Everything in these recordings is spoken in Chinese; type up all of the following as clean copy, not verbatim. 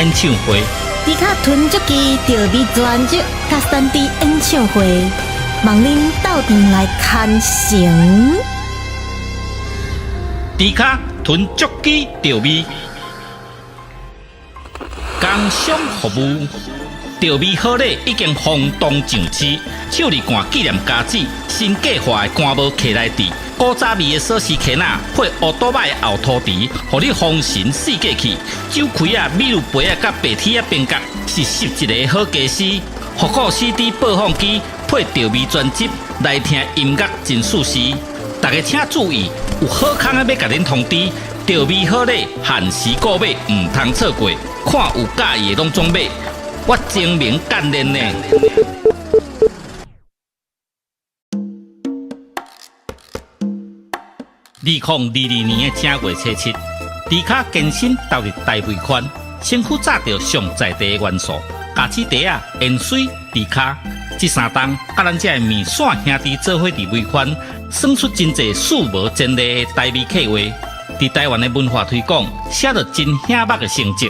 演唱会。迪卡囤足机调味专辑甲3D 演唱会，望恁到店来看成。迪卡囤足机调味，工商服务。调味好礼已经轰动上市，手里干纪念家子，新计划的干帽客来底，古早味的锁匙圈仔配乌多摆的后涂池，互你风神四界去。酒开啊、米露杯啊、甲白铁啊边角，是11个好家私。复古 CD 播放机配调味专辑，来听音乐真舒适。大家请注意，有好康的要甲恁通知，调味好礼限时购买，唔通错过。看有介意的拢总买。我精明干练呢。2022年的正月初7，迪卡健身投入大赔款，身躯炸着上在地的元素，咖子茶啊、盐水、迪卡，这3档甲咱这面线兄弟做伙伫尾款，算出真侪数无前例的台味客话。伫台湾的文化推广，写着真响目的成绩。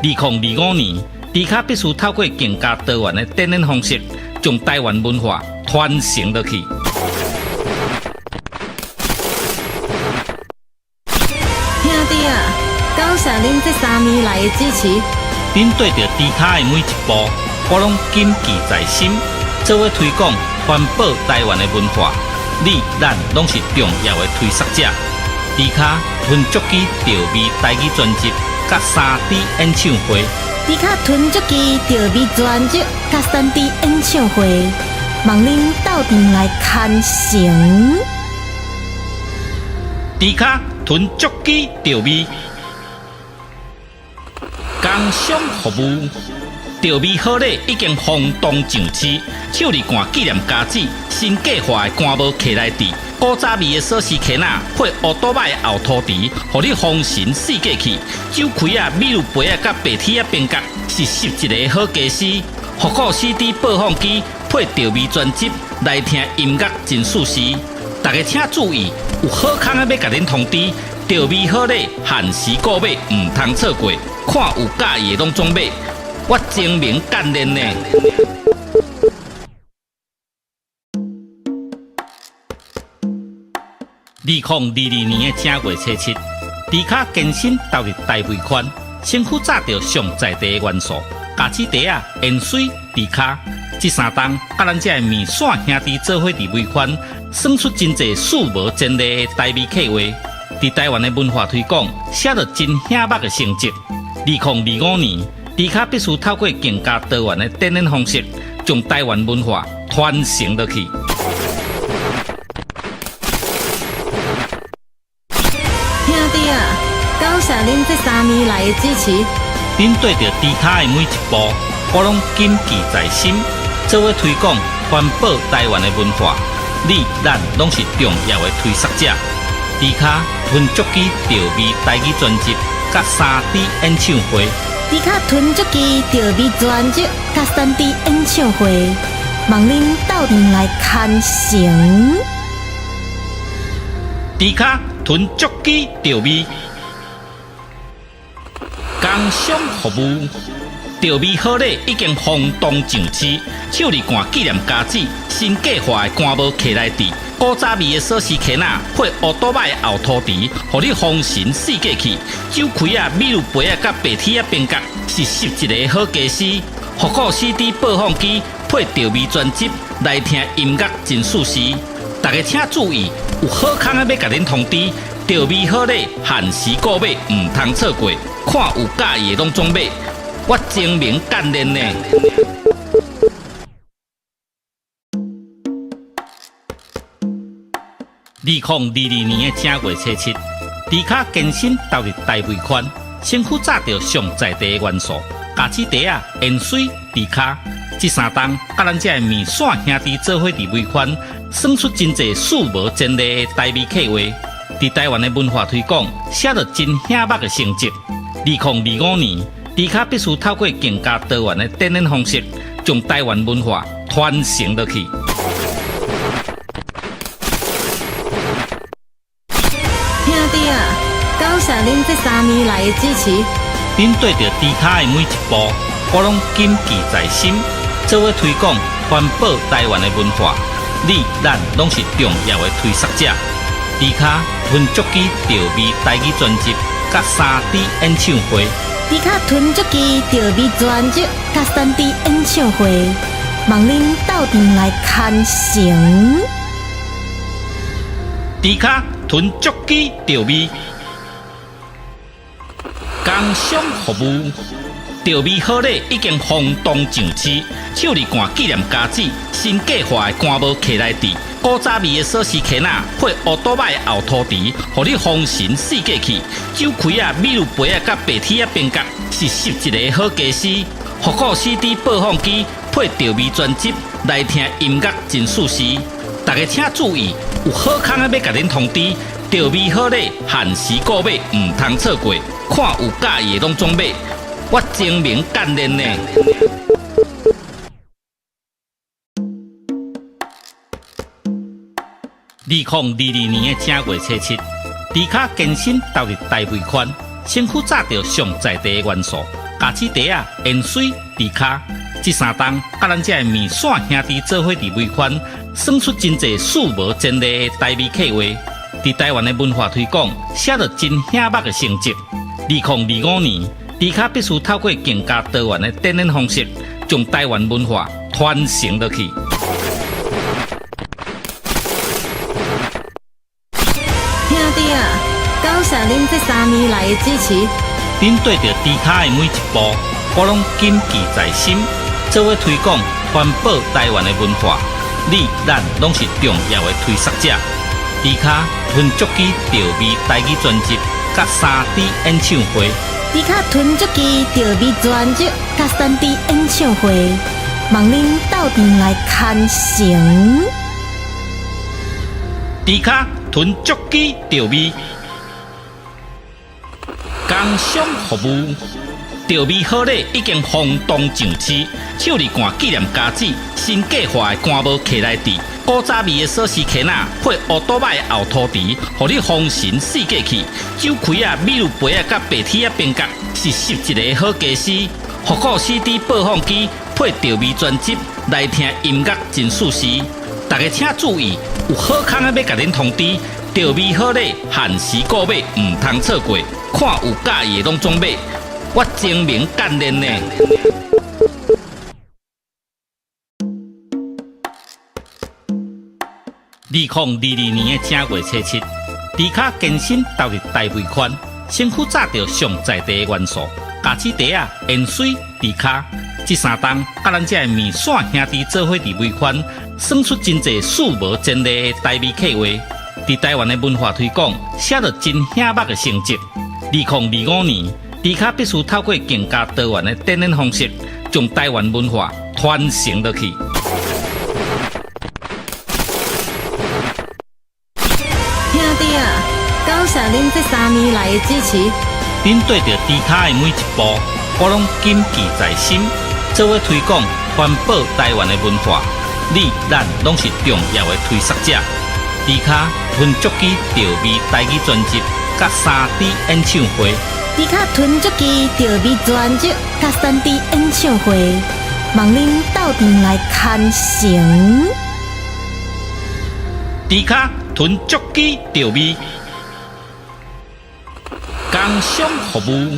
2025年。迪卡必须透过更加多元的展演方式，将台湾文化传承落去。兄弟啊，感谢恁这3年来的支持。恁对着迪卡的每一步，我拢谨记在心。做伙推广环保台湾的文化，你咱拢是重要的推广者。迪卡囤足机调味台语专辑，甲3D 演唱会。迪卡囤足机调味专辑甲3D 演唱会，望恁到店来看成。迪卡囤足机调味，工商服务。调味好礼已经轰动上市，手里干纪念家子，新计划的干帽客来底，古早味的锁匙圈仔配乌多摆的后涂池，互你风神四界去。酒开啊、米露杯啊、甲白铁啊边角，是11个好家私。复古 CD 播放机配调味专辑，来听音乐真舒适。大家请注意，有好康的要甲恁通知，调味好礼限时购买，唔通错过。看有介意的拢总买。我精明干练呢。2022年的正月初7，迪卡健身投入大赔款，身躯炸着上在地的元素，咖子茶啊、盐水、迪卡，这3档甲咱这面线兄弟做伙伫尾款，算出真侪数无前例的台味客话。伫台湾的文化推广，写着真响目的成绩。2025年。迪卡必须透过更加多元的展演方式，将台湾文化传承落去。兄弟啊，感谢恁这3年来的支持。恁对着迪卡的每一步，我拢谨记在心。做伙推广环保台湾的文化，你咱拢是重要的推广者。迪卡囤足机调味台语专辑，甲3D 演唱会。迪卡囤足机调味专辑甲3D 演唱会，望恁到店来看成。迪卡囤足机调味，工商服务。调味好礼已经轰动上市，手里干纪念家子，新计划的干帽客来底，古早味的锁匙圈仔配乌多摆的后涂池，互你风神四界去。酒开啊、米露杯啊、甲白铁啊边角，是11个好家私。复古 CD 播放机配调味专辑，来听音乐真舒适。大家请注意，有好康的要甲恁通知，调味好礼限时购买，唔通错过。看有介意的拢总买。我精明干练呢。2022年的正月初7，迪卡健身投入大赔款，身躯炸着上在地的元素，咖子茶啊、盐水、迪卡，这3档甲咱这面线兄弟做伙伫尾款，算出真侪数无前例的台味客话。伫台湾的文化推广，写着真响目的成绩。2025年。迪卡必须透过更加多元的展演方式，将台湾文化传承落去。兄弟啊，感谢恁这3年来的支持。顶对着猪骹的每一步，我拢谨记在心，做伙推广环保台湾的文化。你咱拢是重要的推广者。猪骹分足机调味台语专辑，甲3D 演唱会。猪骹吞足机调味专辑，甲3D 演唱会，望恁斗阵来看成。猪骹吞足机调味，工商服务。调味好礼已经轰动上市，手里干纪念家子，新计划的干帽客来底，古早味的锁匙壳仔配乌多摆的后涂池，互你丰神四季去。酒开啊、米露杯啊、甲白铁啊边角，是11个好家私。复古 CD 播放机配调味专辑，来听音乐真舒适。大家请注意，有好康的要甲恁通知，调味好礼限时购买，唔通错过。看有介意的拢总买。我精明干练呢。2022年的正月初7，猪骹健身投入大肥宽，身躯炸着上在地的元素，咖子茶啊、盐水、猪骹，这3档甲咱这面线兄弟做伙伫尾款，算出真侪数无前例的台味客话。伫台湾的文化推广，写着真显目的成绩。2025年。猪骹必须透过更加多元的展演方式，将台湾文化传承落去。兄弟啊，感谢恁这3年来的支持。顶对着猪骹的每一步，我拢谨记在心，做伙推广环保台湾的文化。你咱拢是重要的推广者。猪骹分足机调味台语专辑，甲3D 演唱会。猪骹吞足机调味专辑，甲3D 演唱会，望恁斗阵来看成。猪骹吞足机调味，工商服务。调味好礼已经轰动上市，手里干纪念家子，新计划的干帽客来底，古早味的锁匙壳仔配乌多摆的后涂池，互你丰神四季去。酒开啊、米露杯啊、甲白铁啊边角，是11个好家私。复古 CD 播放机配调味专辑，来听音乐真舒适。大家请注意，有好康的要甲恁通知，调味好礼限时购买，唔通错过。看有介意的拢总买。我精明干练呢。2022年的正月初7，猪骹健身投入大肥宽，身躯炸着上在地的元素，咖子茶啊、盐水、猪骹，这3档甲咱这面线兄弟做伙伫尾款，算出真侪数无前例的台味客话。伫台湾的文化推广，写着真显目的成绩。2025年。猪骹必须透过更加多元的展演方式，将台湾文化传承落去。兄弟啊，感谢恁这3年来的支持。顶对着猪骹的每一步，我拢谨记在心，做伙推广环保台湾的文化。你咱拢是重要的推广者。猪骹分足机调味台语专辑，甲3D 演唱会。猪骹吞足机调味专辑，甲3D 演唱会，望恁斗阵来看成。猪骹吞足机调味，工商服务。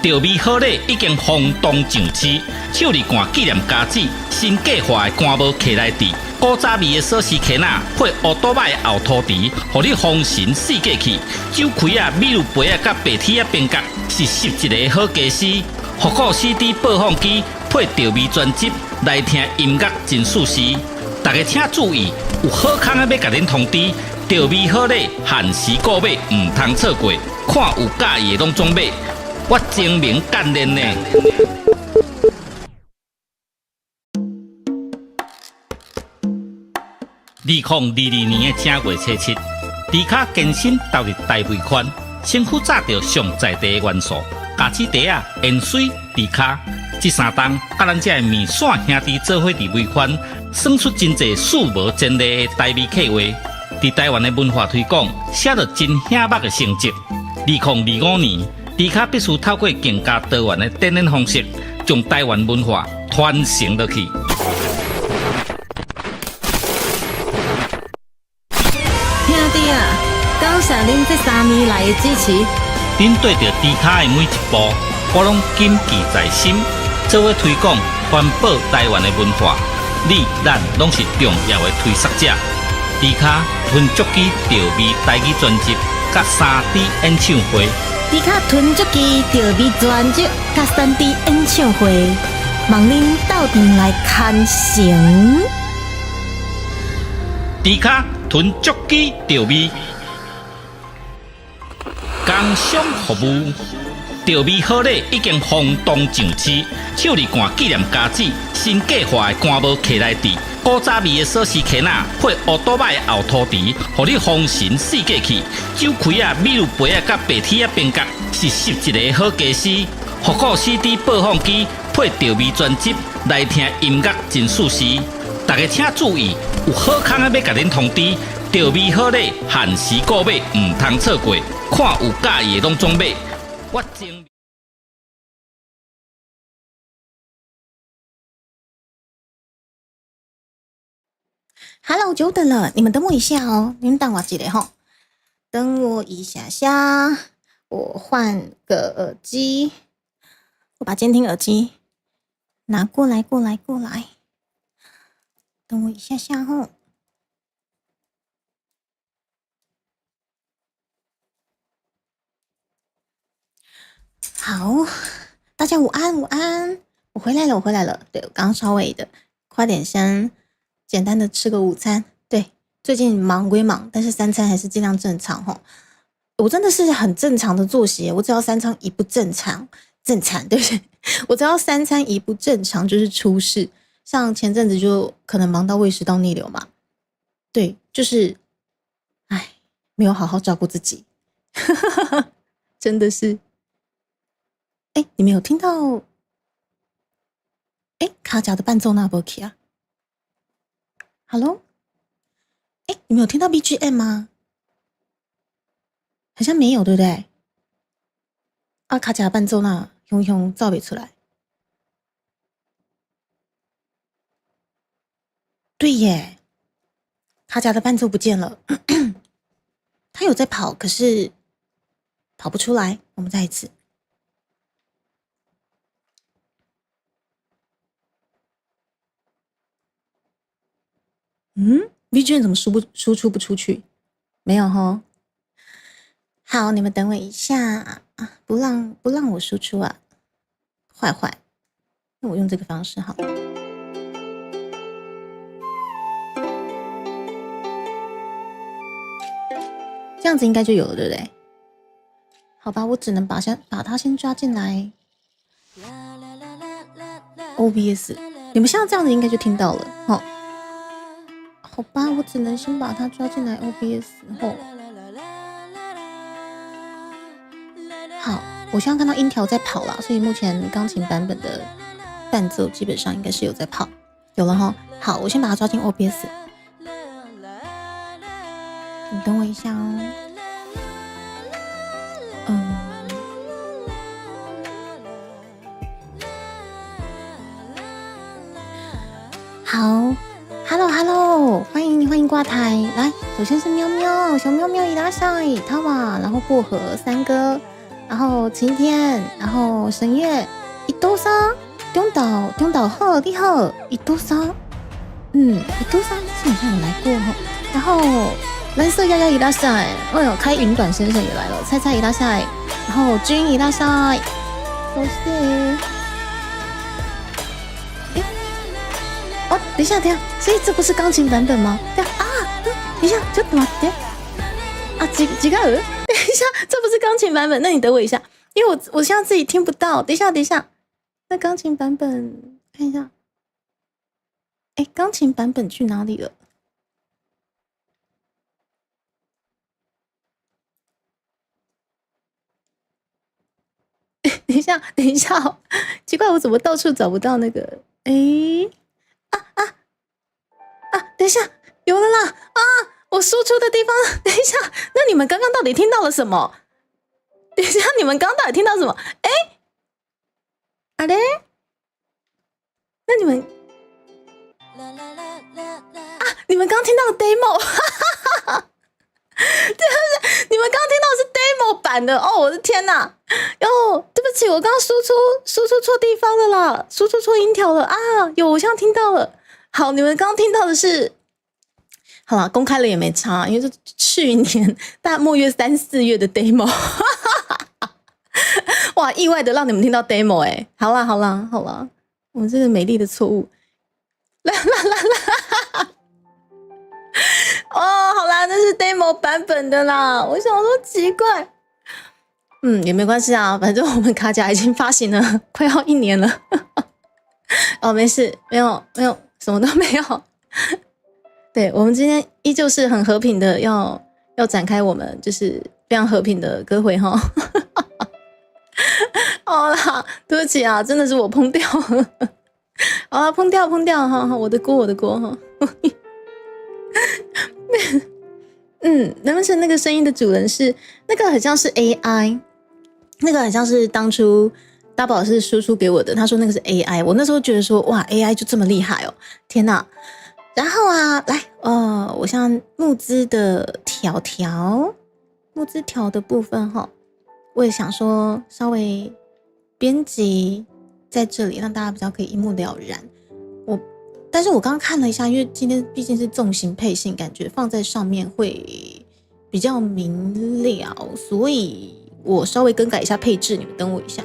调味好礼已经轰动上市，手里干纪念家子，新计划的干帽客来底，古早味的锁匙壳仔配乌多摆的后涂池，互你丰神四季去。酒开啊、米露杯啊、甲白铁啊边角，是11个好家私。复古 CD 播放机配调味专辑，来听音乐真舒适。大家请注意，有好康的要甲恁通知，调味好礼限时购买，唔通错过。看有介意的拢总买。我精明干练呢。2022年的正月初7，猪骹健身投入大肥宽，身躯炸着上在地的元素，咖子茶啊、盐水、猪骹，这3档甲咱这面线兄弟做伙伫尾款，算出真侪数无前例的台味客话。伫台湾的文化推广，写着真显目的成绩。2025年。猪迪卡必须透过更加多元的展演方式，将台湾文化传承落去。兄弟啊，感谢恁这3年来的支持。恁对着迪卡的每一步，我拢谨记在心。做伙推广环保台湾的文化，你咱拢是重要的推广者。迪卡吞足机调味台语专辑，甲3D 演唱会。迪卡吞足机调味专辑，甲3D 演唱会，望恁斗阵来看成。迪卡吞足机调味，工商服务。调味好礼已经轰动上市，手里干纪念家子，新计划的干帽徛来底，古早味的锁匙徛仔配乌多摆的后涂池，互你丰神四界去。酒开啊、米露杯啊、甲白铁啊边角，是11个好家私。复古 CD 播放机配调味专辑，来听音乐真舒适。大家请注意，有好康的要甲恁通知，调味好礼限时购买，唔通错过。看有介意的拢总买。我真。Hello， 久等了，你们等我一下哦，你们等我几嘞吼？等我一下下，我换个耳机，我把监听耳机拿过来，过来。等我一下下吼。好，大家午安，我回来了。对，我刚刚稍微的，快点先简单的吃个午餐。对，最近忙归忙，但是3餐还是尽量正常吼。我真的是很正常的作息，我只要3餐一不正常，对不对？我只要3餐一不正常就是出事。像前阵子就可能忙到胃食道逆流嘛，对，就是没有好好照顾自己，真的是。你们有听到卡夹的伴奏那波 key 啊 ？Hello， 你们有听到 BGM 吗？好像没有，对不对？卡夹的伴奏那熊照不出来。对耶，卡夹的伴奏不见了，他有在跑，可是跑不出来。我们再一次。BGM 怎么输出不出去？没有齁。好，你们等我一下啊！不让我输出啊，坏。那我用这个方式好了。这样子应该就有了，对不对？好吧，我只能把它先抓进来。OBS， 你们现在这样子应该就听到了，齁。好吧，我只能先把它抓进来 OBS 后。好，我现在看到音条在跑啦，所以目前钢琴版本的伴奏基本上应该是有在跑，有了齁。好，我先把它抓进 OBS。你等我一下哦。好。Hello， 欢迎挂台来。首先是喵喵，小喵喵伊拉塞塔瓦，然后薄荷三哥，然后晴天，然后神月伊多桑，中岛好你好伊多桑，伊多桑之前好像有来过哈。然后蓝色丫丫伊拉塞，开云短先生也来了，菜伊拉塞，然后君伊拉塞，都是。等一下，所以这不是钢琴版本吗？等一下，ちょっと待って違う？等一下，这不是钢琴版本，那你等我一下，因为我现在自己听不到。等一下，那钢琴版本看一下，钢琴版本去哪里了？等一下，奇怪，我怎么到处找不到那个？等一下，有了啦！我输出的地方，等一下，那你们刚刚到底听到了什么？等一下，你们刚刚到底听到什么？哎，啊嘞？那你们你们刚听到的 demo， 对，你们刚听到的是 demo 版的哦！我的天哪！哦，对不起，我刚刚输出错地方了啦，输出错音条了啊！有，我现在听到了。好，你们刚刚听到的是，好啦，公开了也没差，因为是去年大末月3、4月的 demo。哇，意外的让你们听到 demo 哎！好啦，我这个美丽的错误。哦，好啦，那是 demo 版本的啦。我想说奇怪，也没关系啊，反正我们卡甲已经发行了快要1年了。哦，没事，没有，什么都没有。对，我们今天依旧是很和平的，要展开我们就是非常和平的歌会哈。好啦，对不起啊，真的是我碰掉了。好啦，碰掉，哈，我的锅哈。难不成那个声音的主人是那个很像是 AI， 那个很像是当初大宝是输出给我的，他说那个是 AI， 我那时候觉得说哇 AI 就这么厉害哦，天哪！然后啊，来我像募资的募资条的部分哈，我也想说稍微编辑在这里，让大家比较可以一目了然。但是我刚刚看了一下，因为今天毕竟是纵形配信，感觉放在上面会比较明了，所以我稍微更改一下配置，你们等我一下。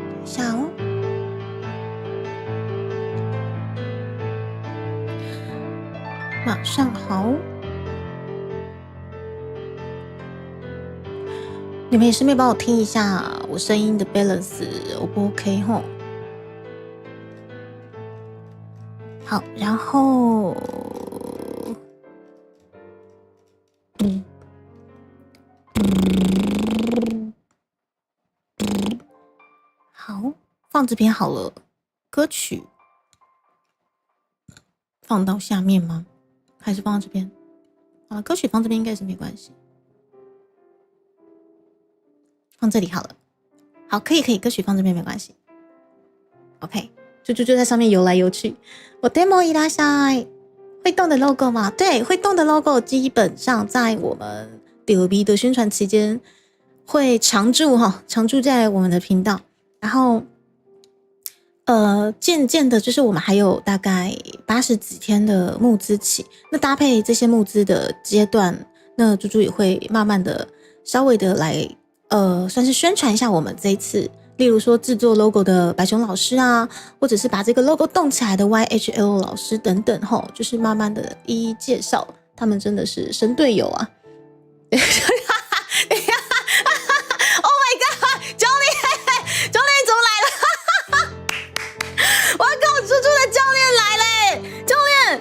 等一下哦，马上好。你们也顺便帮我听一下我声音的 balance O 不 OK 吼？好，然后好，放这边好了。歌曲放到下面吗？还是放到这边？好了，歌曲放这边应该是没关系。放这里好了，好，可以，歌曲放这边没关系。OK， 就在上面游来游去。我 demo いらっしゃい，会动的 logo 吗？对，会动的 logo 基本上在我们 DOB 的宣传期间会常驻在我们的频道，然后渐渐的，就是我们还有大概80几天的募资期，那搭配这些募资的阶段，那猪猪也会慢慢的稍微的来。算是宣传一下我们这一次，例如说制作 logo 的白熊老师啊，或者是把这个 logo 动起来的 YHL 老师等等吼，就是慢慢的一一介绍，他们真的是神队友啊！Oh my god， 教练怎么来了？我要跟我猪猪的教练来嘞！教练，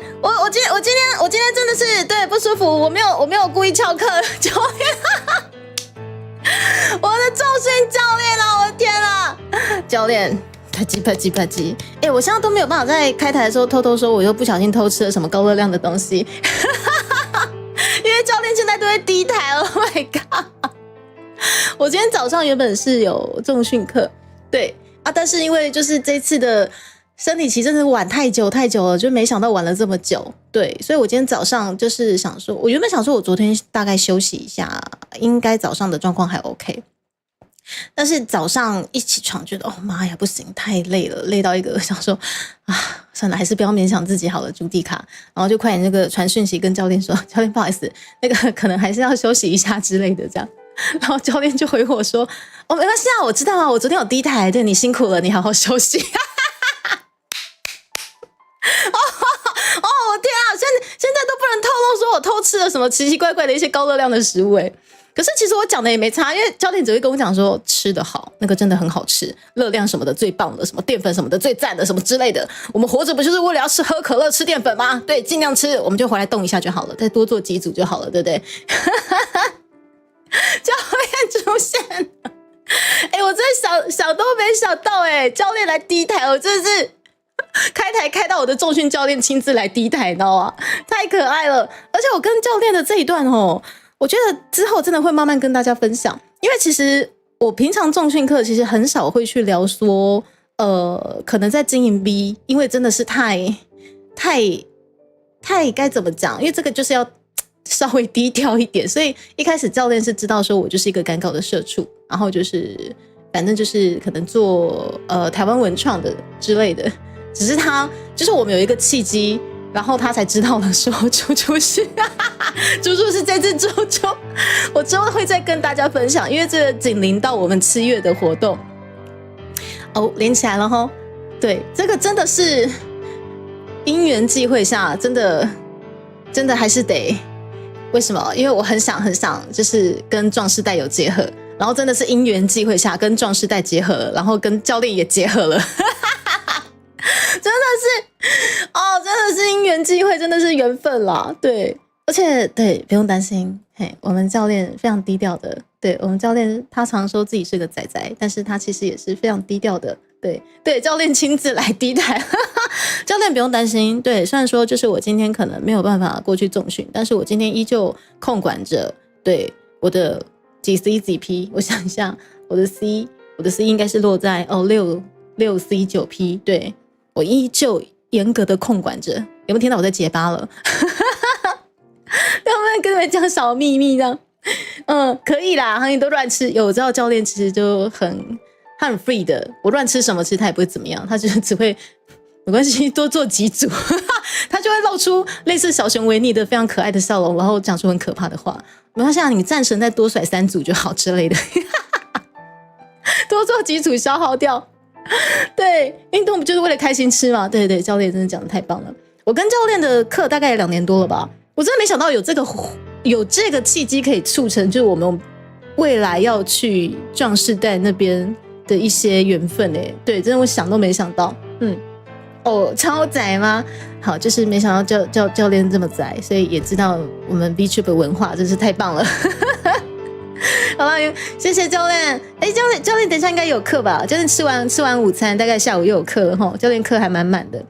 我今天真的是对不舒服，我没有故意翘课，教练。我的重训教练啊，我的天啊！教练，啪叽！我现在都没有办法在开台的时候偷偷说，我又不小心偷吃了什么高热量的东西，因为教练现在都会低台了。Oh my god！ 我今天早上原本是有重训课，对啊，但是因为就是这次的生理期真的晚太久了，就没想到晚了这么久，对，所以我今天早上就是想说，我原本想说我昨天大概休息一下，应该早上的状况还 OK， 但是早上一起床觉得哦妈呀不行，太累了，累到一个想说啊算了，还是不要勉强自己好了，朱迪卡，然后就快点那个传讯息跟教练说，教练不好意思，那个可能还是要休息一下之类的这样，然后教练就回我说哦没关系啊，我知道啊，我昨天有低台，对你辛苦了，你好好休息。我天啊！现在都不能透露说我偷吃了什么奇奇怪怪的一些高热量的食物可是其实我讲的也没差，因为教练只会跟我讲说吃得好，那个真的很好吃，热量什么的最棒的，什么淀粉什么的最赞的，什么之类的。我们活着不就是为了要喝可乐吃淀粉吗？对，尽量吃，我们就回来动一下就好了，再多做几组就好了，对不对？教练出现了，我真的想都没想到教练来第一台，我真的是。开台开到我的重训教练亲自来低台，你知道吗？太可爱了。而且我跟教练的这一段我觉得之后真的会慢慢跟大家分享，因为其实我平常重训课其实很少会去聊说可能在经营 B， 因为真的是太该怎么讲，因为这个就是要稍微低调一点，所以一开始教练是知道说我就是一个赶稿的社畜，然后就是反正就是可能做台湾文创的之类的，只是他就是我们有一个契机，然后他才知道了说猪猪是这只猪猪，我之后会再跟大家分享，因为这个紧邻到我们7月的活动连起来了齁。对，这个真的是因缘际会下，真的还是得，为什么？因为我很想就是跟壮士代有结合，然后真的是因缘际会下跟壮士代结合了，然后跟教练也结合了真的是因缘际会，真的是缘分啦。对，而且对，不用担心，我们教练非常低调的，对，我们教练他常说自己是个仔仔，但是他其实也是非常低调的。对，教练亲自来低台教练不用担心。对，虽然说就是我今天可能没有办法过去重训，但是我今天依旧控管着对我的几 C 几 P， 我想一下，我的 C 应该是落在6 C 9 P， 对，我依旧严格的控管着。有没有听到我在结巴了要不然跟你们讲小秘密这样可以啦，你都乱吃。我知道教练其实就他很 free 的，我乱吃什么其实他也不会怎么样，他就是只会没关系多做几组他就会露出类似小熊维尼的非常可爱的笑容，然后讲出很可怕的话，没关系，你战神再多甩3组就好之类的多做几组消耗掉。对，运动不就是为了开心吃嘛？对，教练真的讲得太棒了。我跟教练的课大概也2年多了吧，我真的没想到有这个契机可以促成就是我们未来要去壮士代那边的一些缘分对，真的我想都没想到。超宅吗？好，就是没想到教练这么宅，所以也知道我们 VTuber 文化真是太棒了好了，谢谢教练。教练等一下应该有课吧？教练吃完午餐，大概下午又有课了齁。教练课还满满的。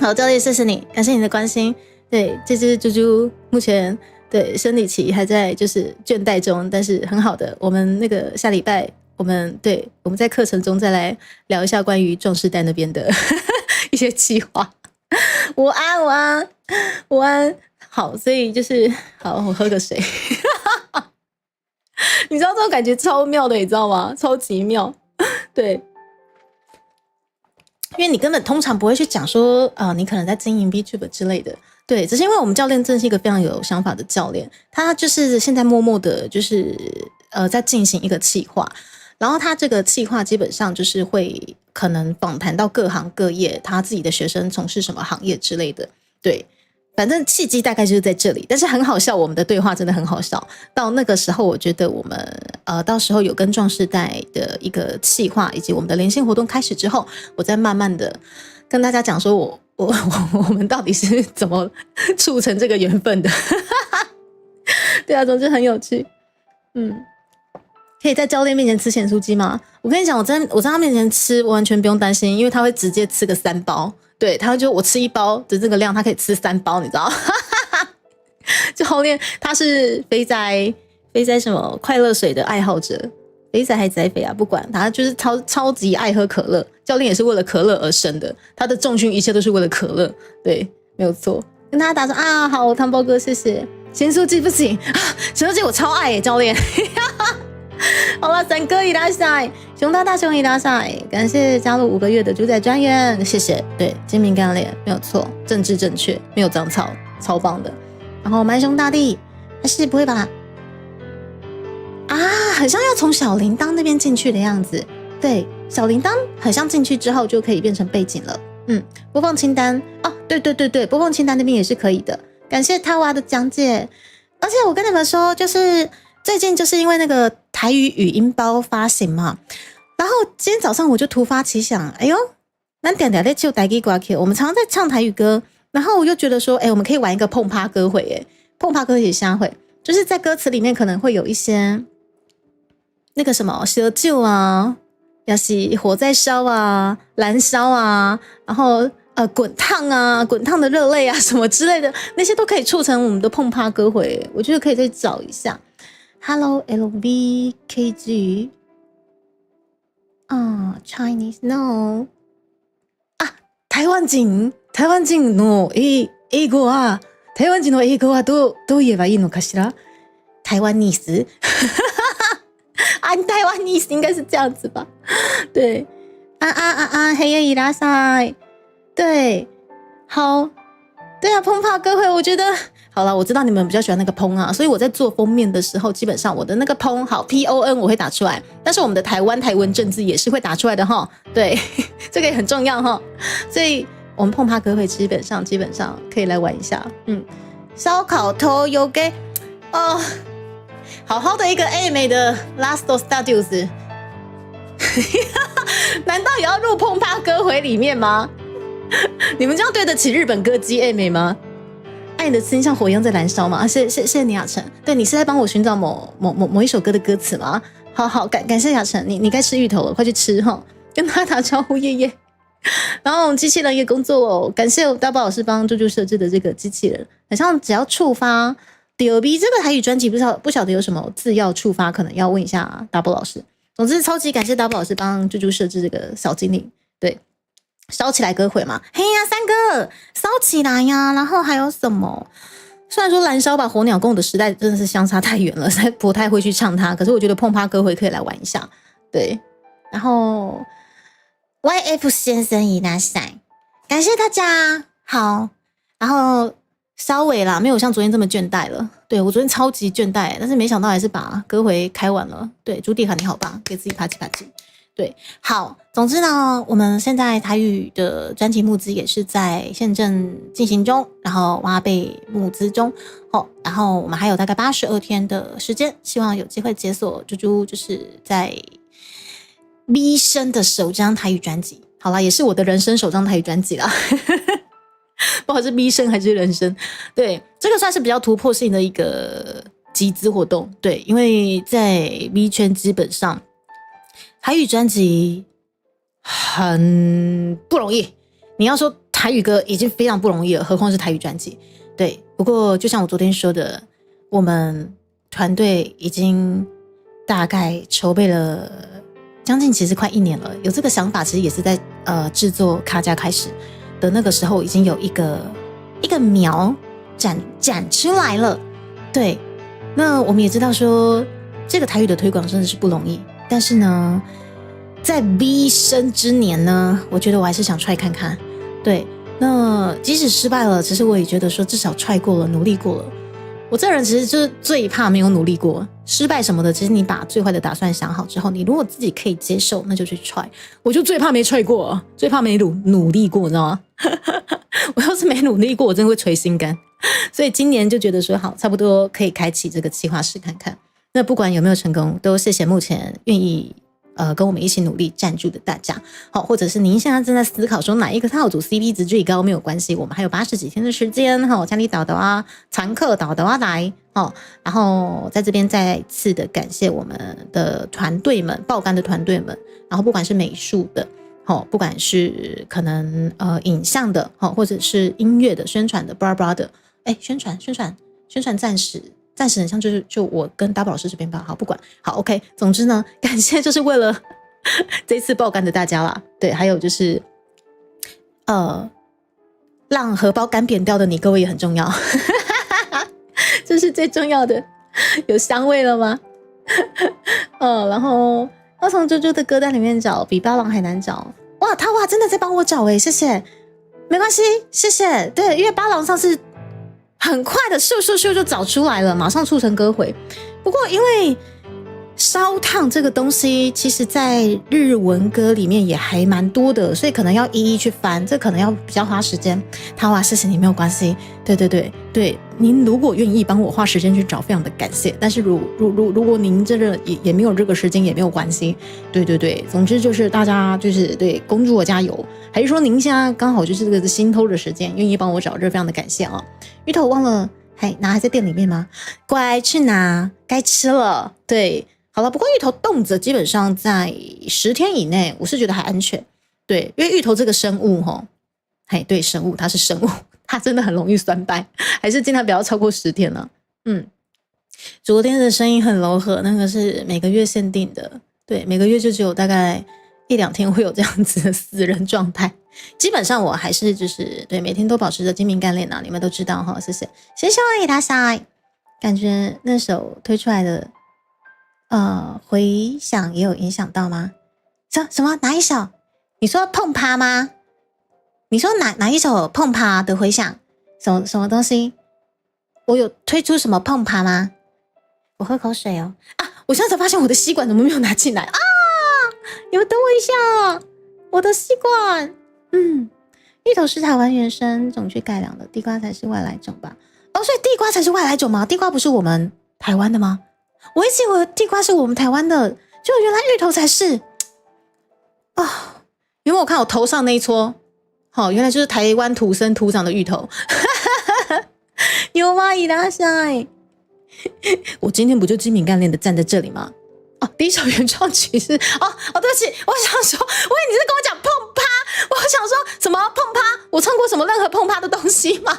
好，教练谢谢你，感谢你的关心。对，这只猪猪目前对生理期还在就是倦怠中，但是很好的。我们那个下礼拜我们在课程中再来聊一下关于壮士代那边的一些计划。午安。好，所以就是好，我喝个水你知道这种感觉超妙的，你知道吗？超级妙。对，因为你根本通常不会去讲说你可能在经营 VTuber 之类的。对，只是因为我们教练真是一个非常有想法的教练，他就是现在默默的就是在进行一个企划，然后他这个企划基本上就是会可能访谈到各行各业，他自己的学生从事什么行业之类的。对，反正契机大概就是在这里，但是很好笑，我们的对话真的很好笑。到那个时候，我觉得我们到时候有跟壮士代的一个企划，以及我们的连线活动开始之后，我再慢慢的跟大家讲说我们到底是怎么促成这个缘分的对啊，总之很有趣。可以在教练面前吃咸酥鸡吗？我跟你讲，我在他面前吃，我完全不用担心，因为他会直接吃个3包。对，他就我吃1包的这个量，他可以吃3包，你知道教练他是肥宅什么快乐水的爱好者，肥仔还宅肥啊，不管他就是超级爱喝可乐。教练也是为了可乐而生的，他的重训一切都是为了可乐。对，没有错。跟大家打说好，汤包哥谢谢。咸酥鸡不行咸酥鸡我超爱教练好了，3哥伊拉塞，熊大熊伊拉塞，感谢加入5个月的主宰专员，谢谢。对，精明干练没有错，政治正确，没有脏草，超棒的。然后蛮熊大帝还是不会吧？很像要从小铃铛那边进去的样子。对，小铃铛很像进去之后就可以变成背景了。播放清单对，播放清单那边也是可以的。感谢他娃的讲解。而且我跟你们说，就是最近就是因为那个台语语音包发行嘛，然后今天早上我就突发奇想，哎呦，咱点点在唱台语歌曲，我们常常在唱台语歌，然后我就觉得说，我们可以玩一个碰趴歌会，碰趴歌也相会，就是在歌词里面可能会有一些那个什么烧酒啊，要是火在烧啊，燃烧啊，然后滚烫啊、滚烫的热泪啊什么之类的，那些都可以促成我们的碰趴歌回，我觉得可以再找一下。Hello LVKG 啊 Chinese no あ台湾人の英語は台湾人の英語はどう言えばいいのかしら？台湾ニス啊，台湾ニス应该是这样子吧？对，黑夜伊拉塞，对，好，对啊，碰帕歌会，我觉得好了，我知道你们比较喜欢那个砰啊，所以我在做封面的时候，基本上我的那个砰好 PON 我会打出来，但是我们的台文正字也是会打出来的哈，对，这个也很重要哈，所以我们碰帕歌会基本上可以来玩一下，烧烤头有给哦，好好的一个 A 美的 Last Studios， 难道也要入碰帕歌会里面吗？你们这样对得起日本歌姬 A 美吗？爱你的心像火一样在燃烧吗？谢谢你雅晨，对你是在帮我寻找某一首歌的歌词吗？好感谢雅晨，你该吃芋头了，快去吃哈，跟他打招呼耶耶。然后机器人也工作哦，感谢大宝老师帮猪猪设置的这个机器人，好像只要触发 DOB 这个台语专辑，不晓得有什么字要触发，可能要问一下大宝老师。总之超级感谢大宝老师帮猪猪设置这个小精灵，对。烧起来歌会嘛，嘿呀，三哥烧起来呀！然后还有什么？虽然说燃烧吧火鸟跟我的时代真的是相差太远了，才不太会去唱它。可是我觉得碰趴歌会可以来玩一下，对。然后 YF 先生伊拉塞，感谢大家。好，然后稍微啦，没有像昨天这么倦怠了。对，我昨天超级倦怠，但是没想到还是把歌回开完了。对，朱迪卡你好棒，给自己啪叽啪叽。对，好，总之呢，我们现在台语的专辑募资也是在现正进行中，然后挖贝募资中，然后我们还有大概82天的时间，希望有机会解锁猪猪就是在 V 生的首张台语专辑。好啦，也是我的人生首张台语专辑啦，不管是 V 生还是人生，对，这个算是比较突破性的一个集资活动，对，因为在 V 圈基本上。台语专辑很不容易，你要说台语歌已经非常不容易了，何况是台语专辑。对，不过就像我昨天说的，我们团队已经大概筹备了将近其实快1年了，有这个想法其实也是在制作卡加开始的那个时候已经有一个苗展出来了。对，那我们也知道说这个台语的推广真的是不容易。但是呢，在 V 生之年呢，我觉得我还是想try看看。对，那即使失败了，其实我也觉得说至少try过了，努力过了。我这人其实就是最怕没有努力过，失败什么的，其实你把最坏的打算想好之后，你如果自己可以接受，那就去try。我就最怕没try过，最怕没努力过，你知道吗？我要是没努力过，我真的会捶心肝。所以今年就觉得说好，差不多可以开启这个企划试看看。那不管有没有成功，都谢谢目前愿意跟我们一起努力赞助的大家。好，或者是您现在正在思考说哪一个套组 CP 值最高，没有关系，我们还有80几天的时间。好，家里导的啊，常客导的啊来。好，然后在这边再次的感谢我们的团队们，爆肝的团队们。然后不管是美术的，好，不管是可能影像的，好，或者是音乐的、宣传的、blah 的，宣传暂时很像就我跟大宝老师这边吧，好不管好 OK， 总之呢，感谢就是为了这次爆肝的大家啦，对，还有就是让荷包干扁掉的你各位也很重要，这是最重要的。有香味了吗？然后要从猪猪的歌单里面找，比巴郎还难找。哇，他真的在帮我找谢谢，没关系，谢谢。对，因为巴郎上次。很快的咻就找出来了，马上促成歌回。不过因为烧烫这个东西，其实在日文歌里面也还蛮多的，所以可能要一一去翻，这可能要比较花时间。谢谢你，没有关系。对，您如果愿意帮我花时间去找，非常的感谢。但是如果您这个也没有这个时间，也没有关系。对，总之就是大家就是对恭祝我加油。还是说您现在刚好就是这个心偷的时间，愿意帮我找，这非常的感谢啊！芋头忘了还在店里面吗？乖，去拿，该吃了。对，好了，不过芋头冻着基本上在10天以内，我是觉得还安全。对，因为芋头这个生物嘿，对，生物，它是生物，它真的很容易酸败，还是尽量不要超过10天了。昨天的声音很柔和，那个是每个月限定的，对，每个月就只有大概1-2天会有这样子的死人状态。基本上我还是就是对每天都保持着精明干练啊，你们都知道哈，谢谢给他下，感觉那首推出来的回响也有影响到吗？什么哪一首？你说碰趴吗？你说哪一首碰趴的回响？什么东西？我有推出什么碰趴吗？我喝口水哦。我现在才发现我的吸管怎么没有拿进来啊！你们等我一下，我的吸管。芋头是台湾原生种去改良的，地瓜才是外来种吧？所以地瓜才是外来种吗？地瓜不是我们台湾的吗？我一直以为地瓜是我们台湾的，就原来芋头才是。有没有看我头上那一撮？原来就是台湾土生土长的芋头。有吗？伊拉塞，我今天不就精明干练的站在这里吗？第一首原创曲是对不起，我想说，我以为你是跟我讲碰趴，我想说什么碰趴？我唱过什么任何碰趴的东西吗？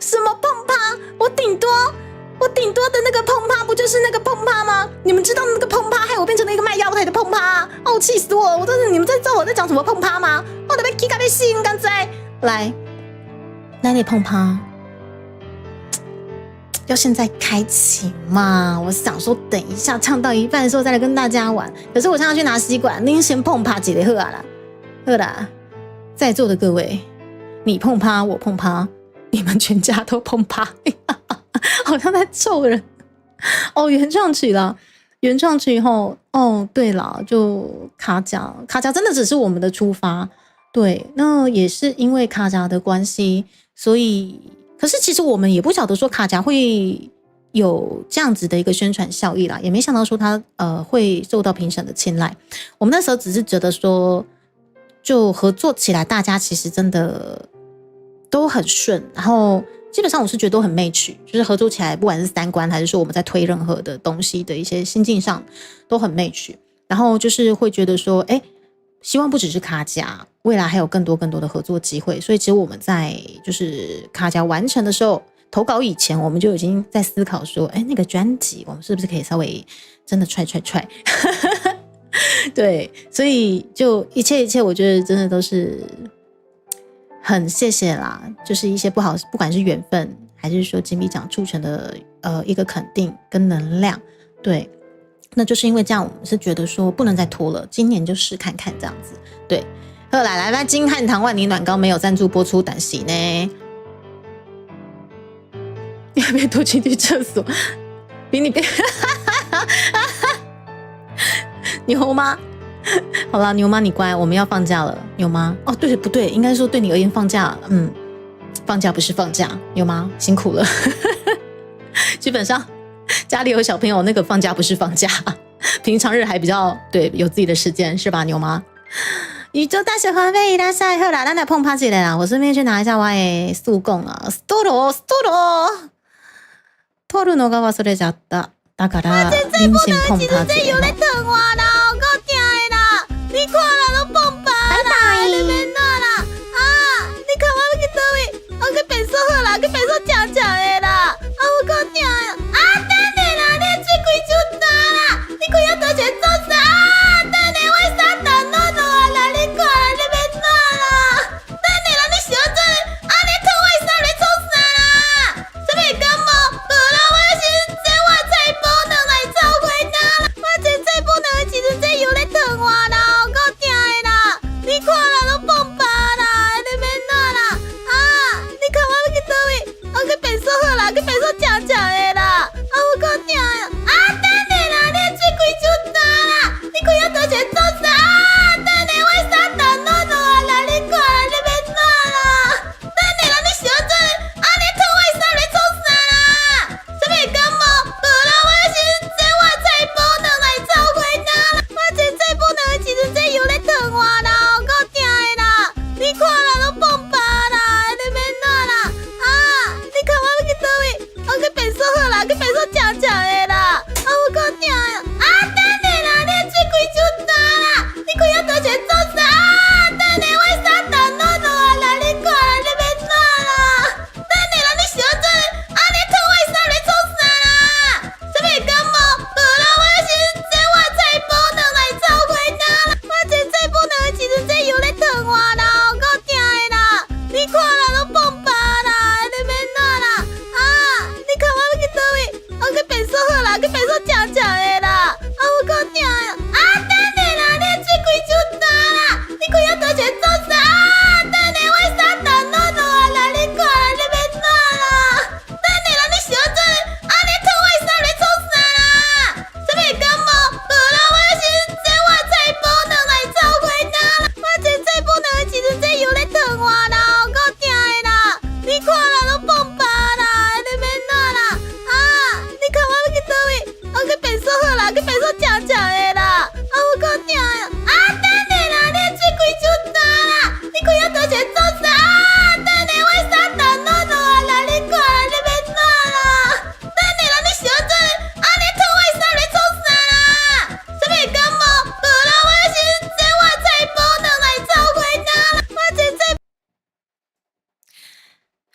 什么碰趴？我顶多的那个碰趴不就是那个碰趴吗？你们知道那个碰趴害我变成了一个卖腰台的碰趴气死我了！我真的，你们在知道我在讲什么碰趴吗？我都被气到被心刚才来，那里碰趴。要现在开启嘛？我想说等一下唱到一半的时候再来跟大家玩。可是我现在要去拿吸管，您先碰趴几个喝啦，喝啦！在座的各位，你碰趴，我碰趴，你们全家都碰趴，好像在咒人。原创曲啦，原创曲后，对啦，就卡夹真的只是我们的出发，对，那也是因为卡夹的关系，所以。可是其实我们也不晓得说卡夹会有这样子的一个宣传效益啦，也没想到说它会受到评审的青睐。我们那时候只是觉得说，就合作起来，大家其实真的都很顺，然后基本上我是觉得都很match，就是合作起来，不管是三观还是说我们在推任何的东西的一些心境上都很match，然后就是会觉得说，希望不只是卡夹，未来还有更多的合作机会。所以其实我们在就是卡夹完成的时候，投稿以前，我们就已经在思考说，那个专辑我们是不是可以稍微真的踹对，所以就一切我觉得真的都是很谢谢啦，就是一些不管是缘分还是说金币奖促成的一个肯定跟能量，对。那就是因为这样，我们是觉得说不能再拖了，今年就试看看这样子。对，来吧，金汉堂万年暖糕没有赞助播出，但是呢，你要不要多去厕所？比你牛妈，好啦，牛妈你乖，我们要放假了，牛妈。对不对？应该说对你而言放假，放假不是放假，牛妈辛苦了。基本上。家里有小朋友，那个放假不是放假，平常日还比较对有自己的时间，是吧，牛妈？宇宙大学环飞拉下后啦，咱来碰趴起来啦！我顺便去拿一下我的速供啊，ストロー，取るのが忘れちゃった。だから臨時碰趴起来。有在疼我啦，我够痛的啦！你看啦，都碰趴啦，你别闹啦你看我要去倒位，我去便所好啦，去便所讲的啦，我够痛的。你快要得钱做啥？等下我啥等弄弄啦！你看啦，你别弄啦！等下你喜欢这你偷我啥来做啥啦？这边感冒，好啦，我要先我菜包能来找回家啦！我这菜包能其实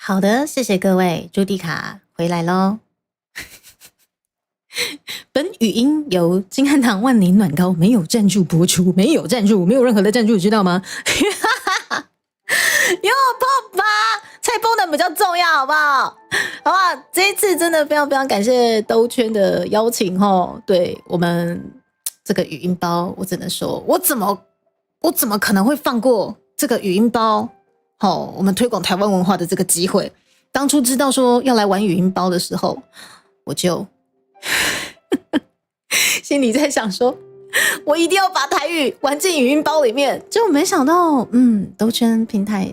好的，谢谢各位，朱迪卡回来咯。本语音由金汉堂万年暖糕没有赞助播出，没有赞助，没有任何的赞助，知道吗？有泡吧，菜包能比较重要，好不好？好吧，这一次真的非常非常感谢兜圈的邀请齁，对我们这个语音包，我只能说，我怎么可能会放过这个语音包？齁，我们推广台湾文化的这个机会，当初知道说要来玩语音包的时候，我就心里在想说，我一定要把台语玩进语音包里面，就没想到，兜圈平台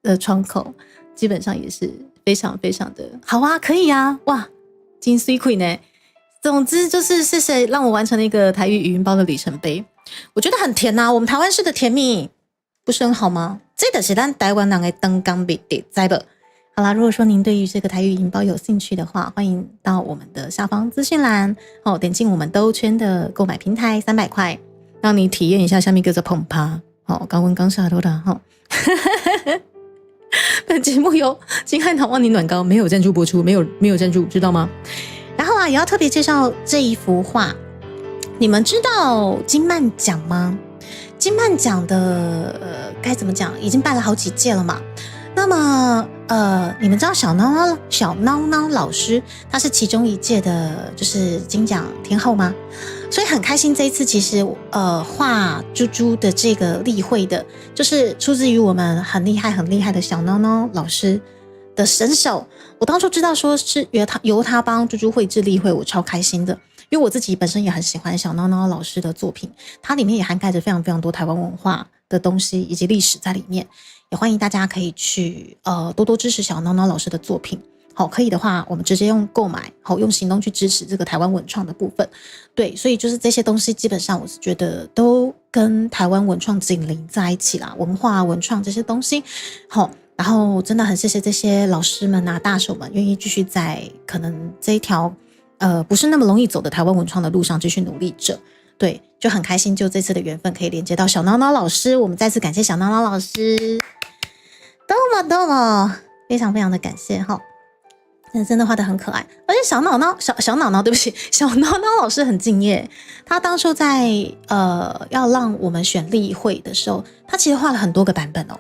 的窗口基本上也是非常非常的好啊，可以啊，哇，金水亏呢。总之就是谢谢让我完成了一个台语语音包的里程碑，我觉得很甜啊，我们台湾式的甜蜜不是很好吗？这就是咱台湾人的灯光美的，知不？好啦，如果说您对于这个台语语音包有兴趣的话，欢迎到我们的下方资讯栏点进我们兜圈的购买平台，300块，让你体验一下下面叫做碰趴刚温刚下头的本节目由金汉堂万年暖糕没有赞助播出，没有赞助，知道吗？然后也要特别介绍这一幅画，你们知道金漫奖吗？金漫奖的该怎么讲，已经办了好几届了嘛。那么你们知道小孬孬老师他是其中一届的就是金奖天后吗？所以很开心这一次其实画猪猪的这个例会的就是出自于我们很厉害的小孬孬老师的身手。我当初知道说是由他帮猪猪绘制例会，我超开心的，因为我自己本身也很喜欢小孬孬老师的作品，它里面也涵盖着非常非常多台湾文化的东西以及历史在里面，也欢迎大家可以去多多支持小孬孬老师的作品。好，可以的话我们直接用购买，好，用行动去支持这个台湾文创的部分。对，所以就是这些东西基本上我是觉得都跟台湾文创紧邻在一起啦，文化文创这些东西。好，然后真的很谢谢这些老师们啊大手们愿意继续在可能这一条不是那么容易走的台湾文创的路上继续努力着。对，就很开心就这次的缘分可以连接到小孬孬老师，我们再次感谢小孬孬老师，多么非常非常的感谢哈。真的画得很可爱，而且小脑脑，对不起，小脑脑老师很敬业。他当初在要让我们选例会的时候，他其实画了很多个版本哦。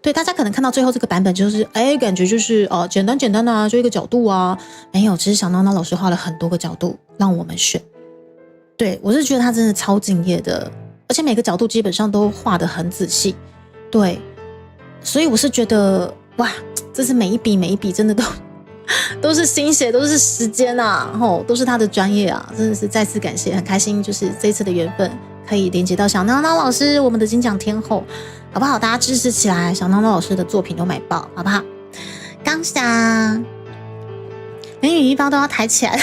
对，大家可能看到最后这个版本就是感觉就是简单的啊，就一个角度啊，没有，其实小脑脑老师画了很多个角度让我们选。对，我是觉得他真的超敬业的，而且每个角度基本上都画得很仔细。对，所以我是觉得哇，这是每一笔真的都是心血，都是时间啊，都是他的专业啊，真的是再次感谢，很开心，就是这一次的缘分可以连接到小孬孬老师，我们的金奖天后，好不好？大家支持起来，小孬孬老师的作品都买爆，好不好？感谢，连语音包都要抬起来。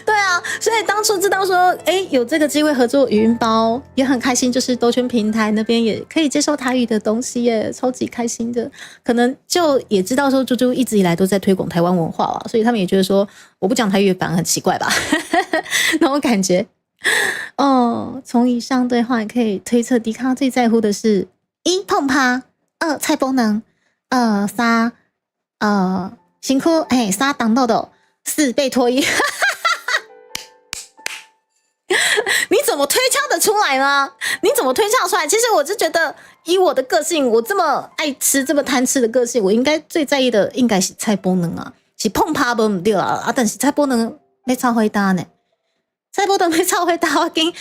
对啊，所以当初知道说有这个机会合作语音包也很开心，就是兜圈平台那边也可以接受台语的东西耶，超级开心的。可能就也知道说猪猪一直以来都在推广台湾文化了，所以他们也觉得说我不讲台语反而很奇怪吧。那种感觉从以上对话也可以推测迪卡最在乎的是1碰趴，2菜包能，3辛苦3挡豆豆，4被脱衣。你怎么推敲得出来呢？你怎么推敲出来？其实我是觉得以我的个性，我这么爱吃这么贪吃的个性，我应该最在意的应该是菜包能啊，是碰趴不对啦但是菜包能没超回答呢，菜包能没超回答，我紧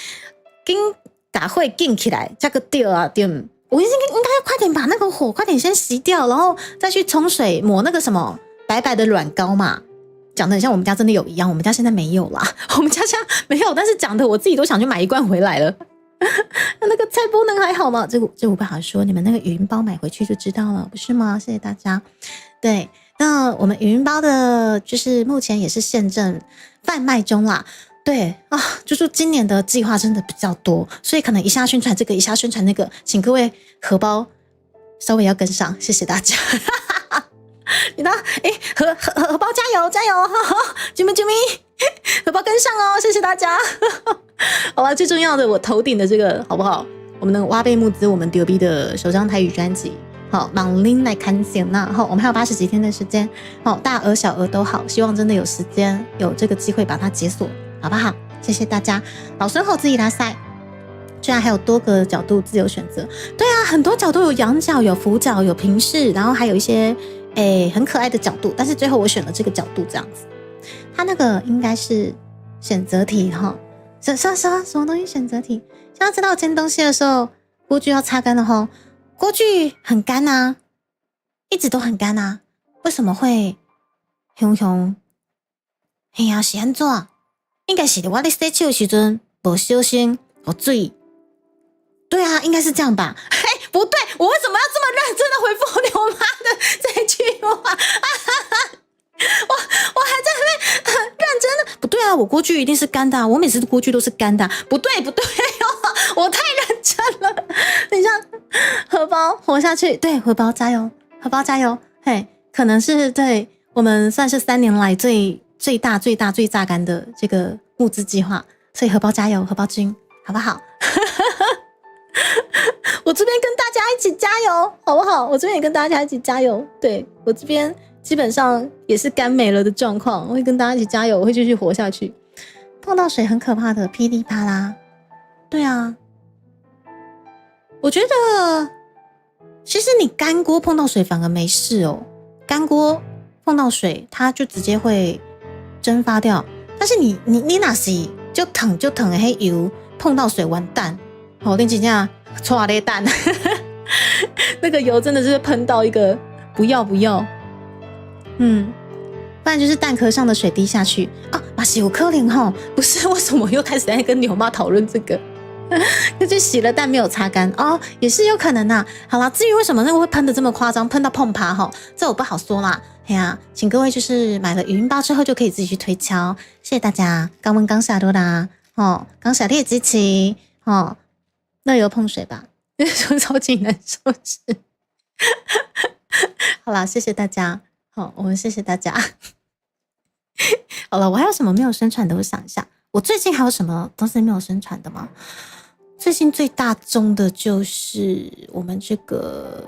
打会紧起来，这个对啊对，我应该快点把那个火快点先熄掉，然后再去冲水抹那个什么白白的软膏嘛。讲的很像我们家真的有一样，我们家现在没有啦，我们家现在没有，但是讲的我自己都想去买一罐回来了。那个菜包能还好吗？这我不好说，你们那个语音包买回去就知道了，不是吗？谢谢大家。对，那我们语音包的就是目前也是现正贩卖中啦。对啊，就是今年的计划真的比较多，所以可能一下宣传这个，一下宣传那个，请各位荷包稍微要跟上，谢谢大家。你知道荷包加油加油，啾咪啾咪，荷包跟上哦，谢谢大家。好了，最重要的我头顶的这个好不好？我们的挖贝募资，我们丢币的首张台语专辑，好，忙拎来看行那好，我们还有80几天的时间，好，大额小额都好，希望真的有时间有这个机会把它解锁，好不好？谢谢大家，老孙后自己拉塞。居然还有多个角度自由选择，对啊，很多角度，有仰角、有俯角、有平视，然后还有一些很可爱的角度，但是最后我选了这个角度这样子。它那个应该是选择题哈，什么东西选择题？想要知道煎东西的时候锅具要擦干了哈，锅具很干啊，一直都很干啊，为什么会熊？哎呀，是安怎？应该是我在洗手的时阵不小心有水。对啊，应该是这样吧？嘿，不对，我为什么要这么认真的回复我妈的这句话？我还在那边很认真的，不对啊，我锅具一定是干的，我每次的锅具都是干的，不对我太认真了。等一下，荷包活下去，对，荷包加油，荷包加油，嘿，可能是对我们算是3年来最大最榨干的这个募资计划，所以荷包加油，荷包君，好不好？我这边跟大家一起加油，好不好？我这边也跟大家一起加油。对，我这边基本上也是干没了的状况，我会跟大家一起加油，我会继续活下去。碰到水很可怕的，噼里啪啦。对啊，我觉得其实你干锅碰到水反而没事哦，干锅碰到水它就直接会蒸发掉，但是你那是就疼的黑油碰到水完蛋。好，你真正搓咧蛋，那个油真的是喷到一个不要，不然就是蛋壳上的水滴下去啊，嘛是有可能齁，不是为什么又开始在跟牛妈讨论这个？就是洗了蛋没有擦干哦，也是有可能啊。好啦，至于为什么那个会喷的这么夸张，喷到碰趴齁，这我不好说啦。哎呀，请各位就是买了语音包之后就可以自己去推敲，谢谢大家。刚温刚下多啦，哦，刚小烈支持哦。那有碰水吧？说超级难受是。好啦，谢谢大家。好，我们谢谢大家。好了，我还有什么没有宣传的？我想一下，我最近还有什么东西没有宣传的吗？最近最大宗的就是我们这个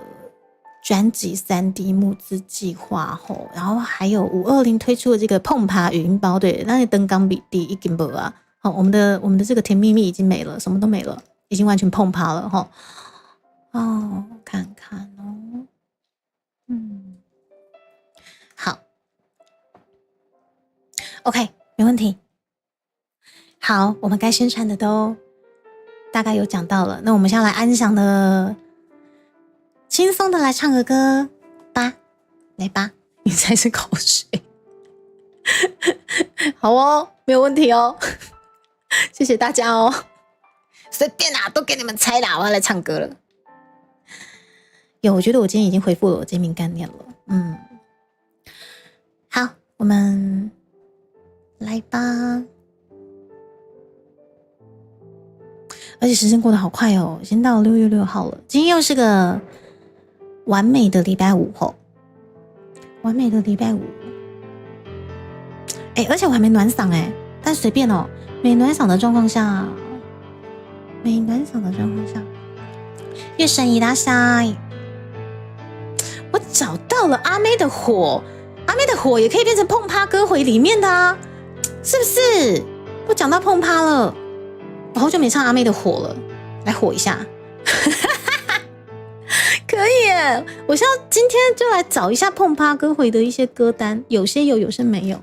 专辑3D 募资计划后，然后还有520推出的这个碰趴语音包，对，那登纲比例已经没啊。好，我们的这个甜蜜蜜已经没了，什么都没了。已经完全碰趴了齁。哦，看看哦，好 ，OK， 没问题。好，我们该宣传的都大概有讲到了，那我们现在来安详的、轻松的来唱个歌吧，来吧，你才是口水。好哦，没有问题哦，谢谢大家哦。随便啦，都给你们猜啦！我要来唱歌了。我觉得我今天已经回复了我这名概念了。好，我们来吧。而且时间过得好快哦，已经到6月6号了。今天又是个完美的礼拜五后，完美的礼拜五。而且我还没暖嗓但随便哦，没暖嗓的状况下。月神伊拉塞，我找到了阿妹的火，阿妹的火也可以变成碰趴歌回里面的啊，是不是？我讲到碰趴了，我好久没唱阿妹的火了，来火一下。可以耶，我现在今天就来找一下碰趴歌回的一些歌单，有些有些没有。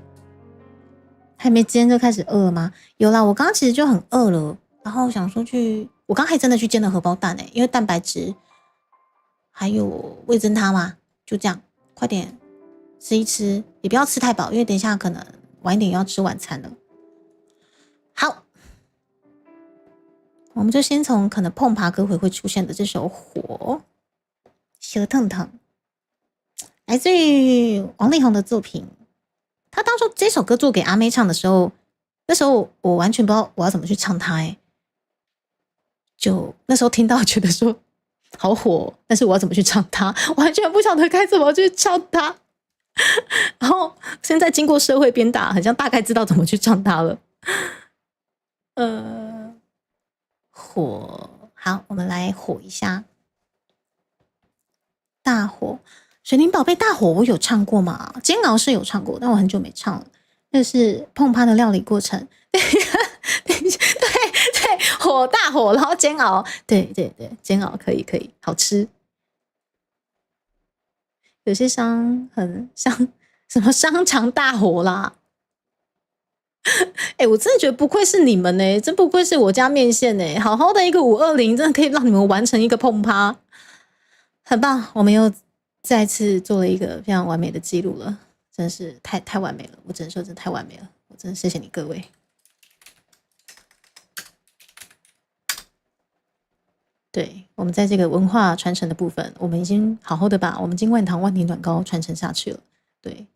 还没今天就开始饿了吗？有啦，我刚刚其实就很饿了。然后想说我刚还真的去煎了荷包蛋因为蛋白质还有味噌汤嘛，就这样，快点吃一吃，也不要吃太饱，因为等一下可能晚一点要吃晚餐了。好，我们就先从可能碰爬歌会出现的这首《火》，小腾腾，来自于王力宏的作品。他当初这首歌做给阿妹唱的时候，那时候我完全不知道我要怎么去唱它就那时候听到觉得说好火，但是我要怎么去唱它，完全不晓得该怎么去唱它。然后现在经过社会鞭打，好像大概知道怎么去唱它了。火，好，我们来火一下。大火，水灵宝贝大火我有唱过嘛？煎熬是有唱过，但我很久没唱了。这是碰趴的料理过程，对，火大火，然后煎熬，对，煎熬可以，好吃。有些伤很像什么商场大火啦。我真的觉得不愧是你们呢，真不愧是我家面线呢，好好的一个520，真的可以让你们完成一个碰趴，很棒，我们又再次做了一个非常完美的记录了，真是太完美了，我只能说真的太完美了，我真的谢谢你各位。对，我们在这个文化传承的部分，我们已经好好的把我们金万堂万年短糕传承下去了。对，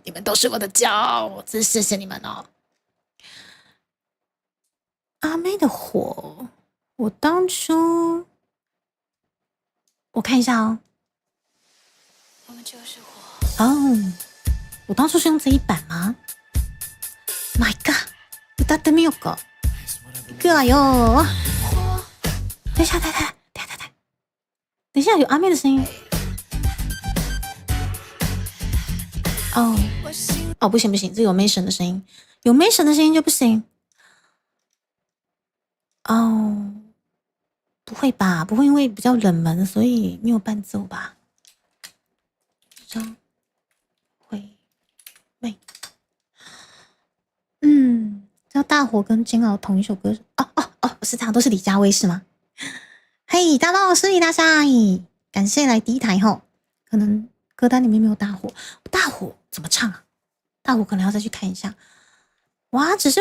你们都是我的骄傲，我真谢谢你们哦。阿妹的火，我当初我看一下哦。我们就是火哦，我当初是用这一版吗 ？My God， 歌ってみようか。いくわよ。等一下，等一下，有阿妹的声音。哦，不行，这有 Mason 的声音，有 Mason 的声音就不行。哦，不会吧？不会，因为比较冷门，所以没有伴奏吧？张惠妹，叫大火跟煎熬同一首歌。哦，是这样，都是李佳薇是吗？嘿，大家好，我是李大帅，感谢来第一台吼。可能歌单里面没有大火，大火怎么唱啊？大火可能要再去看一下。哇，只是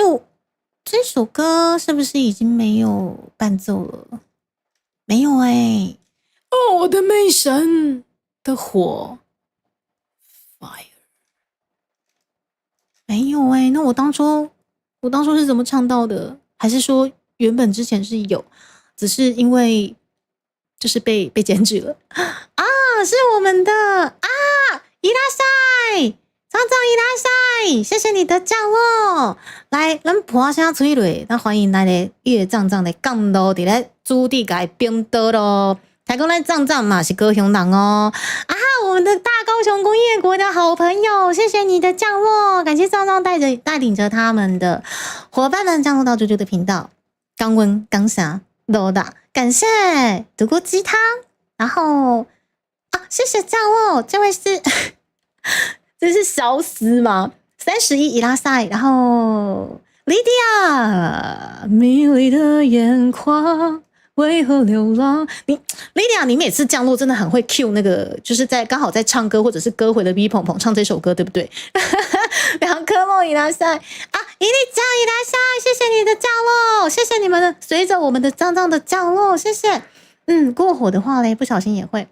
这首歌是不是已经没有伴奏了？没有哦，我的妹神的火 ，fire， 没有那我当初是怎么唱到的？还是说原本之前是有，只是因为就是被检举了啊？是我们的伊拉塞，张伊拉塞，谢谢你的降落。来，咱破声吹落，那欢迎来的岳藏的降落，伫咧主地界冰岛咯。台讲咱藏嘛是高雄人哦。我们的大高雄工业国的好朋友，谢谢你的降落，感谢藏带领着他们的伙伴们降落到啾啾的频道。刚温刚霞罗达，感谢独孤鸡汤，然后谢谢降落，这位是这是小死吗？31伊拉塞，然后 Lydia 迷离的眼眶为何流浪？Lydia， 你每次降落真的很会 cue 那个，就是刚好在唱歌或者是歌回的 V 鹏鹏唱这首歌，对不对？梁科梦伊拉塞伊利酱伊拉塞，谢谢你的降落，谢谢你们的随着我们的藏的降落，谢谢。过火的话嘞，不小心也会。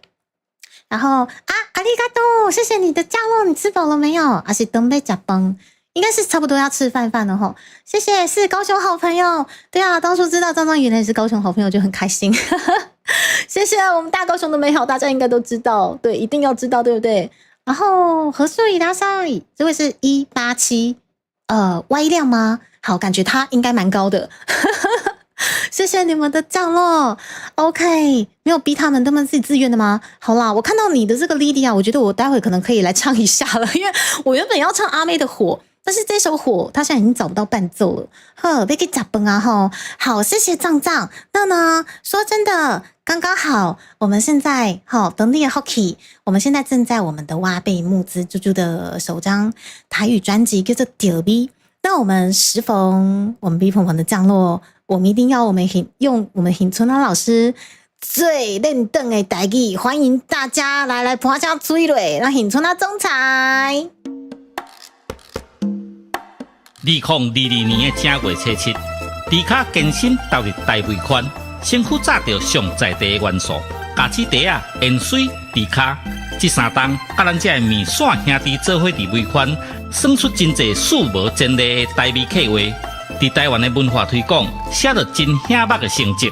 然后阿里嘎多，谢谢你的降落，你吃饱了没有？是东北假崩。应该是差不多要吃饭了吼，谢谢，是高雄好朋友。对啊，当初知道张原来是高雄好朋友就很开心。谢谢我们大高雄的美好，大家应该都知道，对，一定要知道，对不对？然后何素以拉萨，这位是187，歪亮吗？好，感觉他应该蛮高的。谢谢你们的降落 ，OK， 没有逼他们自己自愿的吗？好啦，我看到你的这个 Lydia， 我觉得我待会可能可以来唱一下了，因为我原本要唱阿妹的火。但是这首火，他现在已经找不到伴奏了。被给砸崩啊！好，谢谢藏。那呢，说真的，刚刚好，我们现在等你 Hockey， 我们现在正在我们的挖贝募资猪猪的首张台语专辑，叫做《丢 B》。那我们时逢我们 B 鹏鹏的降落，我们一定要用我们邢春兰老师最认真的台语，欢迎大家来拍下吹蕊，让邢春兰总裁。2022年的正月初7，迪卡健身投入大尾宽，身躯炸着上在地的元素，咖喱茶啊、盐水、迪卡，这3档甲咱这面线兄弟做伙伫尾宽，算出真侪数无前例的台味客话。伫台湾的文化推广，写着真响目的成绩。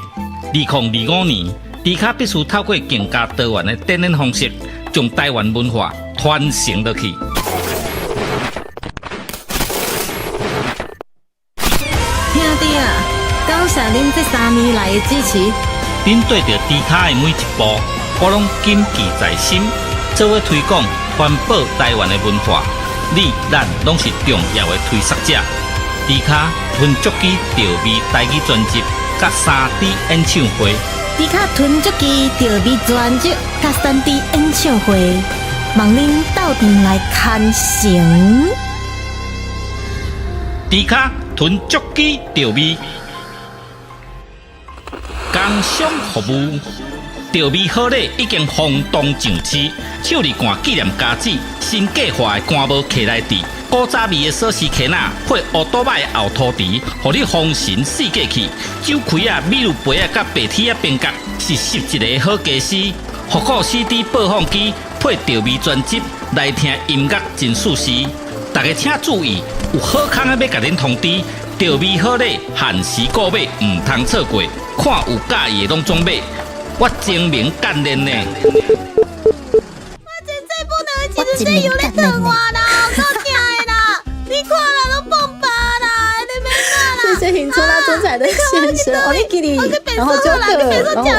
2025年，迪卡必须透过更加多元的展演方式，将台湾文化传承落去。兄弟啊，感谢恁这3年来的支持。恁对着迪卡的每一步，我拢谨记在心，做伙推广环保台湾的文化，你咱拢是重要的推广者。迪卡吞足机调味台语专辑，甲3D 演唱会。迪卡吞足机调味专辑，甲3D 演唱会，望恁到店来看成。迪卡吞足机调味，工商服务。调味好礼已经轰动上市，手里干纪念家子，新计划的干帽徛来底，古早味的锁匙徛仔配乌多摆的后涂池，互你丰神四界去。酒开啊、米露杯啊、甲白铁啊边角是11个好家私。复古 CD 播放机配调味专辑来听音乐真舒适。大家请注意，有好康的要甲恁通知，调味好礼限时购买，唔通错过。看有介意的拢总买。我精明干练呢。我这不能其实这有咧疼我啦，够痛的啦！你看啦，都崩疤啦，你别看啦。谢谢迎春拉中彩的现身，哦，你给你，然后就然后我够痛呀！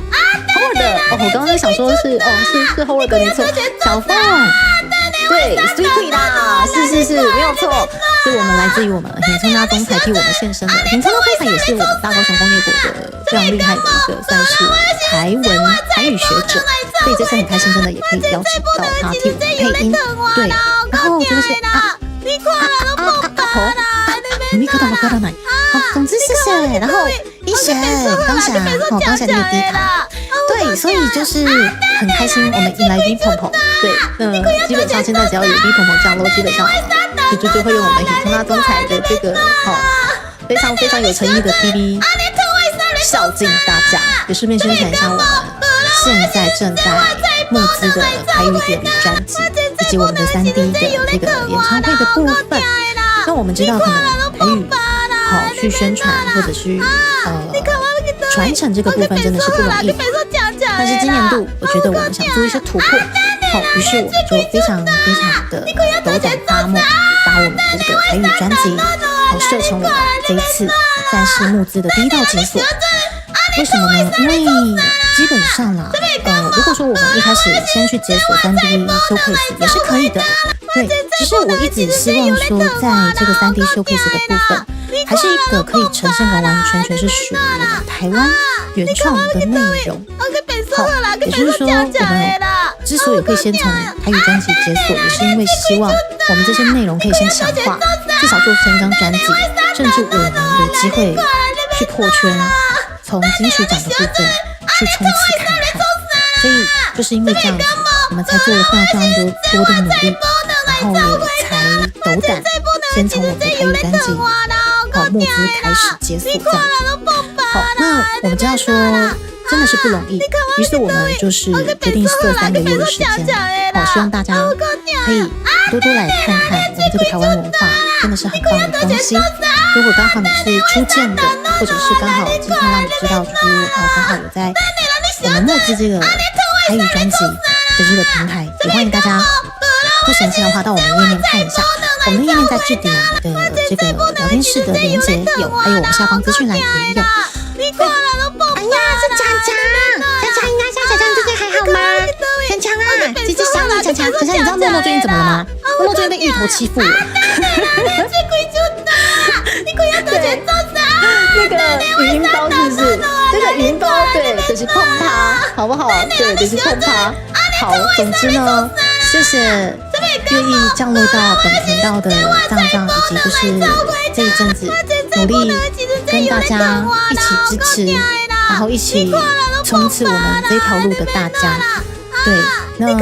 啊，Howard 的，哦，我刚刚在想说是Howard 的没错，小凤，对，Sweetie 啦，是，没有错，是我们来自于我们迎春拉中彩替我们现身的，迎春拉中彩也是我们大高雄工业国的。非常厉害的一个算是台语学者，所以这次很开心，真的也可以邀请到他替我们配音。对，然后就是你看到我看到哪里？好，总之谢谢。然后一璇，刚才那个迪卡，对，所以就是很开心，我们迎来 V 鹏鹏。对，基本上现在只要有 V 鹏鹏降落，基本上就会用我们迎春拉中彩的这个非常非常有诚意的 TV。孝敬大家，也顺便宣传一下我们现在正在募资的台语点名专辑，以及我们的3D 的这个演唱会的部分。那我们知道，可能台语去宣传或者是传承这个部分真的是不容易。但是今年度，我觉得我们想做一些突破，于是我们就非常非常的斗胆发梦，把我们的这个台语专辑设成我们这一次算是募资的第一道解锁。为什么呢？因为基本上啦，如果说我们一开始先去解锁3D showcase 也是可以的，对。只是我一直希望说，在这个3D showcase 的部分，还是一个可以呈现完完全全是属于我们台湾原创的内容。也就是说，我们之所以会先从台语专辑解锁，也是因为希望我们这些内容可以先强化，至少做成一张专辑，甚至我们有机会去破圈。从金曲奖的部分去冲刺看看，所以就是因为这样子，我们才做了非常非常多的努力，然后也才斗胆先从我们的台语专辑募资开始解锁这样子。好，那我们知道说真的是不容易，于是我们就是决定设3个月的时间，希望大家可以多多来看看我们这个台湾文化，真的是很棒的东西。如果刚好你是初见的，或者是刚好今天让你知道，就是刚好有在我们募资这个台语专辑的这个平台，也欢迎大家不嫌弃的话到我们页面看一下，我们的页面在置顶的这个聊天室的连结有，还有我们下方资讯栏也有。哎呀，是强强应该像强强最近还好吗？强强啊，姐姐想你，强强，你知道诺诺最近怎么了吗？诺诺最近被芋头欺负了。对，那个语音包是不是？那个语音包对，就是碰他，好不好？对，就是碰他。好，总之呢，谢谢愿意降落到本频道的藏，以及就是这一阵子努力跟大家一起支持，然后一起冲刺我们这条路的大家。对，那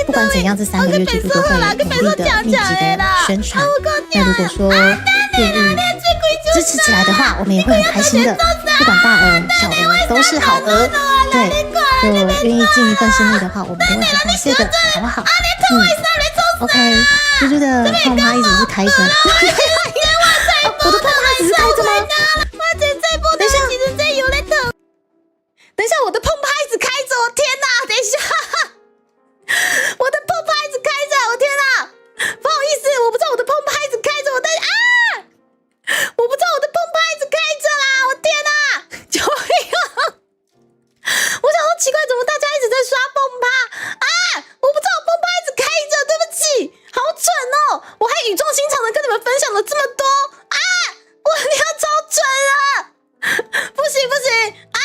不管怎样，这3个月猪猪都会努力的、密集的宣传。那如果说愿意支持起来的话，我们也会很开心的。不管大额、小额都是好额。对，就愿意尽一份心力的话，我们都会很感谢的，好不好？OK， 猪猪的泡趴一直是开着。我的泡趴一直是开着吗？等一下，等一下，我的碰趴一直开着，我天哪！等一下，我的碰趴一直开着，我天哪！不好意思，我不知道我的碰趴一直开着，我不知道我的碰趴一直开着啦，我天哪！救命啊！了这么多啊！我你要超准了，不行啊！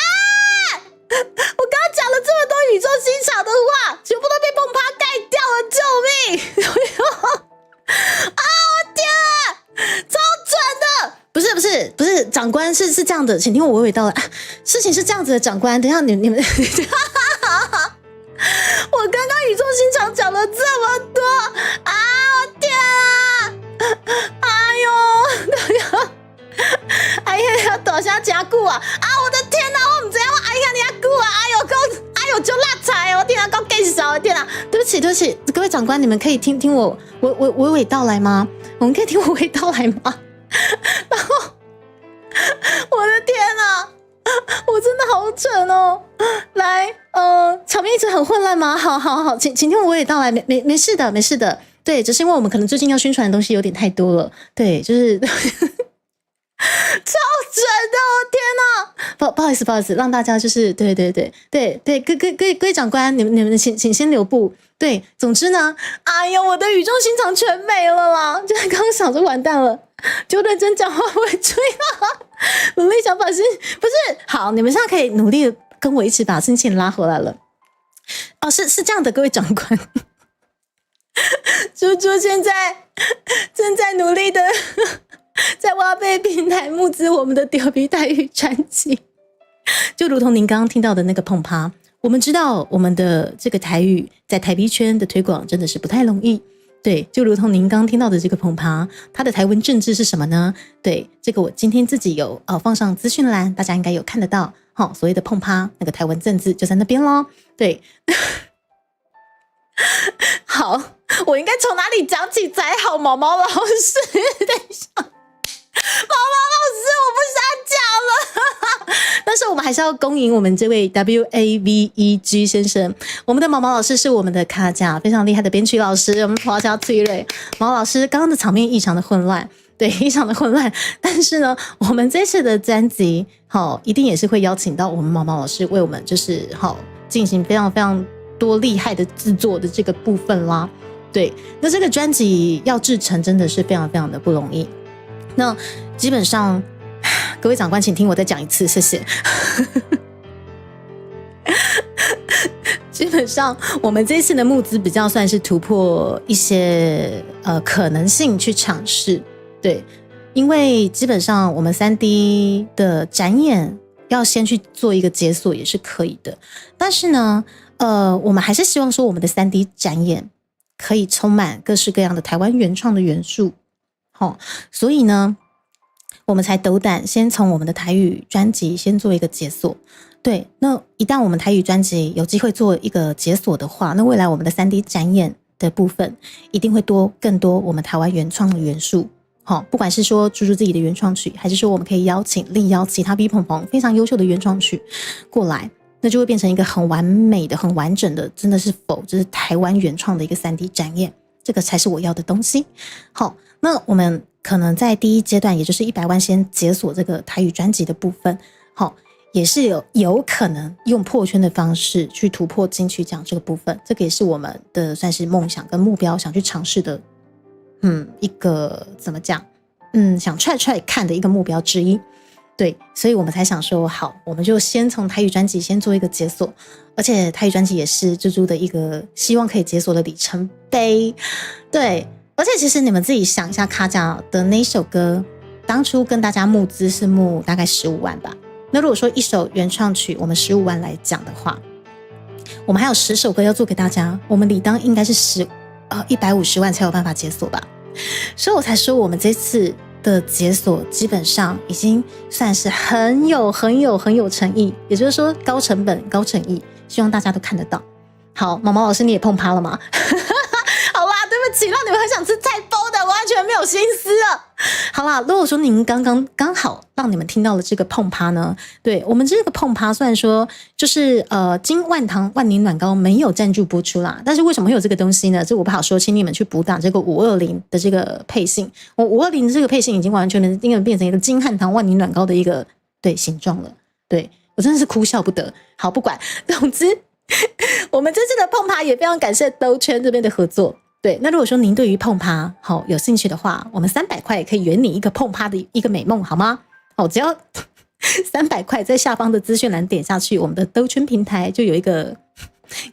我刚刚讲了这么多语重心长的话，全部都被碰趴盖掉了，救命！啊，我天啊，超准的！不是，长官是这样的，请听我娓娓道来。事情是这样子的，长官，等一下你们，我刚刚语重心长讲了这么多啊，我天啊！哎呀，大声加久啊！我的天哪，我不知道我哎呀你久啊！哎呦，就辣菜哦！天哪，够介绍！天哪，对不起，各位长官，你们可以听我娓娓道来吗？我们可以听我娓娓道来吗？然后，我的天哪，我真的好蠢哦！来，场面一直很混乱吗？好，请听我娓娓道来，没事的。对，只是因为我们可能最近要宣传的东西有点太多了，对，就是。超准的，我天哪！不好意思，让大家就是对，各位长官，你们请先留步。对，总之呢，哎呀，我的语重心长全没了啦！就是刚刚想着完蛋了，就认真讲话会追了，努力想把心不是好，你们现在可以努力跟我一起把心情拉回来了。哦，是这样的，各位长官，猪猪现在正在努力的。在挖贝平台募资我们的丢逼台语专辑，就如同您刚刚听到的那个碰趴，我们知道我们的这个台语在台币圈的推广真的是不太容易。对，就如同您刚刚听到的这个碰趴，它的台文政治是什么呢？对，这个我今天自己有放上资讯栏，大家应该有看得到。所谓的碰趴那个台文政治就在那边咯。对，好，我应该从哪里讲起才好？毛毛老师，等一下。毛毛老师，我不想讲了，但是我们还是要恭迎我们这位 WAVEG 先生。我们的毛毛老师是我们的卡甲非常厉害的编曲老师，我们华侨崔瑞毛老师。刚刚的场面异常的混乱，对，异常的混乱。但是呢，我们这次的专辑，一定也是会邀请到我们毛毛老师为我们就是进行非常非常多厉害的制作的这个部分啦。对，那这个专辑要制成真的是非常非常的不容易。那基本上，各位长官，请听我再讲一次，谢谢。基本上，我们这次的募资比较算是突破一些可能性去尝试，对，因为基本上我们3D 的展演要先去做一个解锁也是可以的，但是呢，我们还是希望说我们的3D 展演可以充满各式各样的台湾原创的元素。所以呢，我们才斗胆先从我们的台语专辑先做一个解锁。对，那一旦我们台语专辑有机会做一个解锁的话，那未来我们的3D 展演的部分一定会更多我们台湾原创的元素。不管是说猪猪自己的原创曲，还是说我们可以力邀其他 B 鹏鹏非常优秀的原创曲过来，那就会变成一个很完美的、很完整的，真的是就是台湾原创的一个3D 展演。这个才是我要的东西。好，那我们可能在第一阶段，也就是100万先解锁这个台语专辑的部分，好，也是有可能用破圈的方式去突破金曲奖这个部分，这个也是我们的算是梦想跟目标，想去尝试的，一个怎么讲，想踹看的一个目标之一。对，所以我们才想说，好，我们就先从台语专辑先做一个解锁，而且台语专辑也是猪猪的一个希望可以解锁的里程碑。对，而且其实你们自己想一下，卡甲的那首歌，当初跟大家募资是募大概15万吧。那如果说一首原创曲，我们15万来讲的话，我们还有10首歌要做给大家，我们理当应该是150万才有办法解锁吧。所以我才说，我们这次的解锁基本上已经算是很有诚意，也就是说高成本高诚意，希望大家都看得到。好，毛毛老师你也碰趴了吗？好啦，对不起，让你们很想吃菜包的，我完全没有心思了。好啦，如果说您刚好让你们听到了这个碰趴呢，对，我们这个碰趴虽然说就是金万堂万宁暖糕没有赞助播出啦，但是为什么会有这个东西呢？这我不好说，请你们去补打这个520的这个配信。我520的这个配信已经完全的变成一个金汉堂万宁暖糕的一个对形状了。对，我真的是哭笑不得。好，不管，总之我们这次的碰趴也非常感谢兜圈这边的合作。对，那如果说您对于碰趴好有兴趣的话，我们300块可以圆你一个碰趴的一个美梦，好吗？好，只要300块，在下方的资讯栏点下去，我们的兜圈平台就有一个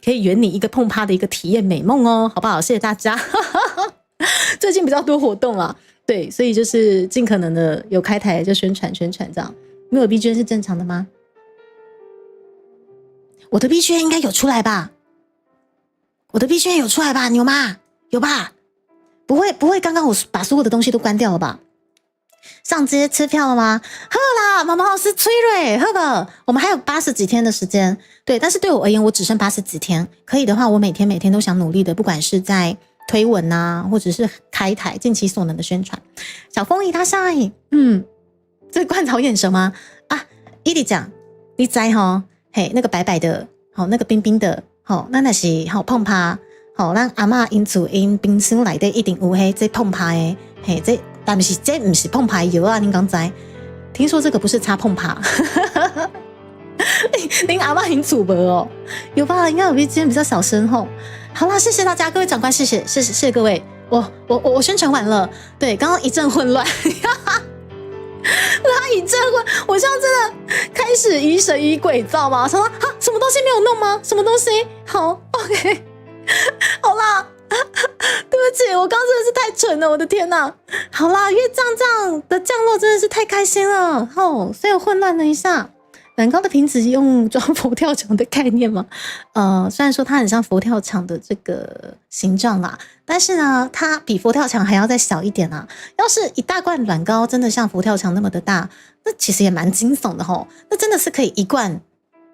可以圆你一个碰趴的一个体验美梦哦，好不好？谢谢大家。最近比较多活动啦，对，所以就是尽可能的有开台就宣传宣传这样。没有 BGM 是正常的吗？我的 BGM 应该有出来吧？我的 BGM 有出来吧？有吗？有吧？不会，刚刚我把所有的东西都关掉了吧？上街吃票了吗？好啦，毛毛老师崔瑞，好个，我们还有80几天的时间，对，但是对我而言，我只剩80几天，可以的话，我每天都想努力的，不管是在推文啊，或者是开台，尽其所能的宣传。小风一他上，这罐头眼熟吗？啊，伊里讲，你知吼，嘿，那个白白的，好，那个冰冰的，好，那是好碰趴。好，咱阿嬷因厝因冰箱内底一定有迄这碰趴的，嘿，但不是碰趴油啊，您刚知？听说这个不是擦碰趴，您阿嬷因厝无哦？有吧？应该有比今天比较小声吼。好啦，谢谢大家，各位长官，谢谢各位，我宣传完了，对，刚刚一阵混乱，他一阵混，我现在真的开始疑神疑鬼，知道吗？他说啊，什么东西没有弄吗？什么东西？好 ，OK。好啦，对不起，我刚真的是太蠢了，我的天哪！好啦，月亮的降落真的是太开心了，所以我混乱了一下。蛋糕的瓶子用装佛跳墙的概念吗？虽然说它很像佛跳墙的这个形状啦，但是呢，它比佛跳墙还要再小一点啊。要是一大罐软膏真的像佛跳墙那么的大，那其实也蛮惊悚的吼。那真的是可以一罐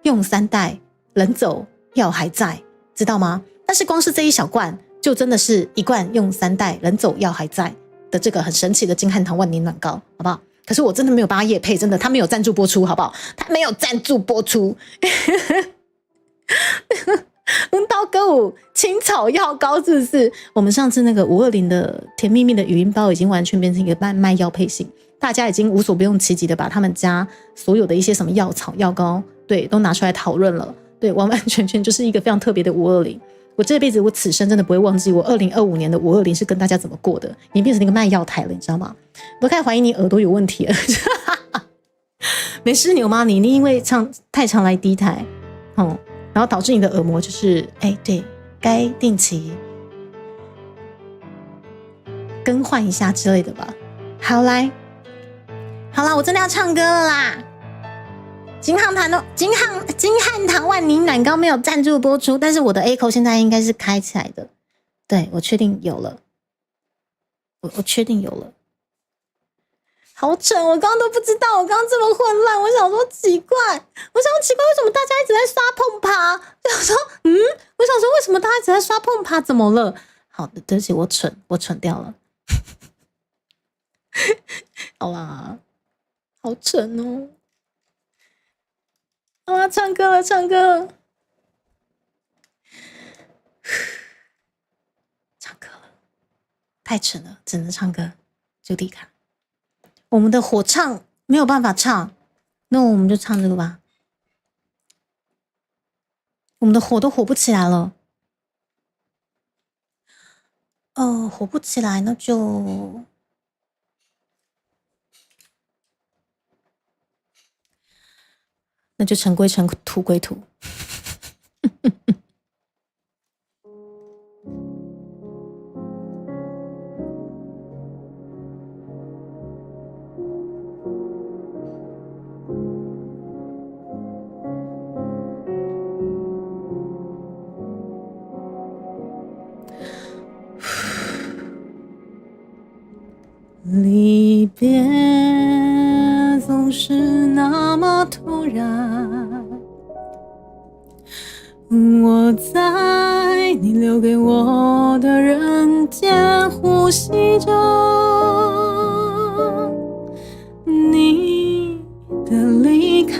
用3袋，人走药还在，知道吗？但是光是这一小罐，就真的是一罐用3袋，人走药还在的这个很神奇的金汉堂万年软膏，好不好？可是我真的没有帮他业配，真的，他没有赞助播出，好不好？他没有赞助播出。刀歌舞青草药膏是不是？我们上次那个520的甜蜜蜜的语音包已经完全变成一个卖药配型，大家已经无所不用其极的把他们家所有的一些什么药草药膏，对，都拿出来讨论了。对，完完全全就是一个非常特别的520。我这辈子我此生真的不会忘记我2025年的520是跟大家怎么过的，已经变成一个卖药台了，你知道吗？我都开始怀疑你耳朵有问题了。没事，牛妈，你因为太常来低台，然后导致你的耳膜就是对，该定期更换一下之类的吧。好啦，我真的要唱歌了啦！金汉堂万宁奶糕没有赞助播出，但是我的 A 口现在应该是开起来的，对，我确定有了，我确定有了。好蠢，我刚刚都不知道，我刚刚这么混乱，我想说奇怪，为什么大家一直在刷碰趴？我想说为什么大家一直在刷碰趴？怎么了？好的，对不起，我蠢掉了。好啦，好蠢哦。好啦，唱歌了，唱歌了，太蠢了，只能唱歌，就地卡。我们的火唱没有办法唱，那我们就唱这个吧。我们的火都火不起来了，火不起来，那就尘归尘，土归土。离别总是那么突然，我在你留给我的人间呼吸着你的离开，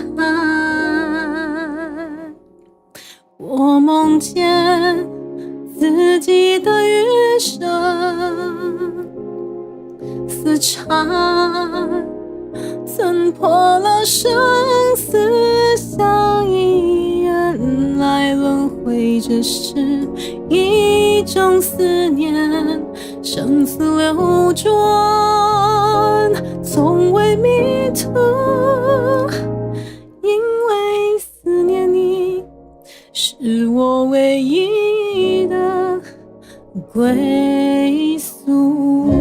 我梦见自己的余生似蝉，曾破了生死相依，原来轮回会只是一种思念，生死流转，从未迷途。因为思念你，是我唯一的归宿。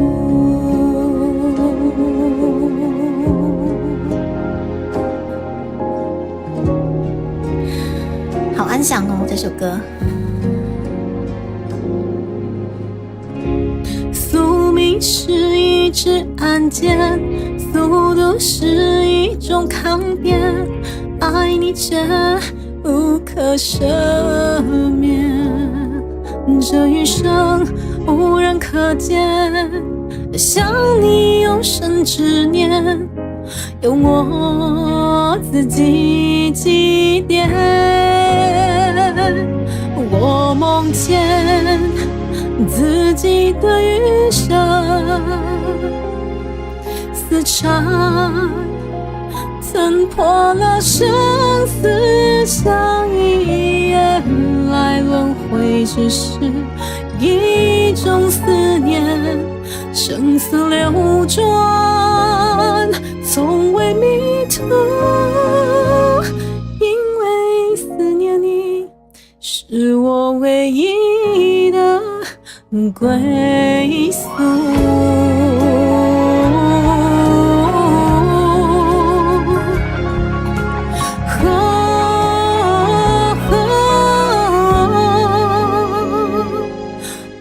好安详哦，这首歌。宿命是一支暗箭，速度是一种抗辩，爱你却无可赦免。这余生无人可见，想你永生执念，由我自己祭奠。我梦见自己的余生，死缠曾破了生死相依，原来轮回只是一种思念，生死流转，从未迷途。因为思念你，是我唯一的归宿。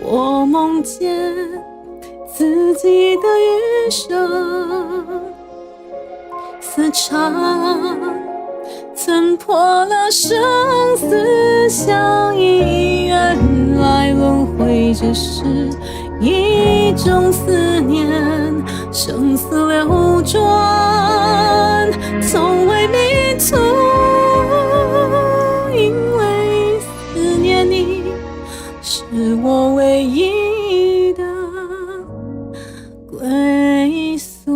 我梦见自己的余生，死缠曾破了生死相依，原来轮回只是一种思念，生死流转，从未迷途。因为思念你，是我唯一的归宿。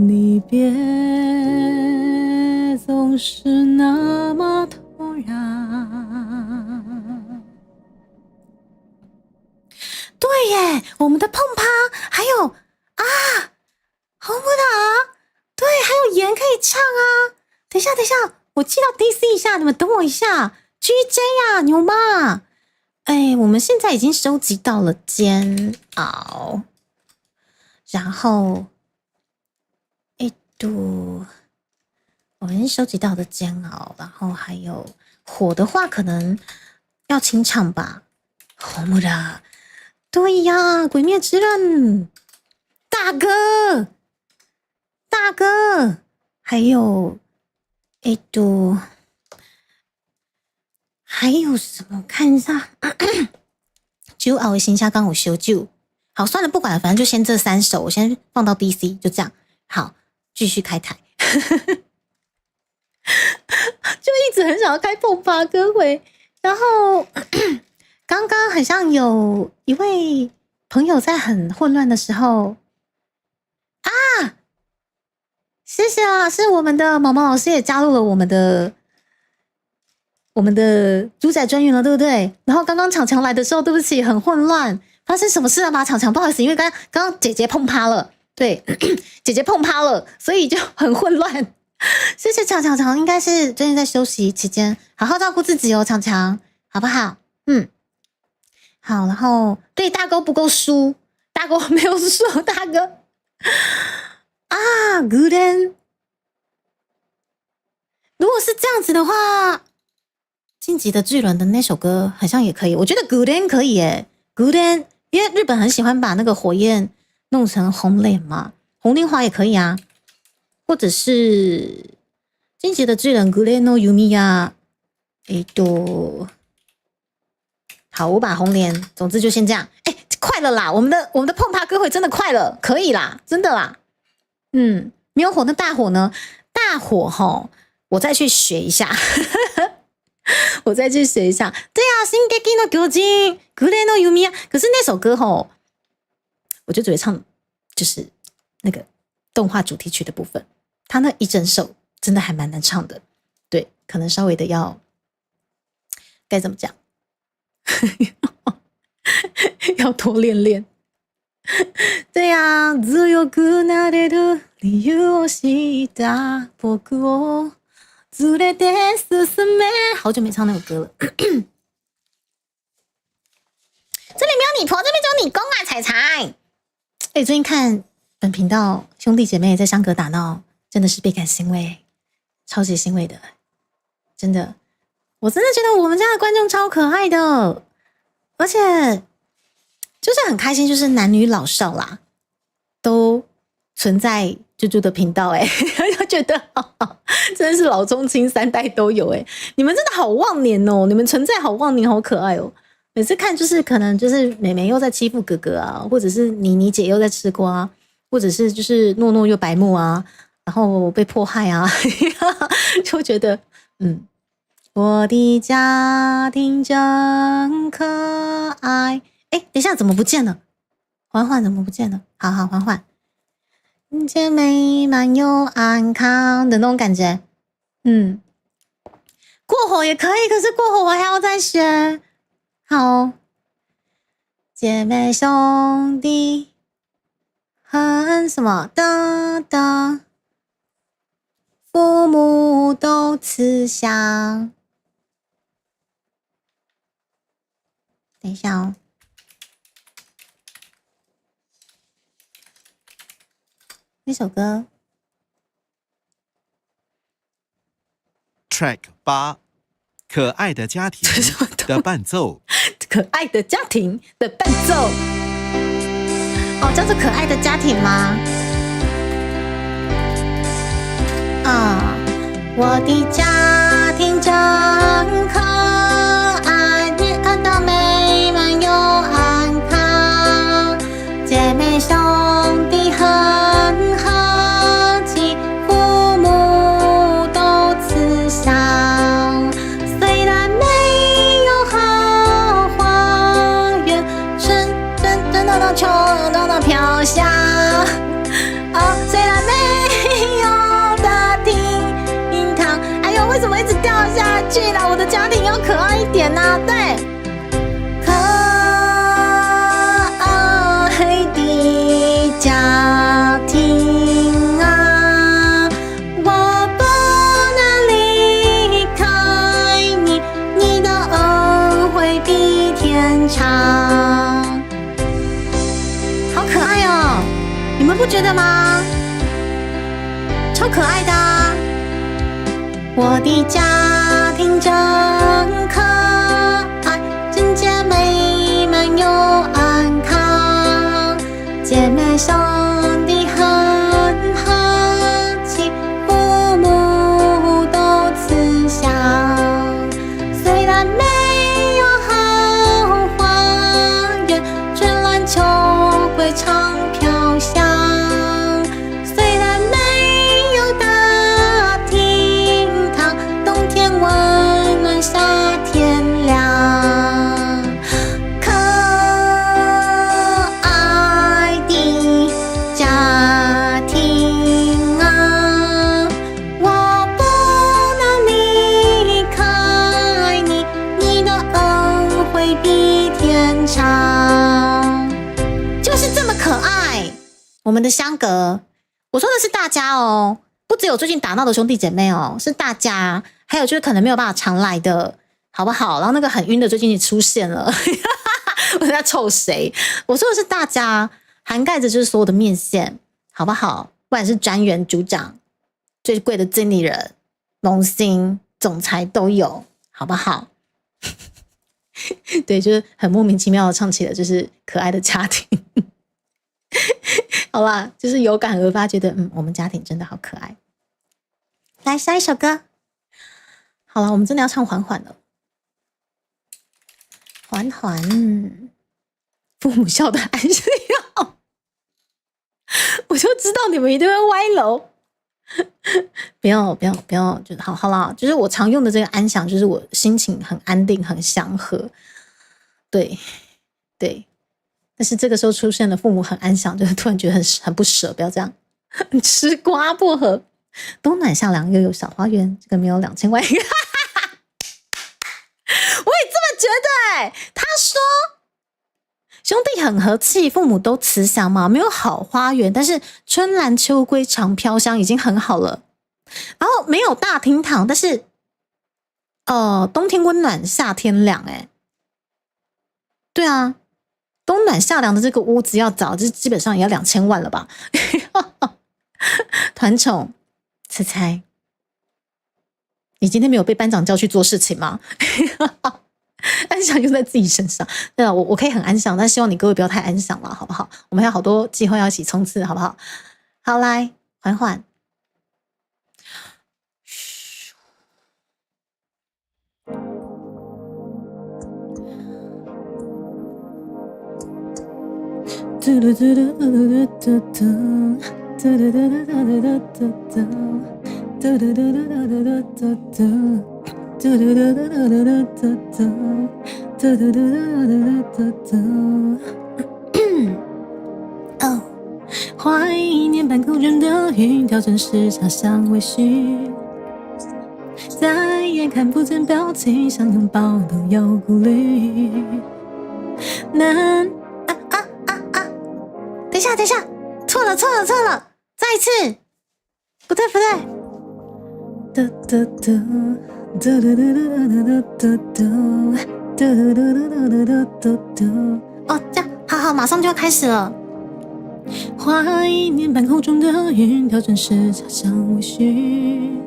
离别总是那么突然。对耶，我们的碰趴还有红不打，对，还有盐可以唱啊。等一下，我记到 DC 一下，你们等我一下。GJ 啊，牛妈，我们现在已经收集到了煎熬，然后我们收集到的煎熬，然后还有火的话，可能要清唱吧。红木的，对呀，鬼灭之刃，大哥，还有还有什么？看一下，酒熬的新下刚我修旧。好，算了，不管了，反正就先这3首，我先放到 DC， 就这样。好，继续开台。就一直很想要开碰趴歌会，然后刚刚好像有一位朋友在很混乱的时候谢谢啊，是我们的毛毛老师也加入了我们的猪仔专员了，对不对？然后刚刚强强来的时候，对不起，很混乱，发生什么事了吗？强强，不好意思，因为刚刚姐姐碰趴了，对，姐姐碰趴了，所以就很混乱。谢谢强强，应该是最近在休息期间，好好照顾自己哦，强强，好不好？好，然后对大哥不够输，大哥没有输，大哥古典。如果是这样子的话，晋级的巨人的那首歌好像也可以，我觉得古典可以耶，古典，因为日本很喜欢把那个火焰弄成红莲嘛，红莲花也可以啊。或者是晋级的巨人グレーの弓呀，好，我把红莲，总之就先这样。快了啦，我们的碰趴歌会真的快了，可以啦，真的啦。没有火，那大火呢？大大火吼，我再去学一下，我再去学一下。对啊，新劇の巨人、グレーの弓啊。可是那首歌吼，我就只会唱，就是那个动画主题曲的部分，它那一整首真的还蛮难唱的。对，可能稍微的要该怎么讲，要多练练。对呀、強くなれる理由を知った僕を連れて進め。好久没唱那首歌了。这里没有你婆，这边只有你公啊，彩彩。最近看本频道兄弟姐妹在相隔打闹，真的是倍感欣慰，超级欣慰的，真的，我真的觉得我们家的观众超可爱的，而且就是很开心，就是男女老少啦，都存在猪猪的频道就觉得真的是老中青三代都有你们真的好忘年哦，你们存在好忘年，好可爱哦。每次看就是可能就是妹妹又在欺负哥哥啊，或者是妮姐又在吃瓜，或者是就是诺诺又白目啊，然后被迫害啊，就觉得我的家庭真可爱。等一下怎么不见了？缓缓怎么不见了？好好缓缓，姐妹们又安康的那种感觉。过火也可以，可是过火我还要再学。好，姐妹兄弟很什么的，父母都慈祥。等一下哦，那首歌 Track 8，可爱的家庭的伴奏。可爱的家庭的伴奏，叫做可爱的家庭吗？我的家庭真可爱，你看到美满又安康，姐妹兄弟很和气，父母都慈祥。虽然没有好花园，真的秋都飘香。虽然没有大厅堂，哎呦，为什么一直掉下去啦？我的家庭要可爱一点啊，对，可爱的家庭啊，我不能离开你，你的恩惠比天长。好可爱哦，你们不觉得吗？超可爱的啊！我的家庭真可爱，真姐妹们又安康，姐妹兄弟很和气，父母都慈祥。虽然没有好花园，春兰秋桂常飘香。虽然没有大厅堂，冬天温暖，夏天凉。可爱的家庭啊，我不能离开你，你的恩惠比天长。就是这么可爱，我们的相隔，我说的是大家哦，不只有最近打闹的兄弟姐妹哦，是大家，还有就是可能没有办法常来的，好不好？然后那个很晕的最近也出现了，我在臭谁？我说的是大家，涵盖着就是所有的面线，好不好？不管是专员、组长、最贵的经理人、萌新、总裁都有，好不好？对，就是很莫名其妙的唱起了就是可爱的家庭。好啦，就是有感而发，觉得我们家庭真的好可爱。来下一首歌，好了，我们真的要唱缓缓了。缓缓，父母笑的还是要，我就知道你们一定会歪楼。不要，就好啦。就是我常用的这个安详，就是我心情很安定、很祥和。对。但是这个时候出现了父母很安详，就是突然觉得很不舍，不要这样。吃瓜薄荷，冬暖夏凉又有小花园，这个没有2000万。我也这么觉得他说兄弟很和气，父母都慈祥嘛，没有好花园，但是春兰秋归常飘香已经很好了。然后没有大厅堂，但是冬天温暖，夏天凉。对啊，冬暖夏凉的这个屋子要找，这基本上也要2000万了吧？团宠猜猜，你今天没有被班长叫去做事情吗？安详用在自己身上。对啊，我可以很安详，但希望你各位不要太安详了，好不好？我们还有好多计划要一起冲刺，好不好？好，来缓缓。哦，怀念半空中的云，调整时差像微醺，再也看不见表情，想拥抱都有顾虑。等一下，错了，再一次，不对。哦，这样，好，马上就要开始了。怀念半空中的云，调整时差像微醺，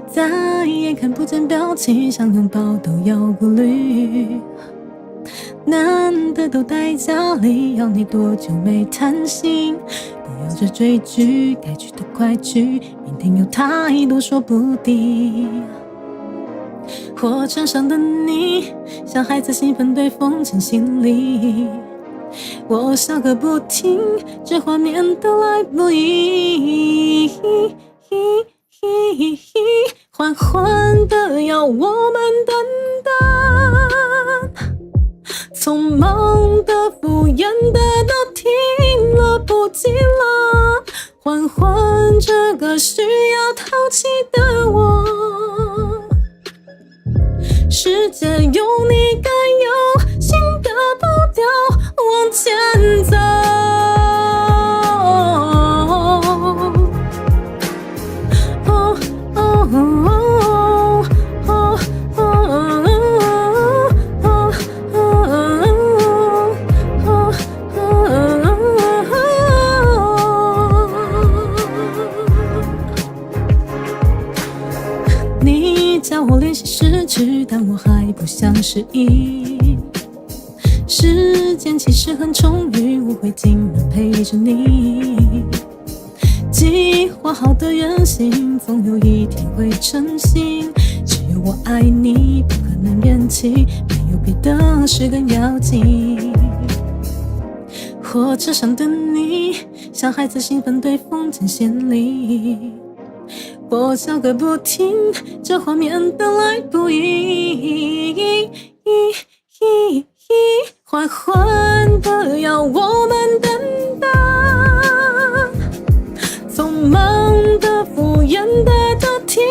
再也看不见表情，想拥抱都有顾虑。难得都待家里，要你多久没谈心？不要再追剧，该去的快去，明天有太多说不定。火车上的你，小孩子兴奋对风筝心里，我笑个不停，这画面都来不及。缓缓的要我们等等，匆忙的敷衍的都停了，不急了，缓缓这个需要淘气的我，世界有你该有新的步调往前走。你叫我练习失去，但我还不想适应。时间其实很充裕，我会尽量陪着你。计划好的远行，总有一天会成行。只有我爱你，不可能延期，没有别的事更要紧。火车上的你，小孩子兴奋对风筝线里，我笑个不停，这画面都来不及。缓缓的要我们等等，匆忙的敷衍的都停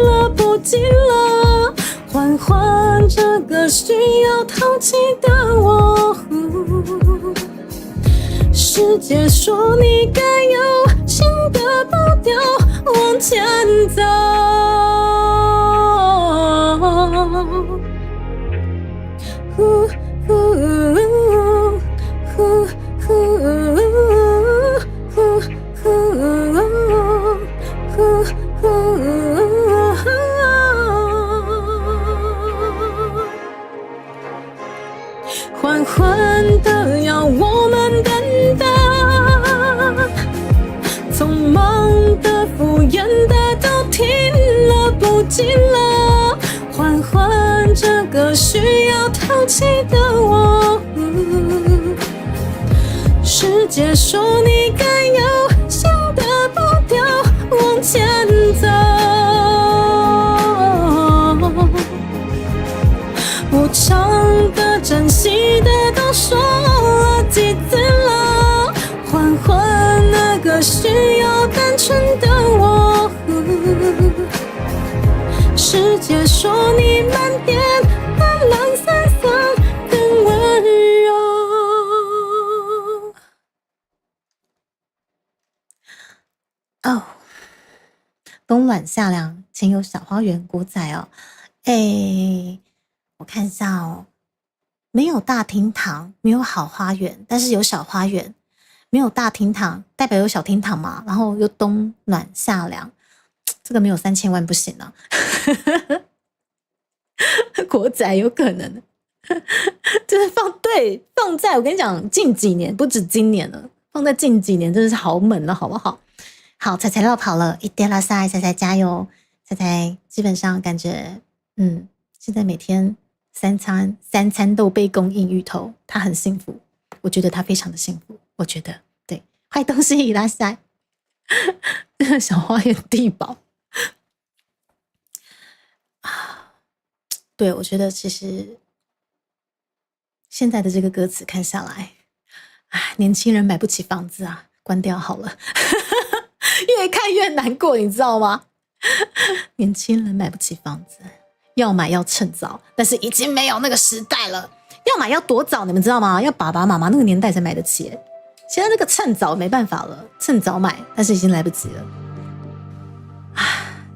了，不急了，缓缓这个需要淘气的我，世界说你该有新的步调往前走。缓缓的要我们等等，匆忙的敷衍的都停了，不急了，缓缓这个需要淘气的我，世界说你该有新的步调往要说了几次了，换换那个需要单纯的我。世界说你慢点，懒懒散散更温柔。哦，冬暖夏凉，请有小花园国仔哦。我看一下哦，没有大厅堂，没有好花园，但是有小花园。没有大厅堂，代表有小厅堂嘛，然后又冬暖夏凉，这个没有3000万不行啊。国仔有可能，就是放在我跟你讲，近几年不止今年了，放在近几年真的是豪门了，好不好？好，彩彩绕跑了，一定拉塞，彩彩加油！彩彩基本上感觉，现在每天三餐都被供应芋头，他很幸福，我觉得他非常的幸福，我觉得对，坏东西一拉塞，小花园地堡啊，对，我觉得其实现在的这个歌词看下来，年轻人买不起房子啊，关掉好了。越看越难过，你知道吗？年轻人买不起房子，要买要趁早，但是已经没有那个时代了。要买要多早，你们知道吗？要爸爸妈妈那个年代才买得起。现在这个趁早没办法了，趁早买，但是已经来不及了。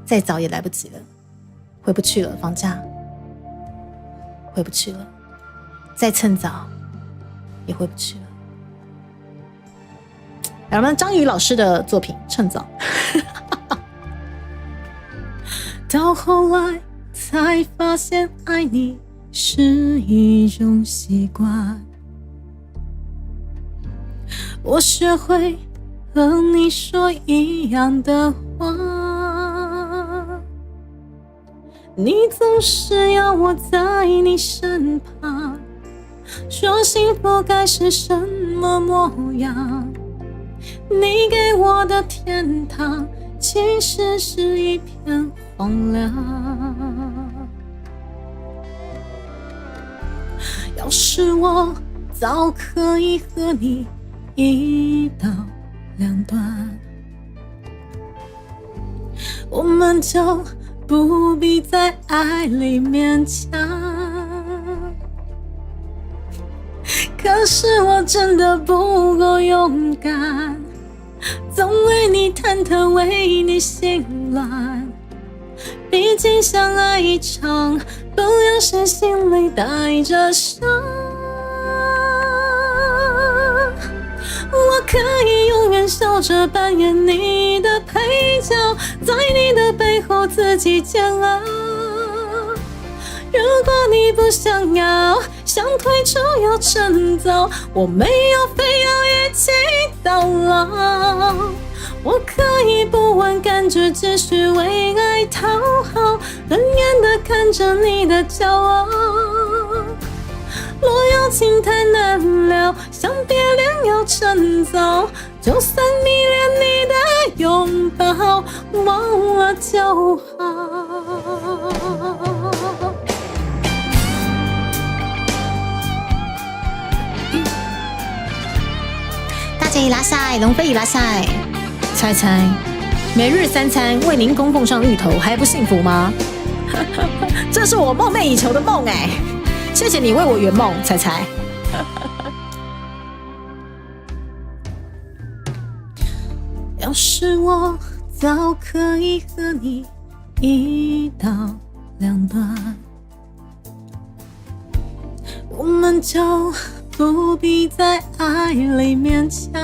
再早也来不及了，回不去了，房价回不去了，再趁早也回不去了。我们张宇老师的作品《趁早》，到后来才发现爱你是一种习惯，我学会和你说一样的话，你总是要我在你身旁，说幸福该是什么模样，你给我的天堂其实是一片荒凉。要是我早可以和你一刀两断，我们就不必在爱里勉强。可是我真的不够勇敢，总为你忐忑，为你心乱。毕竟相爱一场，不要谁心里带着伤。我可以永远笑着扮演你的配角，在你的背后自己煎熬。如果你不想要，想退出要趁早，我没有非要一起到老。我可以不问感觉，只需为爱讨好，冷眼地看着你的骄傲。若有情太难了，想别恋要趁早，就算迷恋你的拥抱，忘了就好。大家一拉塞，龙飞一拉塞，猜猜，每日3餐为您供奉上芋头，还不幸福吗？这是我梦寐以求的梦哎！谢谢你为我圆梦，猜猜。要是我早可以和你一刀两断，我们就不必在爱里勉强。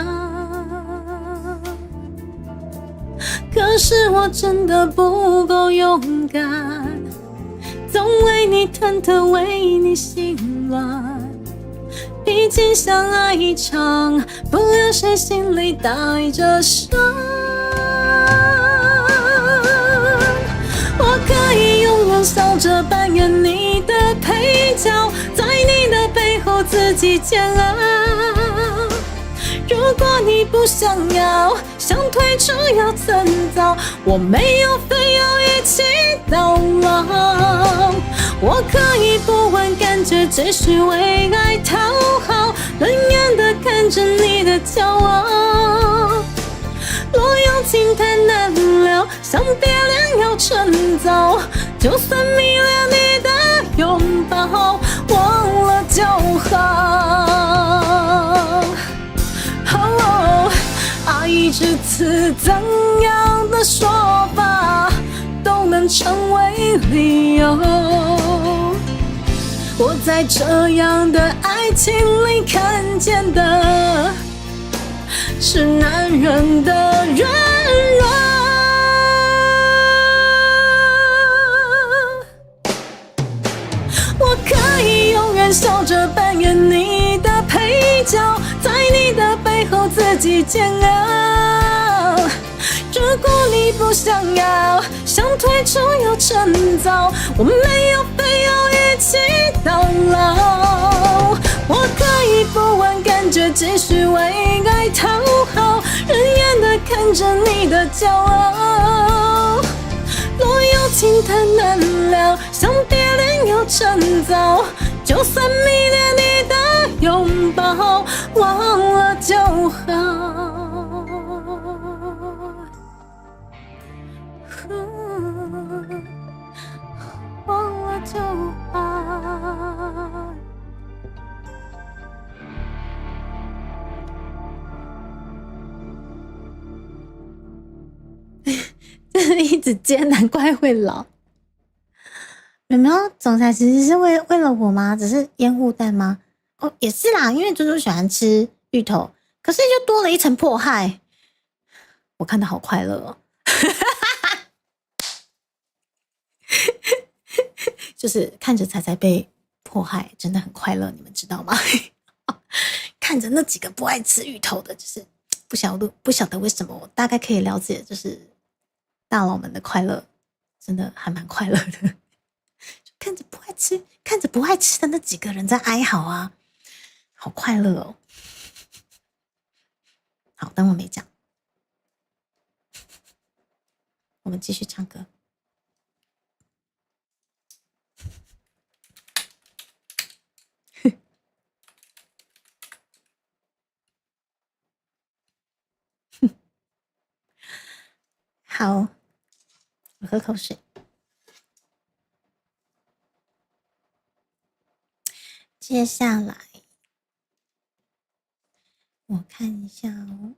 可是我真的不够勇敢，总为你忐忑，为你心乱。毕竟相爱一场，不要谁心里带着伤。我可以永远笑着扮演你的配角，在你的背后自己煎熬。如果你不想要，想退出又怎遭？我没有非要一起到老，我可以不问感觉，只需为爱讨好，冷眼的看着你的骄傲。若有情太难了，想别恋要趁早，就算迷恋你的拥抱，忘了就好。爱至此怎样的说法都能成为理由，我在这样的爱情里看见的是男人的软弱。我可以永远笑着扮演你的配角，在你的背后自己煎熬。如果你不想要，想退出又趁早，我没有非要一起到老。我可以不问感觉，只需为爱讨好，冷眼的看着你的骄傲。若有情太难了，想别恋要趁早，就算迷恋你的拥抱，忘了就好。忘了就好。一直接，难怪会老。有没有总裁其实是为了我吗？只是烟雾弹吗？哦，也是啦，因为猪猪喜欢吃芋头，可是就多了一层迫害。我看得好快乐哦，就是看着彩彩被迫害，真的很快乐，你们知道吗？看着那几个不爱吃芋头的，就是不晓得为什么，我大概可以了解，就是大佬们的快乐，真的还蛮快乐的。看着不爱吃的那几个人在哀嚎啊，好快乐哦。好，当我没讲，我们继续唱歌。好，我喝口水。接下来，我看一下哦。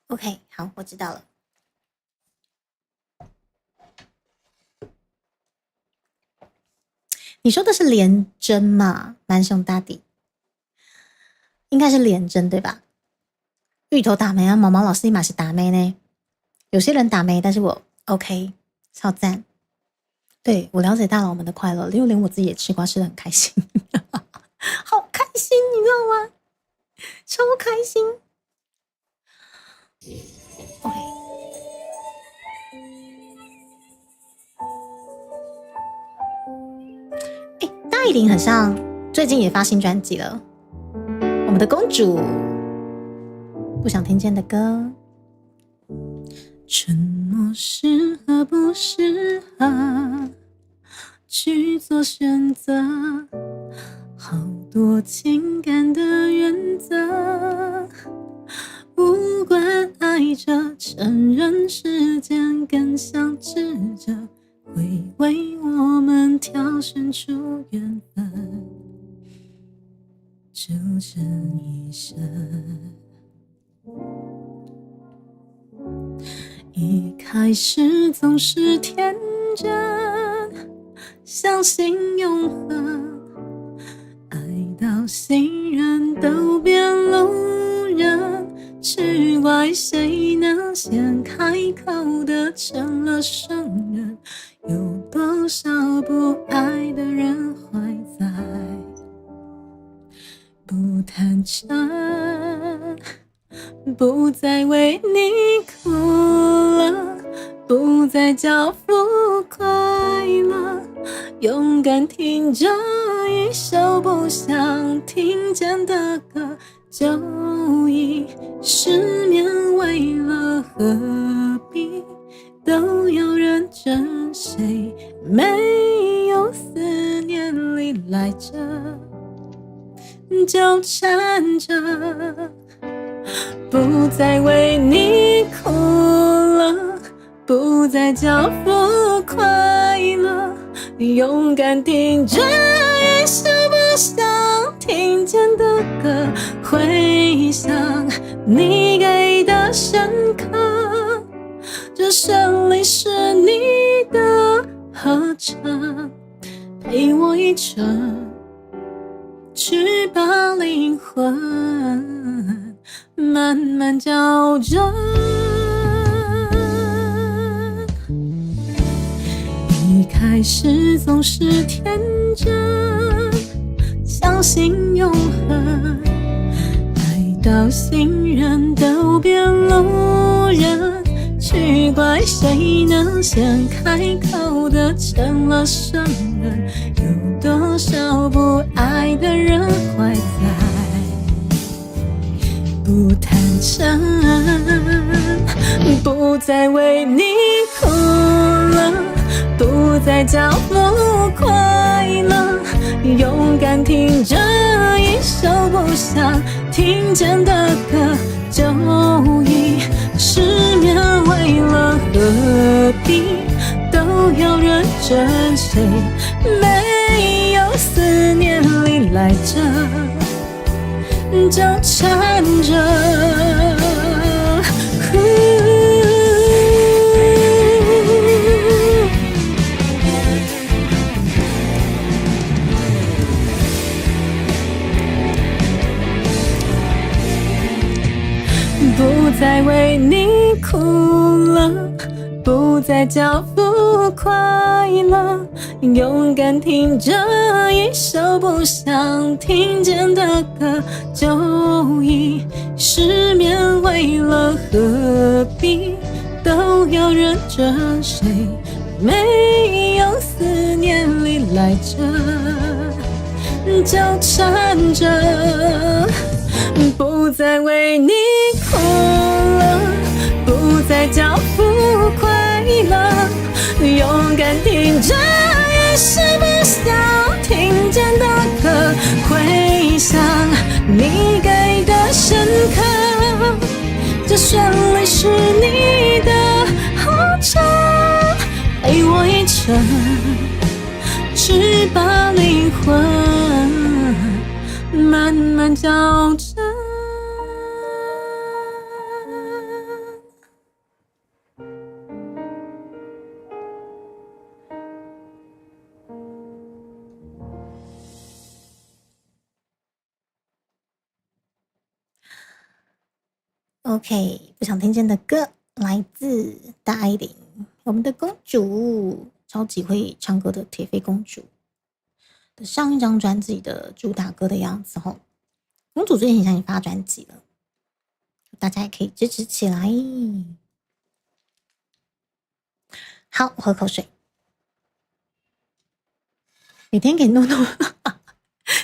OK， 好，我知道了。你说的是连针嘛？蛮熊大弟，应该是连针对吧？芋头打妹啊，毛毛老师立马是打妹呢。有些人打妹，但是我 OK， 超赞。对，我了解大佬们的快乐，因为连我自己也吃瓜吃得很开心，好开心，你知道吗？超开心。OK， 大艺林很像最近也发新专辑了，我们的公主。不想听见的歌。沉默适合不适合去做选择，好多情感的原则，无关爱着，承认时间更像智者，会为我们挑选出缘分，就这一生。一开始总是天真，相信永恒，爱到信任都变路人，只怪谁能先开口的成了圣人，有多少不爱的人还在不坦诚，不再为你哭了，不再交付快乐，勇敢听着一首不想听见的歌，就已失眠，为了何必都要认真？谁没有思念里来着，纠缠着，不再为你哭了，不再叫不快乐，勇敢听着也舍不想听见的歌，回想你给的深刻，这旋律是你的合唱，陪我一程，去把灵魂慢慢校正。一开始总是天真，相信永恒，爱到信任都变路人，去怪谁能先开口的成了圣人，有多少不爱的人还在不坦诚，不再为你哭了，不再叫不快乐，勇敢听着一首不想听见的歌，就已失眠，为了何必都要认真？谁没有思念里来着，纠缠着。不再为你哭了，不再叫不快乐，勇敢听着一首不想听见的歌，就已失眠，为了何必都要认真？谁没有思念里来着，纠缠着，不再为你哭了，不再叫不快乐，勇敢听着也是不想听见的歌，回想你给的深刻，这旋律是你的合唱，陪我一程，去把灵魂慢慢校正。OK， 不想听见的歌来自大爱玲，我们的公主，超级会唱歌的铁肺公主的上一张专辑的主打歌的样子吼。公主最近好像也发专辑了，大家也可以支持起来。好，我喝口水。每天给诺诺，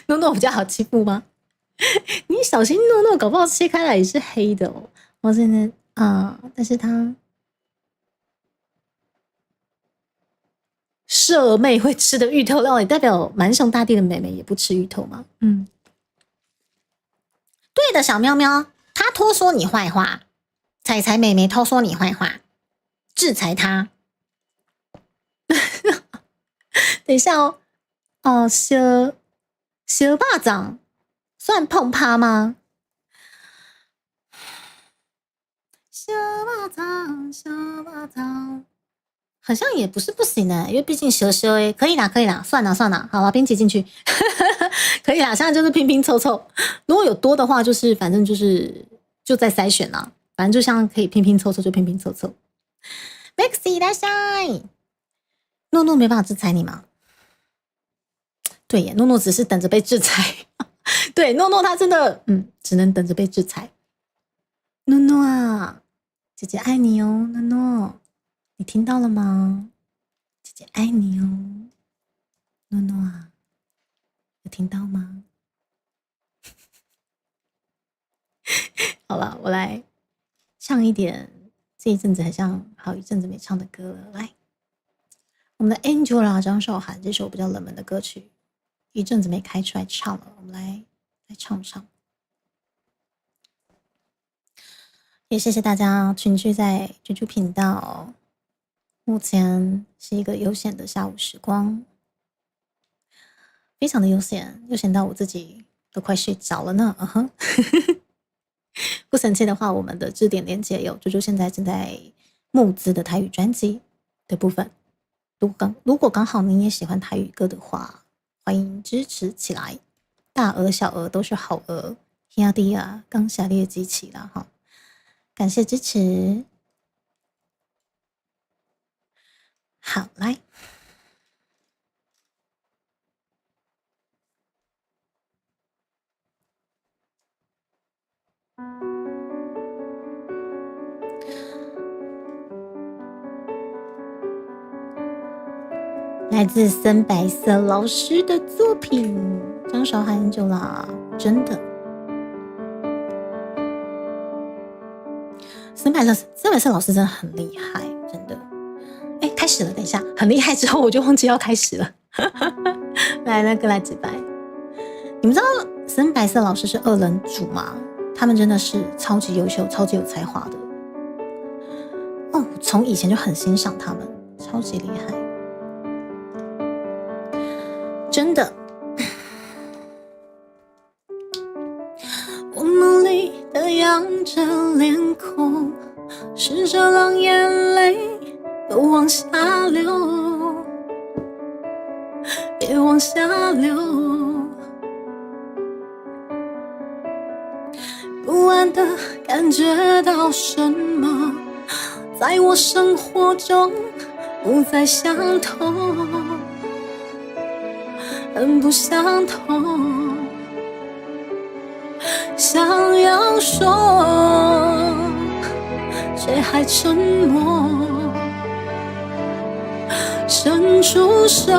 诺诺比较好欺负吗？你小心诺诺，搞不好切开来也是黑的哦。我真的但是他舍妹会吃的芋头料理，代表蛮熊大地的妹妹也不吃芋头吗？对的，小喵喵，他偷说你坏话，彩彩妹妹偷说你坏话，制裁他。等一下哦，小巴掌算碰趴吗？小巴掌，好像也不是不行的，因为毕竟蛇可以啦，算了，好了，编辑进去，可以啦，现在就是拼拼凑凑，如果有多的话，就是反正就在筛选啦，反正就像可以拼拼凑凑就拼拼凑凑。Maxi 来噻，诺诺没办法制裁你吗？对耶，诺诺只是等着被制裁。对，诺诺他真的只能等着被制裁。诺诺啊，姐姐爱你哦，诺诺，你听到了吗？姐姐爱你哦，诺诺啊，有听到吗？了，我来唱一点这一阵子好像好一阵子没唱的歌了。来，我们的 Angela 张韶涵这首比较冷门的歌曲，一阵子没开出来唱了，我们来唱唱。也谢谢大家群聚在居居频道。目前是一个悠闲的下午时光，非常的悠闲，悠闲到我自己都快睡着了呢。不生气的话，我们的支点连结有猪猪现在正在募资的台语专辑的部分。如果刚好你也喜欢台语歌的话，欢迎支持起来，大额小额都是好额。兄弟啊，刚下列集齐了哈，感谢支持。好，来。来自深白色老师的作品，张韶涵就啦，真的。深白色老师真的很厉害，真的。哎，开始了，等一下，很厉害之后我就忘记要开始了。来，那个来直白。你们知道深白色老师是2人组吗？他们真的是超级优秀、超级有才华的。哦，从以前就很欣赏他们，超级厉害。真的，我努力地仰着脸孔，试着让眼泪都往下流，别往下流。不安地感觉到什么，在我生活中不再相同。很不相同，想要说，却还沉默，伸出手，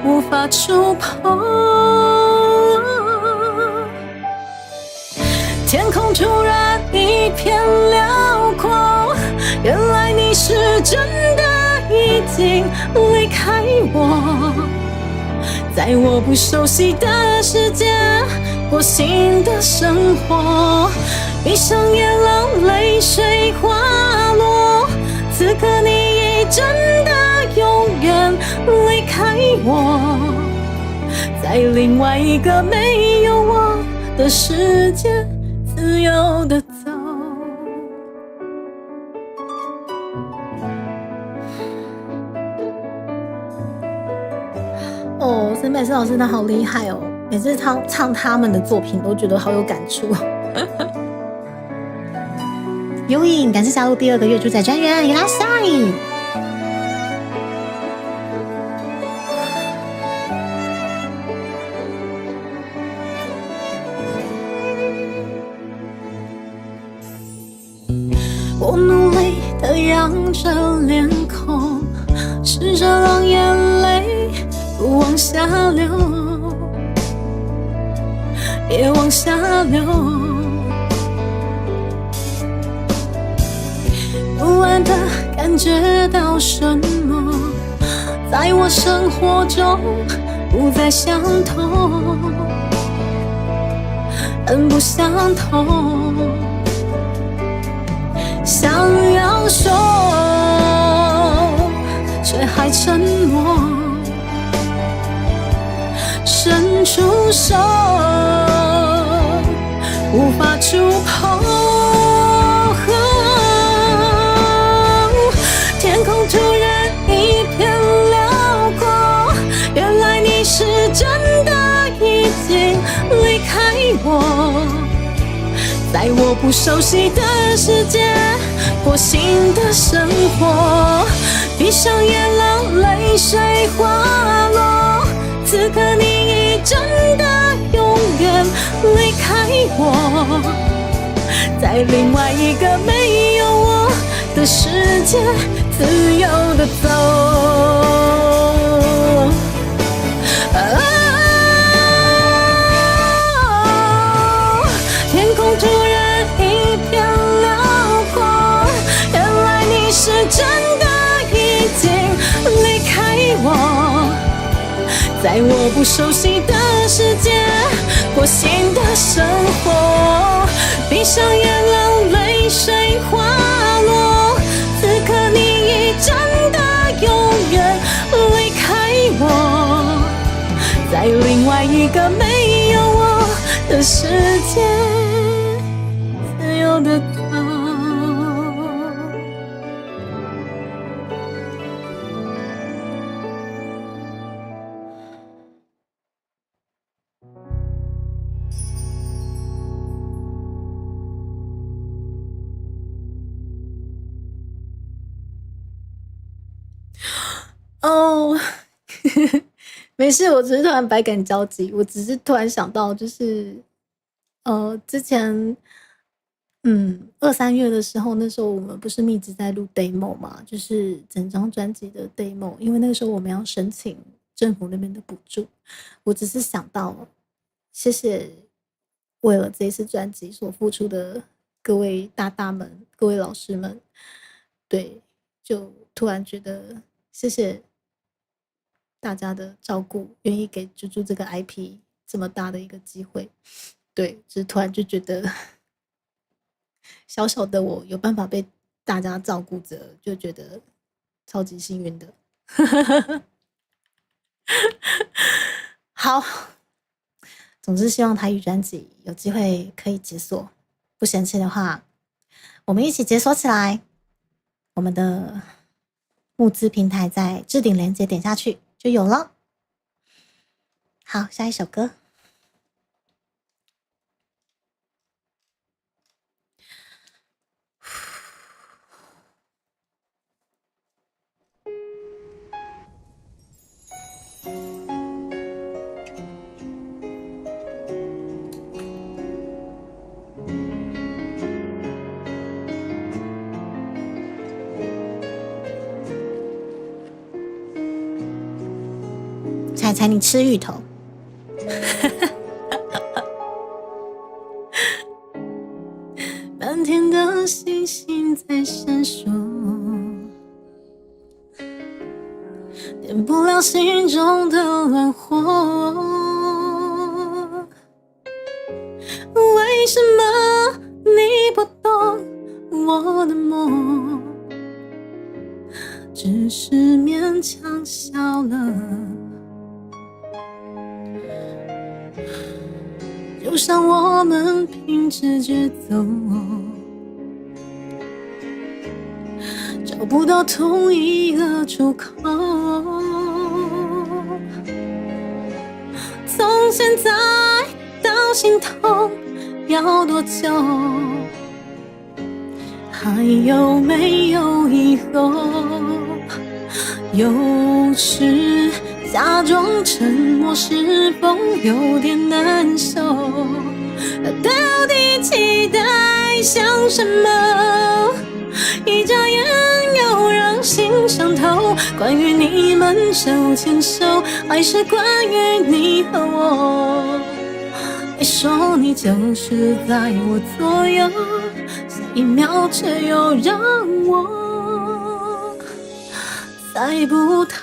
无法触碰。天空突然一片辽阔，原来你是真的已经离开我，在我不熟悉的世界过新的生活，闭上眼让泪水滑落，此刻你已真的永远离开我，在另外一个没有我的世界自由地走。哦，深白色老师他好厉害哦！每次唱他们的作品都觉得好有感触。有影，感谢加入第2个月主宰专员，伊拉塞。我努力地仰着脸孔，试着让眼泪不往下流，别往下流。不安地感觉到什么，在我生活中不再相同，很不相同。想要说，却还沉默，伸出手，无法触碰。天空突然一片辽阔，原来你是真的已经离开我，在我不熟悉的世界过新的生活，闭上眼让泪水滑落，此刻你已真的永远离开我，在另外一个没有我的世界自由地走。真的已经离开我，在我不熟悉的世界过新的生活。闭上眼，让泪水滑落，此刻你已真的永远离开我，在另外一个没有我的世界，自由的逃。哦，没事，我只是突然百感交集，我只是突然想到，就是之前2、3月的时候，那时候我们不是一直在录 demo 嘛，就是整张专辑的 demo， 因为那个时候我们要申请政府那边的补助，我只是想到，谢谢为了这一次专辑所付出的各位大大们、各位老师们，对，就突然觉得谢谢大家的照顾，愿意给猪猪这个 IP 这么大的一个机会，对，就是突然就觉得小小的我有办法被大家照顾着，就觉得超级幸运的。好，总之希望台语专辑有机会可以解锁，不嫌弃的话，我们一起解锁起来。我们的募资平台在置顶连结点下去就有了。好，下一首歌。彩彩，你吃芋头。满天的星星在闪烁，点不了心中的乱火。为什么你不懂我的梦？只是勉强笑了。就像我们凭直觉走，找不到同一个出口。从现在到心痛要多久？还有没有以后？有时假装沉默是否有点难受？到底期待像什么？一眨眼又让心伤透。关于你们手牵手，还是关于你和我？你说你就是在我左右，下一秒却又让我猜不透。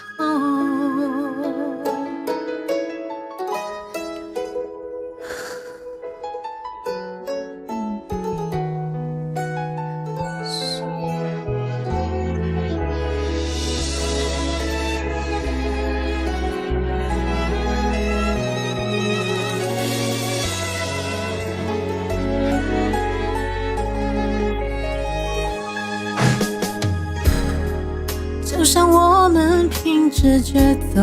就像我们凭直觉走，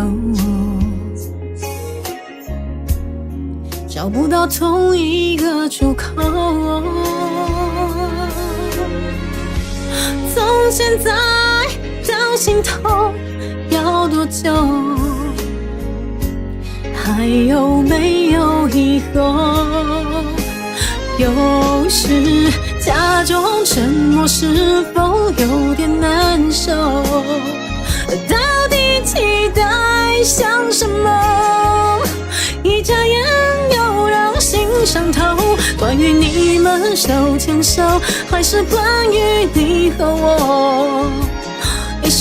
找不到同一个出口。从现在到心痛要多久？还有没有以后？有时假装沉默是否有点难受？到底期待像什么？一眨眼又让心伤透。关于你们手牵手，还是关于你和我？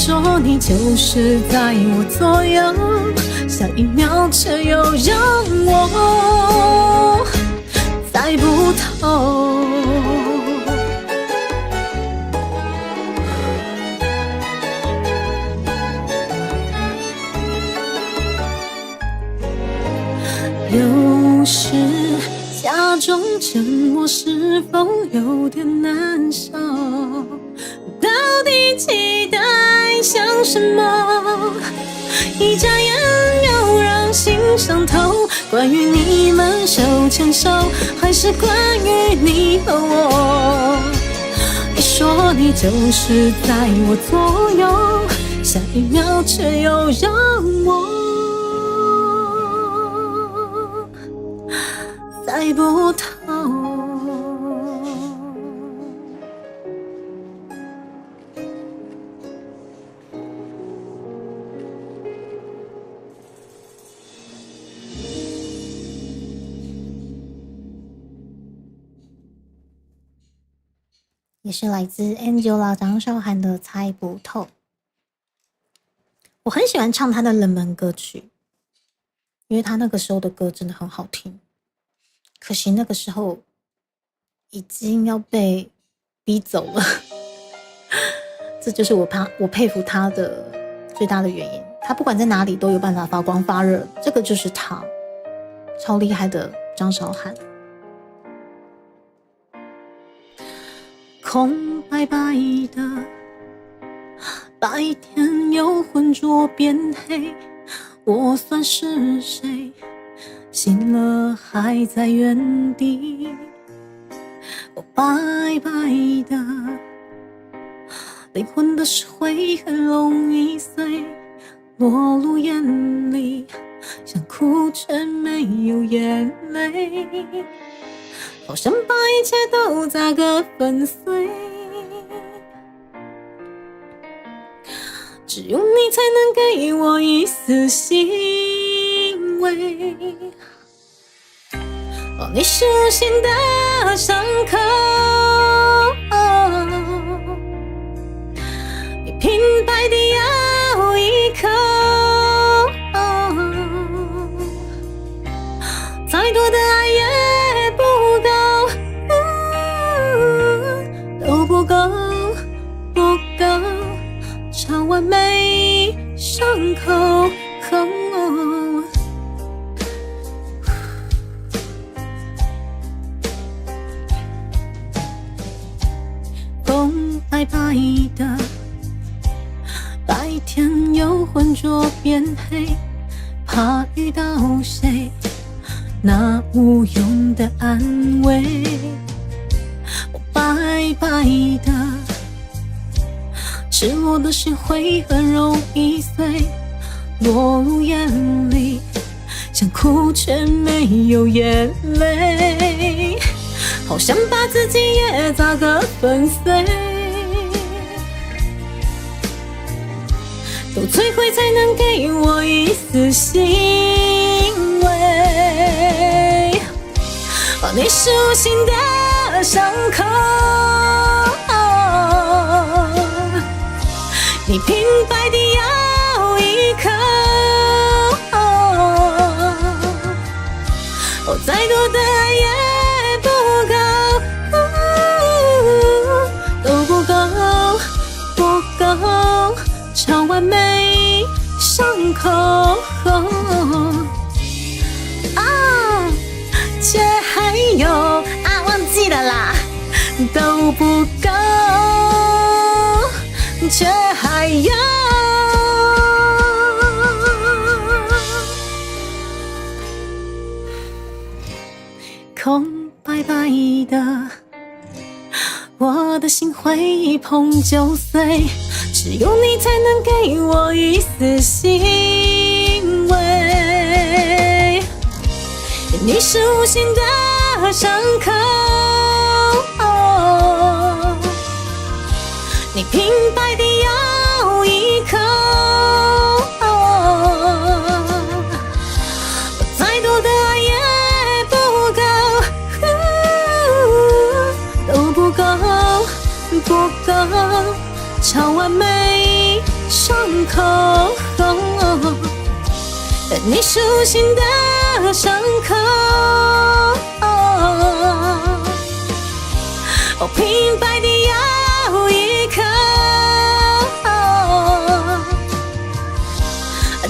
说你就是在我左右，下一秒却又让我猜不透。有时假装沉默是否有点难受？到底期待像什么？一眨眼又让心伤透。关于你们手牵手，还是关于你和我？你说你就是在我左右，下一秒却又让我猜不透。也是来自 Angela 张韶涵的《猜不透》。我很喜欢唱她的冷门歌曲，因为她那个时候的歌真的很好听。可惜那个时候已经要被逼走了，这就是我佩服她的最大的原因。她不管在哪里都有办法发光发热，这个就是她，超厉害的张韶涵。空白白的白天又浑浊变黑，我算是谁？醒了还在原地。我白白的灵魂的石灰很容易碎，落入眼里，想哭却没有眼泪，好想把一切都砸个粉碎。只有你才能给我一丝欣慰。哦，你是无形的伤口，你平白地咬一口，再多的爱也不够，都不够，不够超完美伤口。空白白的白天又浑浊变黑，怕遇到谁那无用的安慰。我白白的赤裸的心会很容易碎，落入眼里，想哭却没有眼泪，好想把自己也砸个粉碎，都摧毁才能给我一丝欣慰。哦，你是无形的伤口，你平白地咬一口，哦，再多的爱也不够，都不够，不够超完美伤口。却还有忘记了啦，都不够，却还有空白白的，我的心会一碰就碎，只有你才能给我一丝欣慰。你是无形的伤口，你平白地咬一口，再多的爱也不够，都不够，不够超完美伤口，你熟悉的伤口，平白的咬一口，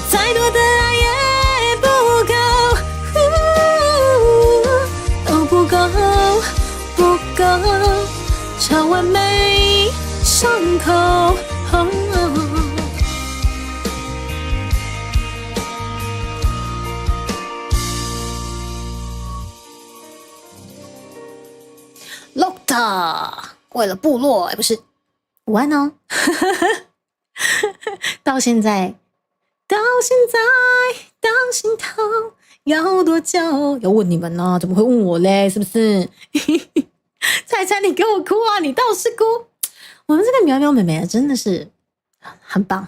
再多的爱也不够，都不够，不够，超完美伤口。Lokta 为了部落，不是午安哦。到现在，到心头要多久？要问你们呢、怎么会问我嘞？是不是？菜菜，你给我哭啊！你倒是哭。我们这个苗苗妹妹真的是很棒，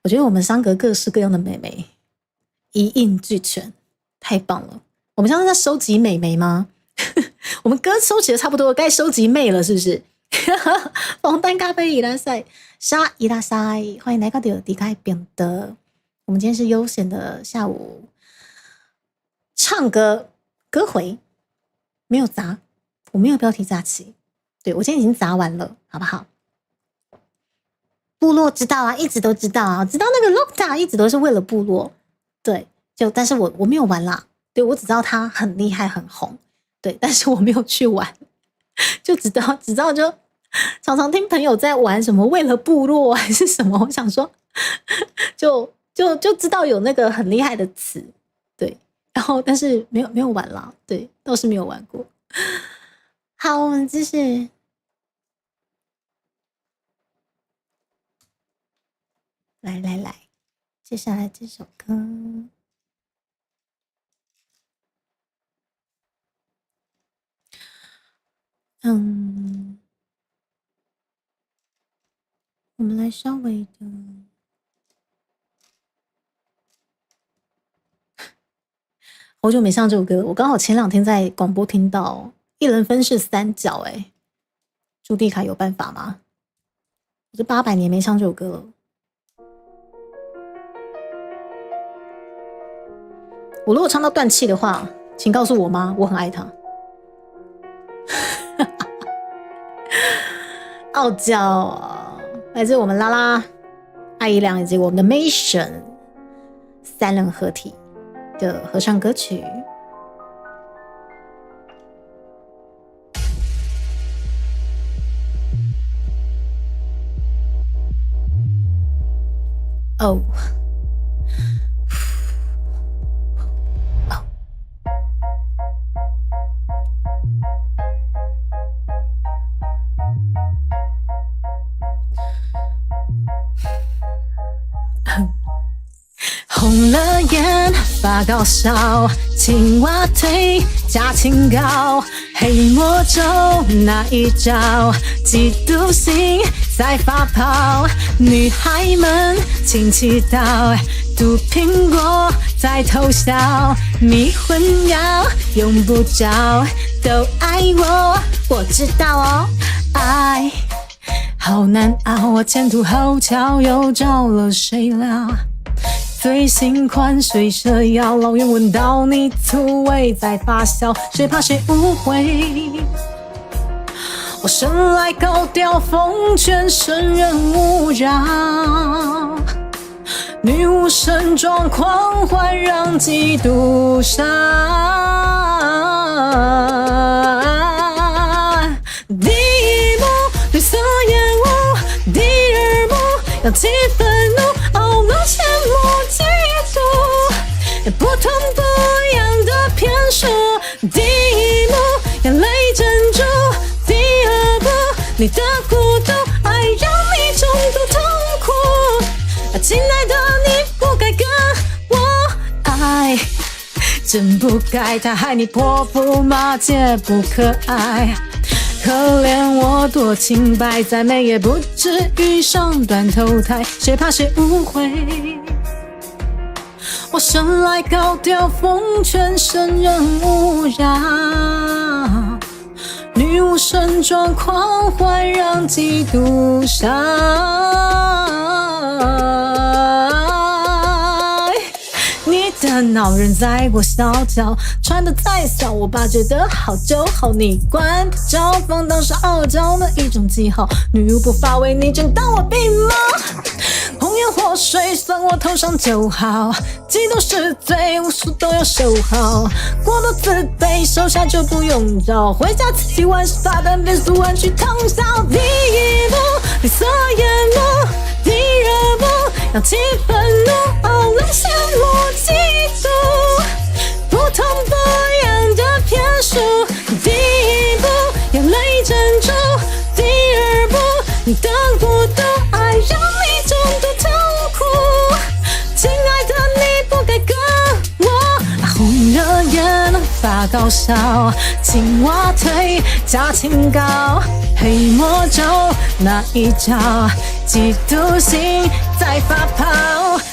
我觉得我们三个各式各样的妹妹一应俱全，太棒了。我们像是在收集妹妹吗？我们歌收集的差不多，该收集妹了，是不是？枫丹咖啡伊拉塞沙伊拉塞，欢迎来到迪开扁的。我们今天是悠闲的下午，唱歌歌回，没有砸，我没有标题炸起。对，我今天已经砸完了，好不好？部落知道啊，一直都知道啊，知道那个 Lokta 一直都是为了部落。对，但是我没有玩啦，对，我只知道他很厉害很红。对，但是我没有去玩，就只知道就常常听朋友在玩什么为了部落还是什么，我想说就知道有那个很厉害的词，对，然后但是没有玩啦，对，倒是没有玩过。好，我们继续。来，接下来这首歌。我们来稍微的，好久没上这首歌，我刚好前2天在广播听到一人分饰3角，朱蒂卡有办法吗？我这800年没唱这首歌了。我如果唱到断气的话，请告诉我妈，我很爱她。傲娇，来自我们拉拉、艾怡良以及我们的 Mission 3人合体的合唱歌曲。哦。红了眼，发高烧，青蛙腿加清高，黑魔咒那一招，嫉妒心在发泡，女孩们请祈祷，毒苹果在偷笑，迷魂药用不着，都爱我知道哦，爱好难熬，我前途后桥又找了谁了？最新款水蛇腰，老远闻到你醋味在发酵，谁怕谁误会？我生来高调奉劝，生人勿扰。女巫盛装狂欢，让嫉妒杀。第一幕绿色烟雾，第二幕要起愤怒，懊恼羡慕。不同不样的骗术，第一幕眼泪珍珠，第二部你的孤独，爱让你重度痛苦。亲爱的，你不该跟我爱，真不该，他害你泼妇骂街不可爱。可怜我多清白，再美也不至于上断头台，谁怕谁误会？我生来高调奉劝，生人勿扰。女巫盛装狂欢，让嫉妒杀。你的恼人在我小脚，穿得再骚，我爸觉得好就好。你管不着，放荡是傲娇的一种记号。女巫不发威，你真当我病吗？红颜祸水算我头上就好，嫉妒是罪，无数都要守好。过度自卑，手下就不用找，回家自己玩是发单，变速玩去通宵。第一步，绿色眼目，第二步，扬起愤怒，让羡慕嫉妒，不痛不痒的骗术。第一步，眼泪珍珠，第二步，你的孤独爱让你重度痛苦。亲爱的，你不该跟我红了眼，发高烧，青蛙腿加清高，黑魔咒那一招，嫉妒心在发泡。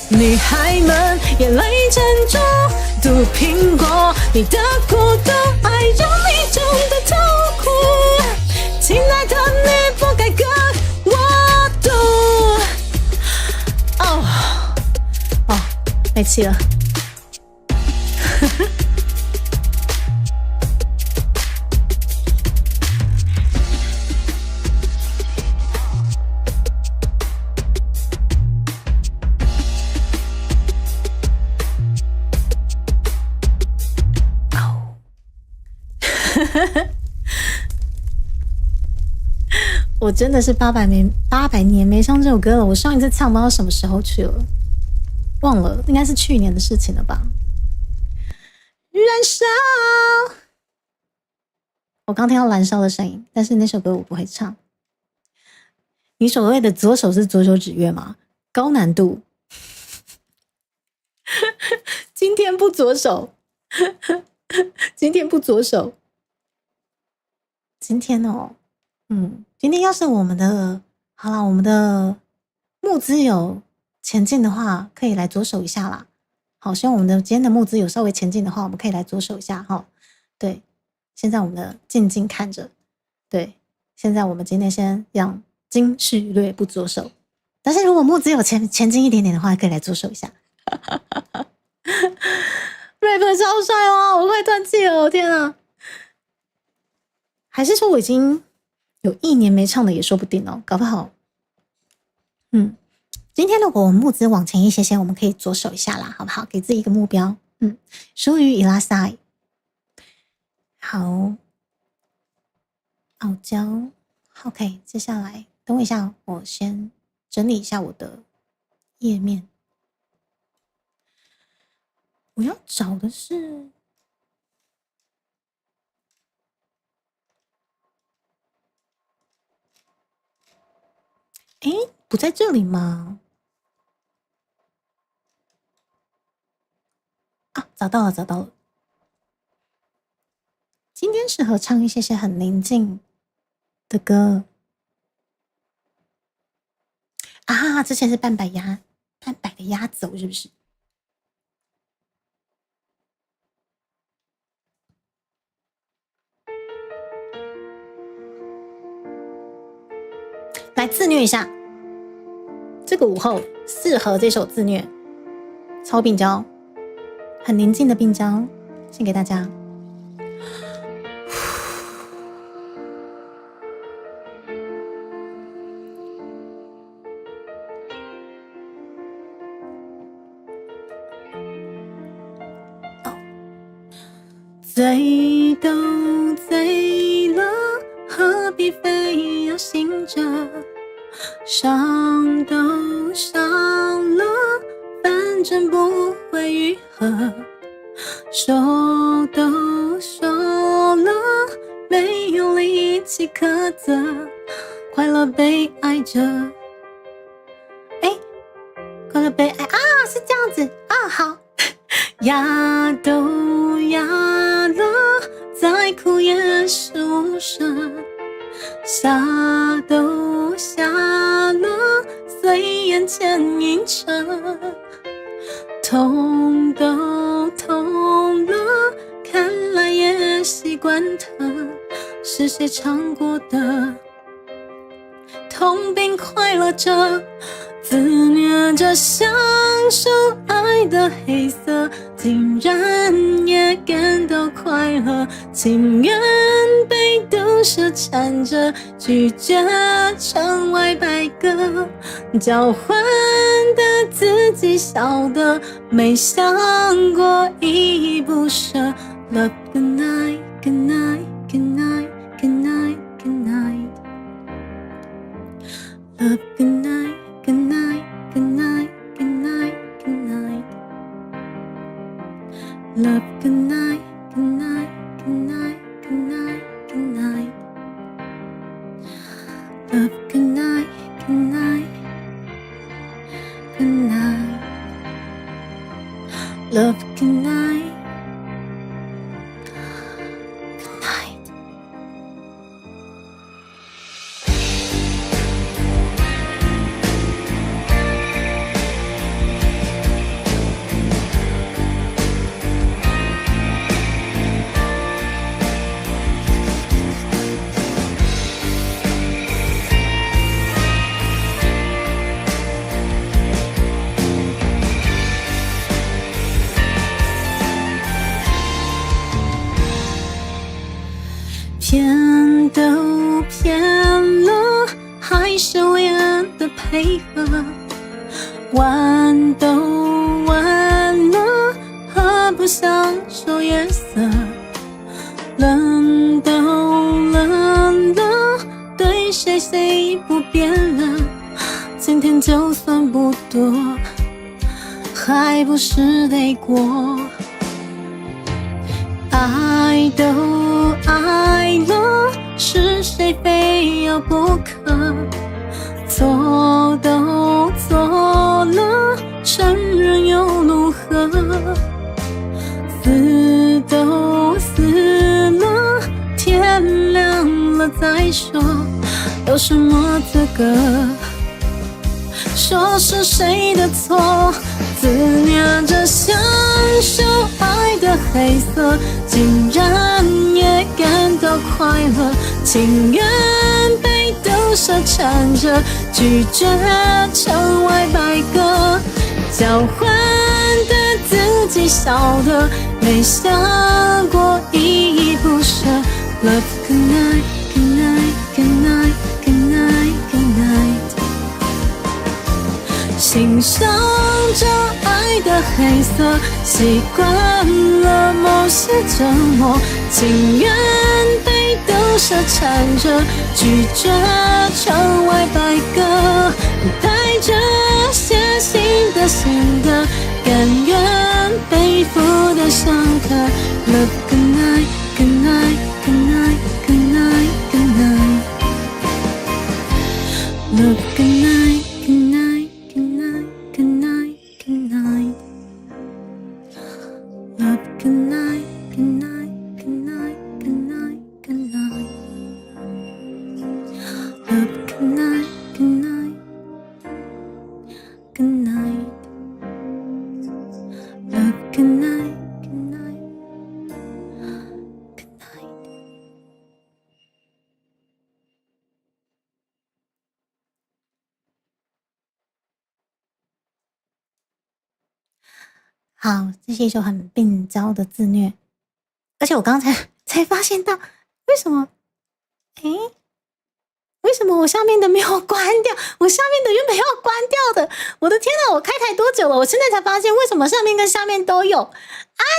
女孩们眼泪珍珠，毒苹果，你的孤独爱让你重度痛苦。亲爱的，你不该跟我赌。哦，没气了。我真的是800年没唱这首歌了。我上一次唱不知道什么时候去了，忘了，应该是去年的事情了吧。燃烧，我刚听到燃烧的声音，但是那首歌我不会唱。你所谓的左手是左手指月吗？高难度。今天不左手，今天不左手。今天哦，今天要是我们的募资有前进的话，可以来左手一下啦。好，希望我们的今天的募资有稍微前进的话，我们可以来左手一下哈。对，现在我们的静静看着，对，现在我们今天先让金序略不左手，但是如果募资有前进一点点的话，可以来左手一下。rap 超帅哦，我快断气了，天啊！还是说我已经有1年没唱的也说不定哦，搞不好。今天如果我们募资往前一些些，我们可以左手一下啦，好不好？给自己一个目标。属于伊拉塞。好，傲娇。OK， 接下来等我一下，我先整理一下我的页面。我要找的是。不在这里吗？啊，找到了。今天适合唱一些很宁静的歌啊！之前是半百的压轴，是不是？来自虐一下，这个午后适合这首自虐。超病娇，很宁静的病娇，献给大家。醉都醉了，何必非要醒着？伤都伤了，反正不会愈合。说都说了，没有力气苛责，快乐被爱着。快乐被爱啊，是这样子啊，好。压都压了，再哭也是无声。下都下了，随眼前映着。痛都痛了，看来也习惯疼。是谁尝过的痛并快乐着？自虐着享受爱的黑色，竟然也感到快乐，情愿被毒蛇缠着，拒绝成为白鸽，交换的自己晓得，没想过依依不舍。Love good night, good night, good night, good night, good night. Love good night, good night, good night, good night, good night. Love good night, good night, good night, good night, good night. Love good night, good night, good night. Love good night, good night. 骗都骗了，还是为爱的配合，玩都玩了，何不享受夜色？冷都冷了，对谁谁不变了？今天就算不多，还不是得过。爱都爱了，是谁非要不可？错都错了，承认又如何？死都死了，天亮了再说，有什么资格说是谁的错？自虐着享受爱的黑色，竟然也感到快乐，情愿被毒蛇缠着，拒绝成为白鸽，交换的自己晓得，没想过依依不舍。Love good night, good night, good night, good night, good night. 欣赏着爱的黑色，习惯了某些折磨，情愿被毒蛇缠着，拒绝成为白鸽，带着些新的心的，甘愿背负的伤刻。Love good night, good night, good night, good night, good night. Love good night, good night, good night, good night, good night. Love good night, good night, good night, good night, good night. Love good night, good night, good night. Love good night, good night, good night. 好，这是一首很病娇的自虐，而且我刚才发现到，为什么？为什么我下面的没有关掉？我下面的原本要关掉的，我的天哪！我开台多久了？我现在才发现，为什么上面跟下面都有啊？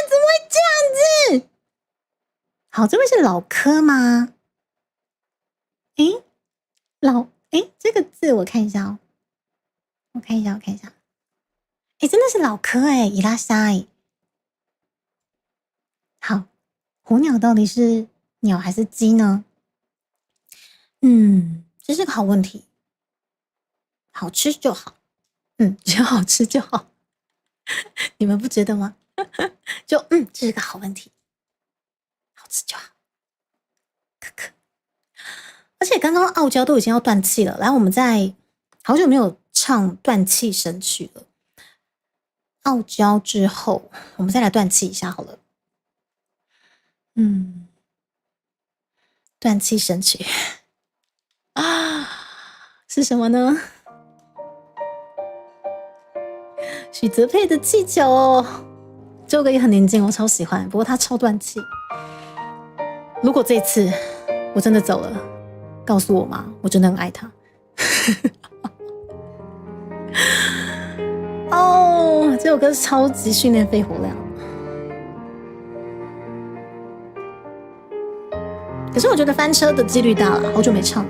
怎么会这样子？好，这位是老柯吗？这个字我看一下哦，我看一下。真的是老柯伊拉沙好，虎鸟到底是鸟还是鸡呢？这是个好问题。好吃就好，只要好吃就好，你们不觉得吗？这是个好问题，好吃就好。可可，而且刚刚傲娇都已经要断气了，来，我们再好久没有唱断气神曲了。傲娇之后，我们再来断气一下好了。断气神曲啊，是什么呢？许哲佩的气球哦，这首歌也很宁静，我超喜欢，不过它超断气。如果这次我真的走了，告诉我妈，我真的很爱她。哦，这首歌是超级训练肺活量。可是我觉得翻车的几率大了，好久没唱了。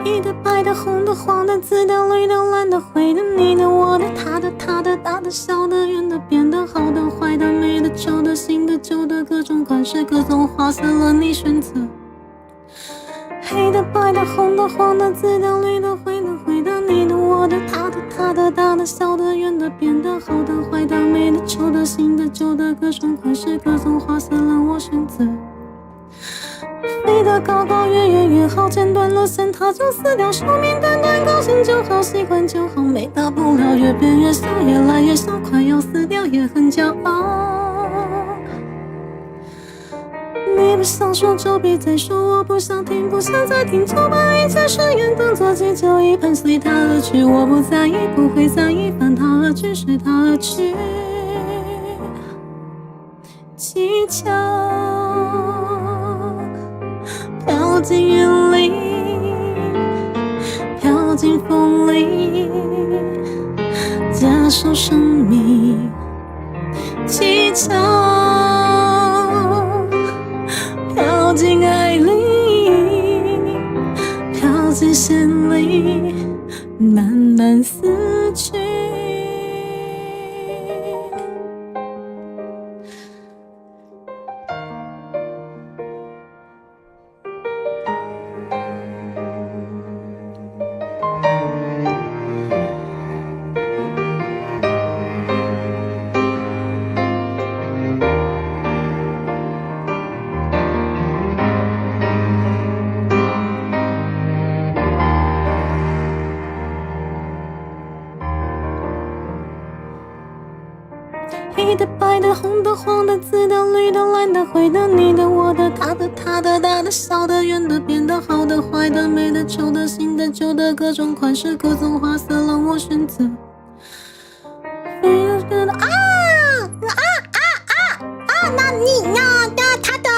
黑的、白的、红的、黄的、紫的、绿的、蓝的、灰的、你的、我的、他的、他的、大的、小的、圆的、扁的、好的、坏的、美的、丑的、新的、旧的，各种款式、各种花色任你选择。黑的、白的、红的、黄的、紫的、绿的、灰的、灰的、你的、我的、他的、他的、大的、小的、圆的、扁的、好的、坏的、美的、丑的、新的、旧的，各种款式、各种花色让我选择。飞得高高，越远越好，剪断了线它就死掉，寿命短短，高兴就好，习惯就好，没大不了，越变越小，越来越小，快要死掉也很骄傲。你不想说就别再说，我不想听，不想再听，就把一切誓言当作气球一般随它而去，我不在意，不会在意，翻它而去，随它而去。气球飘进云里，飘进风里，接受生命。气球飘进爱里，飘进心里，慢慢死去。黑的、白的、红的、黄的、紫的、绿的、蓝的、灰的、你的、我的、他的、他的、大的、小的、圆的、扁的、好的、坏的、美的、丑的、新的、旧的，各种款式、各种花色让我选择。那你呀的、他的，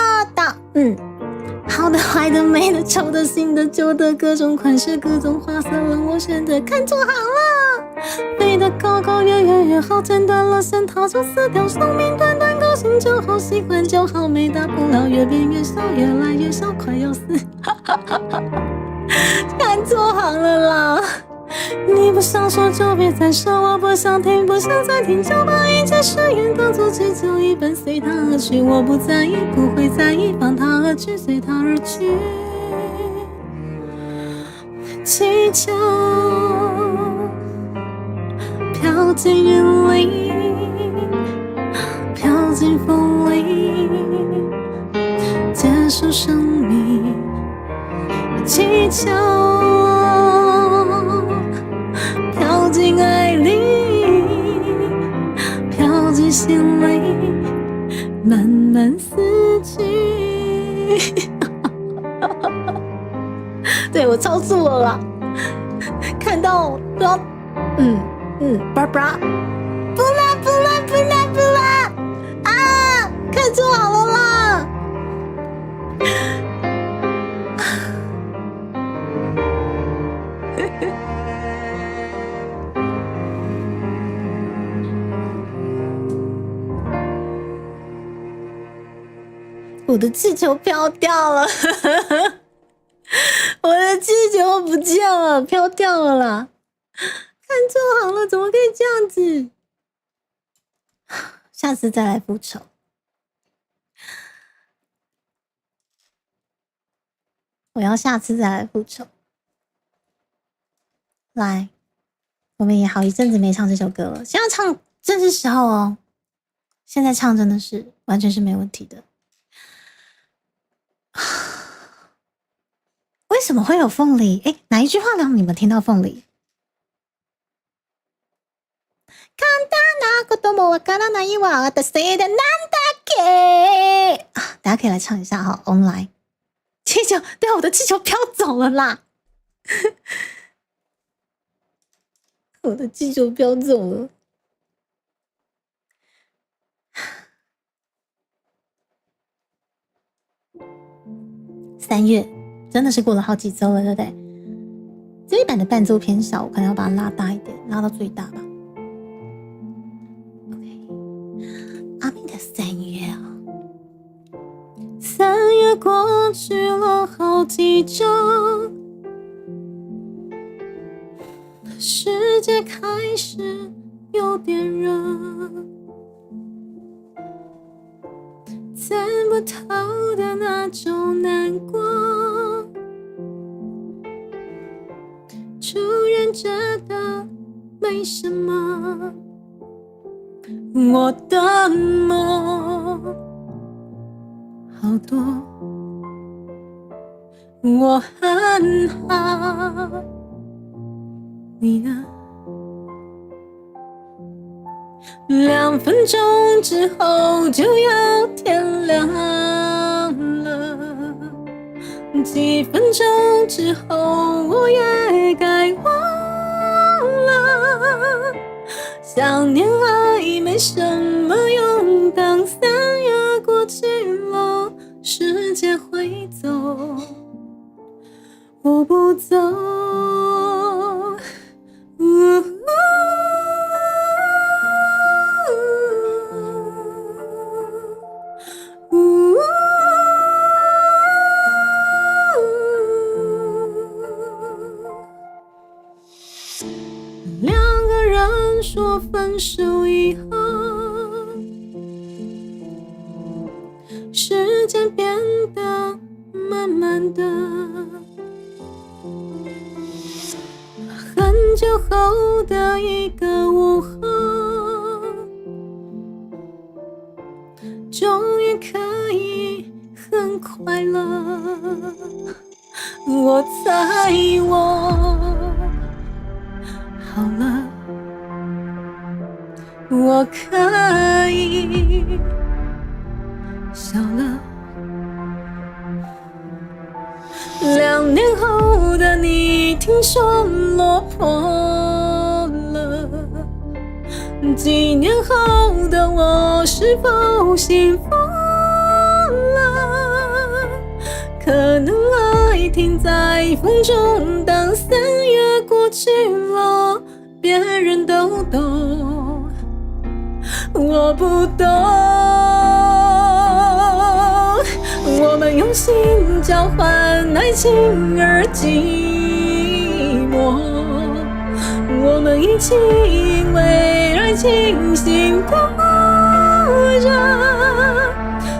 好的、坏的、美的、丑的、新的、旧的，各种款式、各种花色让我选择，看错行了。飞得高高，越远越好，剪断了线它就死掉，寿命短短，高兴就好，习惯就好，没大不了，越变越小，越来越小，快要死。看错行了啦！你不想说就别再说，我不想听，不想再听，就把一切誓言当作气球一般随它而去，我不在意，不会在意，放它而去，随它而去。气球飘进云里，飘进风里，接受生命。气球飘进爱里，飘进心里，慢慢死去。对，我超速了啦，看到不知道，巴拉，不啦啊！看错好了啦。我的气球飘掉了，我的气球不见了，飘掉了啦！看错行了，怎么可以这样子？下次再来复仇。我要下次再来复仇。来，我们也好一阵子没唱这首歌了，现在唱正是时候哦。现在唱真的是完全是没问题的。为什么会有凤梨？哎，哪一句话让你们听到凤梨？大家可以来唱一下哈 ，online 气球，对，我的气球飘走了啦，我的气球飘走了。3月真的是过了好几周了，对不对？这一版的伴奏偏小，我可能要把它拉大一点，拉到最大吧。OK， 阿妹的3月啊，3月过去了好几周，世界开始有点热，参不透的那种难过，突然觉得没什么。我的梦好多，我很好，你呢？2分钟之后就要天亮了，几分钟之后我也该忘了。想念爱没什么用，当3月过去了，世界会走，我不走。2个人说分手以后，时间变得慢慢的，很久后的一个午后，终于可以很快乐。我猜我好了，我可以笑了。2年后的你听说落魄了，几年后的我是否幸福了？可能爱停在风中，当3月过去了，别人都懂，我不懂。我们用心交换爱情而寂寞，我们一起因为爱情幸福着。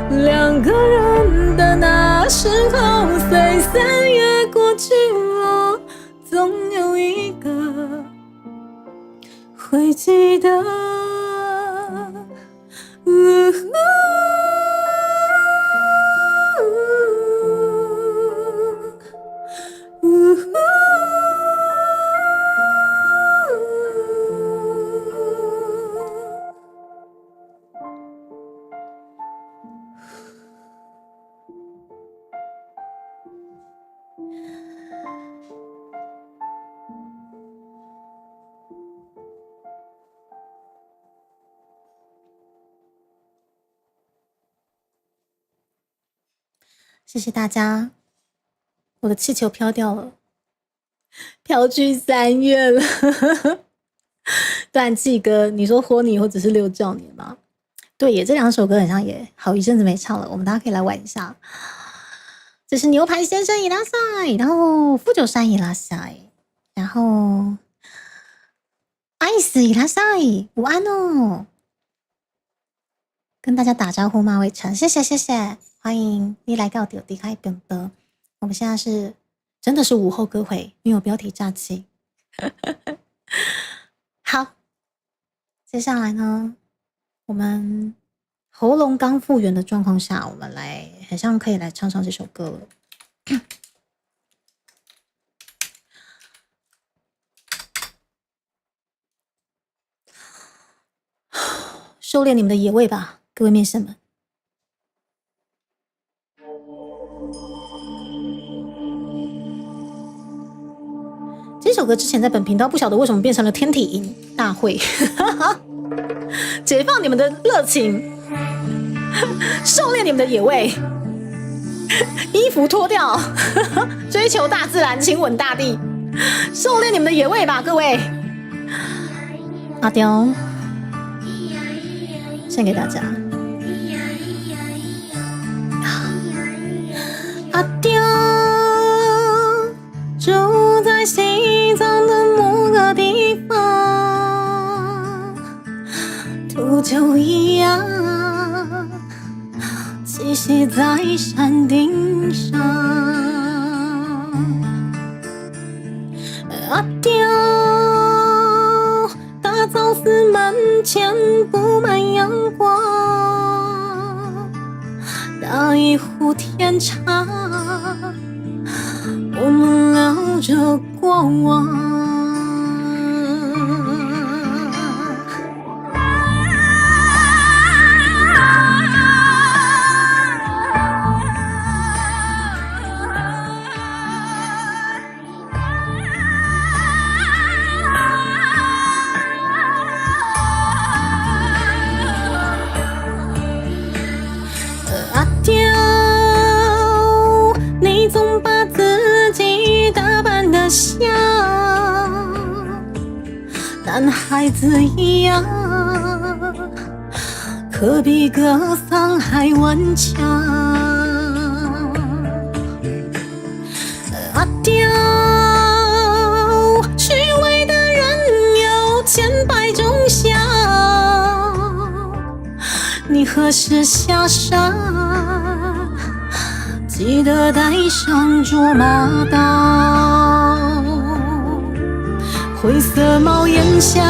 2个人的那时候，随3月过去了，总有一个会记得。谢谢大家，我的气球飘掉了，飘去3月了。断气歌，你说豁你或者是六兆年吗？对耶，这2首歌好像也好一阵子没唱了，我们大家可以来玩一下。这是牛排先生伊拉塞，然后富久山伊拉塞，然后爱死伊拉塞，午安哦，跟大家打招呼吗？伟成，谢谢谢谢，欢迎你来到丢离开本的我们现在是真的是午后歌会，因为有标题诈欺。好，接下来呢，我们喉咙刚复原的状况下，我们来很像可以来唱唱这首歌了。收敛你们的野味吧，各位面线们。这首歌之前在本频道不晓得为什么变成了天体营大会，解放你们的热情，狩猎你们的野味，衣服脱掉，追求大自然，亲吻大地，狩猎你们的野味吧，各位。阿刁，献给大家。阿刁住在西藏的某个地方，秃鹫一样栖息在山顶上。阿刁大昭寺门前布满阳光，倒一壶甜茶，我们聊着过往。阿刁，你总把自己打扮得像男孩子一样，可比格桑还顽强。阿刁，虚伪的人有千百种相，你何时下山？记得带上卓玛刀。灰色帽檐下，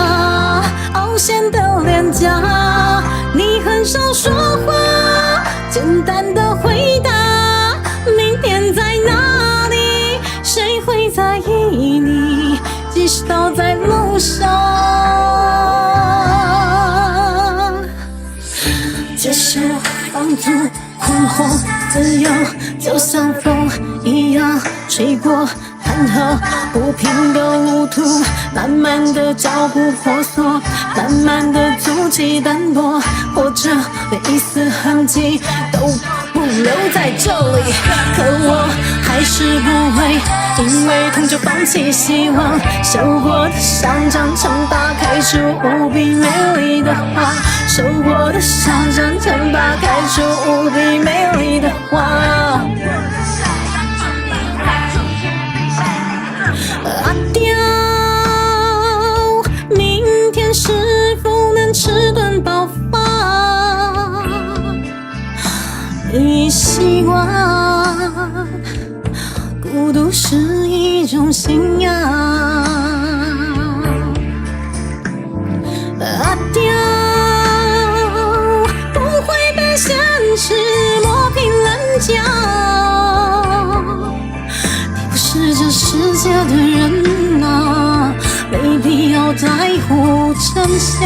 凹陷的脸颊，你很少说话，简单的回答，明天在哪里？谁会在意你？即使都在路上。接受放逐困惑自由，就像风一样吹过坎坷不平的路途，慢慢的脚步婆娑，慢慢的足迹单薄，或者连一丝痕迹都不留在这里。可我还是不会因为痛就放弃希望，受过的伤长成疤，开出无比美丽的花，受过的伤长成疤，开出无比美丽的花。阿刁，明天是否能吃顿饱饭？你习惯孤独是一种信仰。阿刁，不会被现实磨平棱角，你不是这世界的人啊，没必要在乎真相。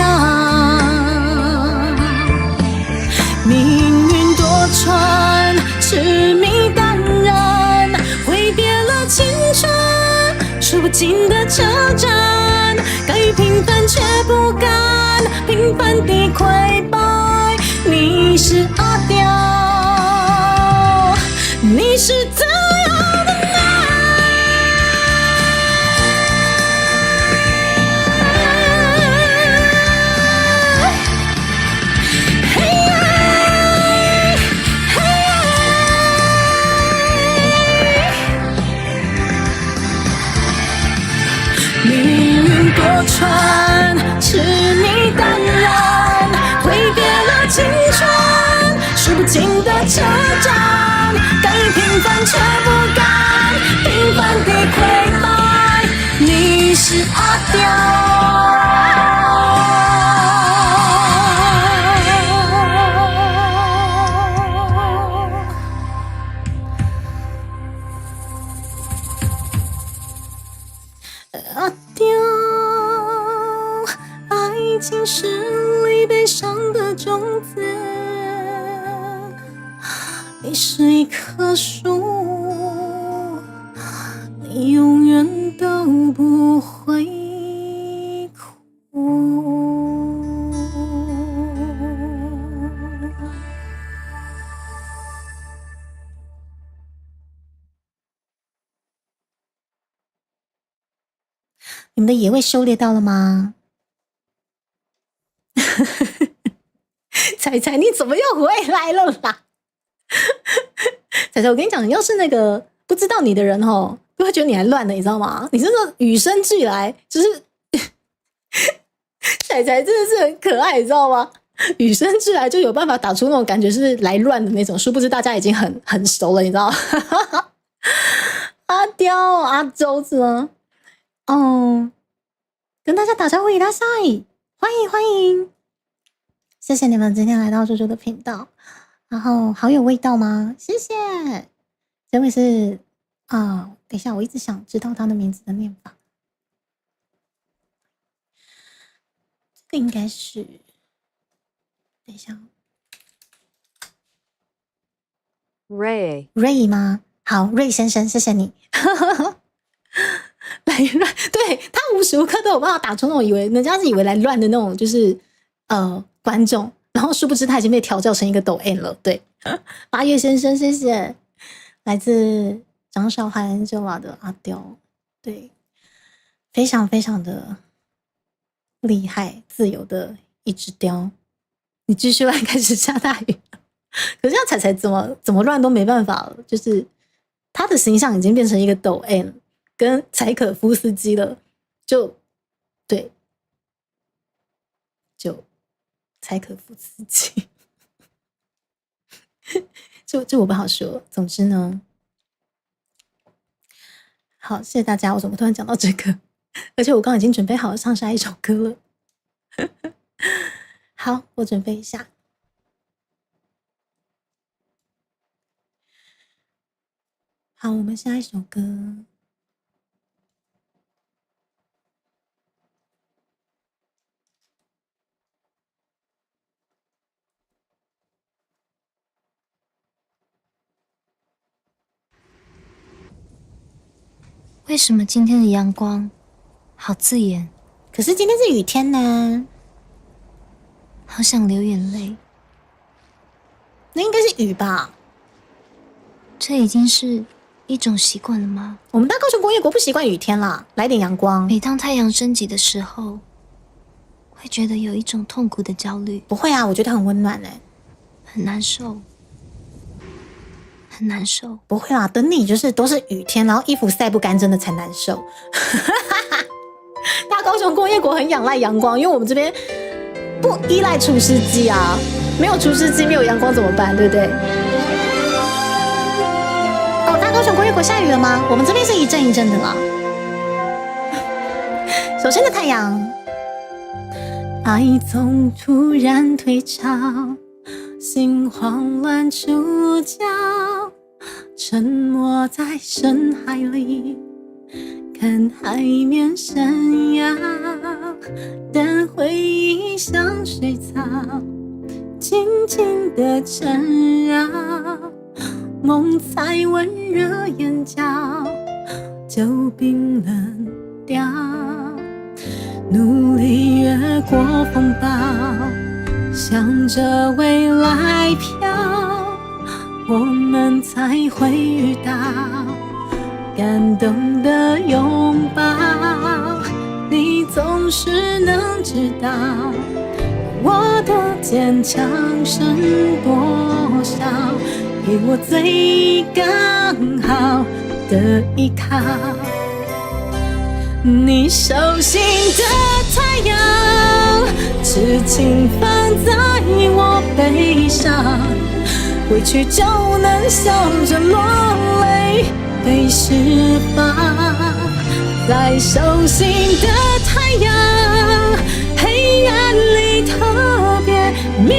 命运多舛，痴迷淡然，挥别了青春，数不尽的车站，该平凡却不甘平凡的溃败。你是阿刁，你是自由的男。命运多舛，痴迷淡然，挥别了青春，数不尽的车站，该平凡却阿刁。阿刁，爱情是离悲伤的种子，你是一棵树，你永远都不会哭。你们的野味狩猎到了吗？彩彩，你怎么又回来了啦？彩彩，我跟你讲，要是那个不知道你的人哦，都会觉得你还乱的，你知道吗？你真的与生俱来，就是彩彩真的是很可爱，你知道吗？与生俱来就有办法打出那种感觉是来乱的那种，殊不知大家已经很熟了，你知道吗？阿刁、阿周子吗？哦，跟大家打招呼，伊拉塞，欢迎欢迎，谢谢你们今天来到猪猪的频道，然后好有味道吗？谢谢，这位是等一下，我一直想知道他的名字的念法，这个应该是，等一下 ，Ray 吗？好，瑞先生，谢谢你。来乱，对，他无时无刻都有办法打出那种以为人家是以为来乱的那种，就是观众，然后殊不知他已经被调教成一个抖 M 了。对，八月先生，谢谢，来自长小海恩就瓦的阿刁，对，非常非常的厉害，自由的一只雕。你继续乱，开始下大雨，可是这样彩彩怎么乱都没办法了，就是他的形象已经变成一个抖 M。跟柴可夫斯基了，就对，就柴可夫斯基，这我不好说。总之呢，好，谢谢大家。我怎么突然讲到这个？而且我刚刚已经准备好了唱下一首歌了。好，我准备一下。好，我们下一首歌。为什么今天的阳光好刺眼？可是今天是雨天呢，好想流眼泪。那应该是雨吧？这已经是一种习惯了吗？我们大高雄工业国不习惯雨天啦，来点阳光。每当太阳升起的时候，会觉得有一种痛苦的焦虑。不会啊，我觉得很温暖欸，很难受。很难受。不会啦，等你就是都是雨天，然后衣服晒不干，真的才难受。大高雄工业国很仰赖阳光，因为我们这边不依赖除湿机啊，没有除湿机，没有阳光怎么办？对不对？哦，大高雄工业国下雨了吗？我们这边是一阵一阵的啦。首先的太阳，爱总突然退潮。心慌乱触角，沉没在深海里，看海面闪耀，但回忆像水草，静静地缠绕，梦才温热眼角，就冰冷掉，努力越过风暴。向着未来飘，我们才会遇到感动的拥抱。你总是能知道我的坚强剩多少，给我最刚好的依靠。你手心的太阳，痴情放在我背上，委屈就能笑着落泪被释放，在手心的太阳，黑暗里特别明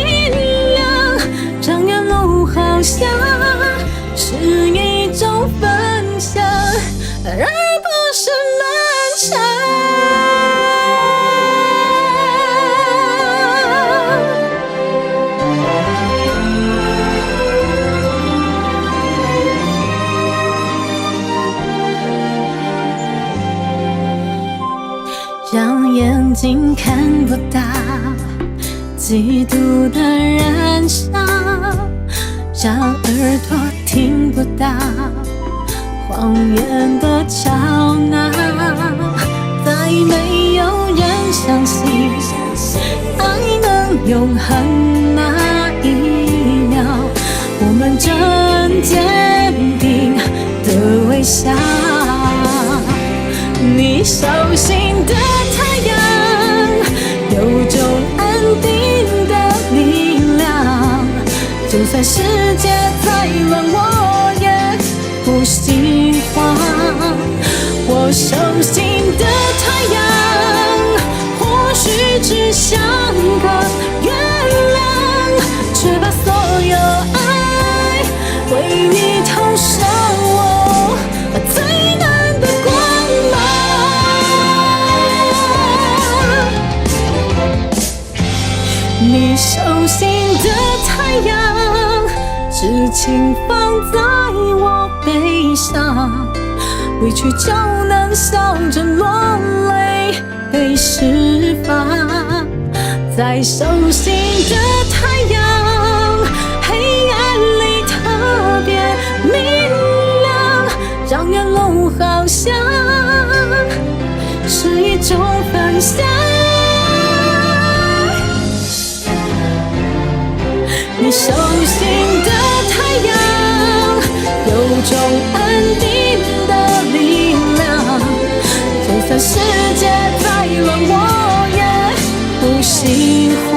亮，张远路好像是一种分享，而不是漫长。让眼睛看不到嫉妒的燃烧，让耳朵听不到谎言的吵闹，再没有人相信爱能永恒那一秒，我们正坚定的微笑。你手心的太阳有种安定的力量，就算世界再乱我也不心慌。我手心的太阳或许只像个月亮，却把所有爱为你投射我最难的光芒。你手心的太阳，只轻放在我背上，委屈就能笑着落泪被释放。在手心的太阳，黑暗里特别明亮，让远路好像是一种分享。你手心的太阳有种安定的力量，就算世界再乱我也不心慌。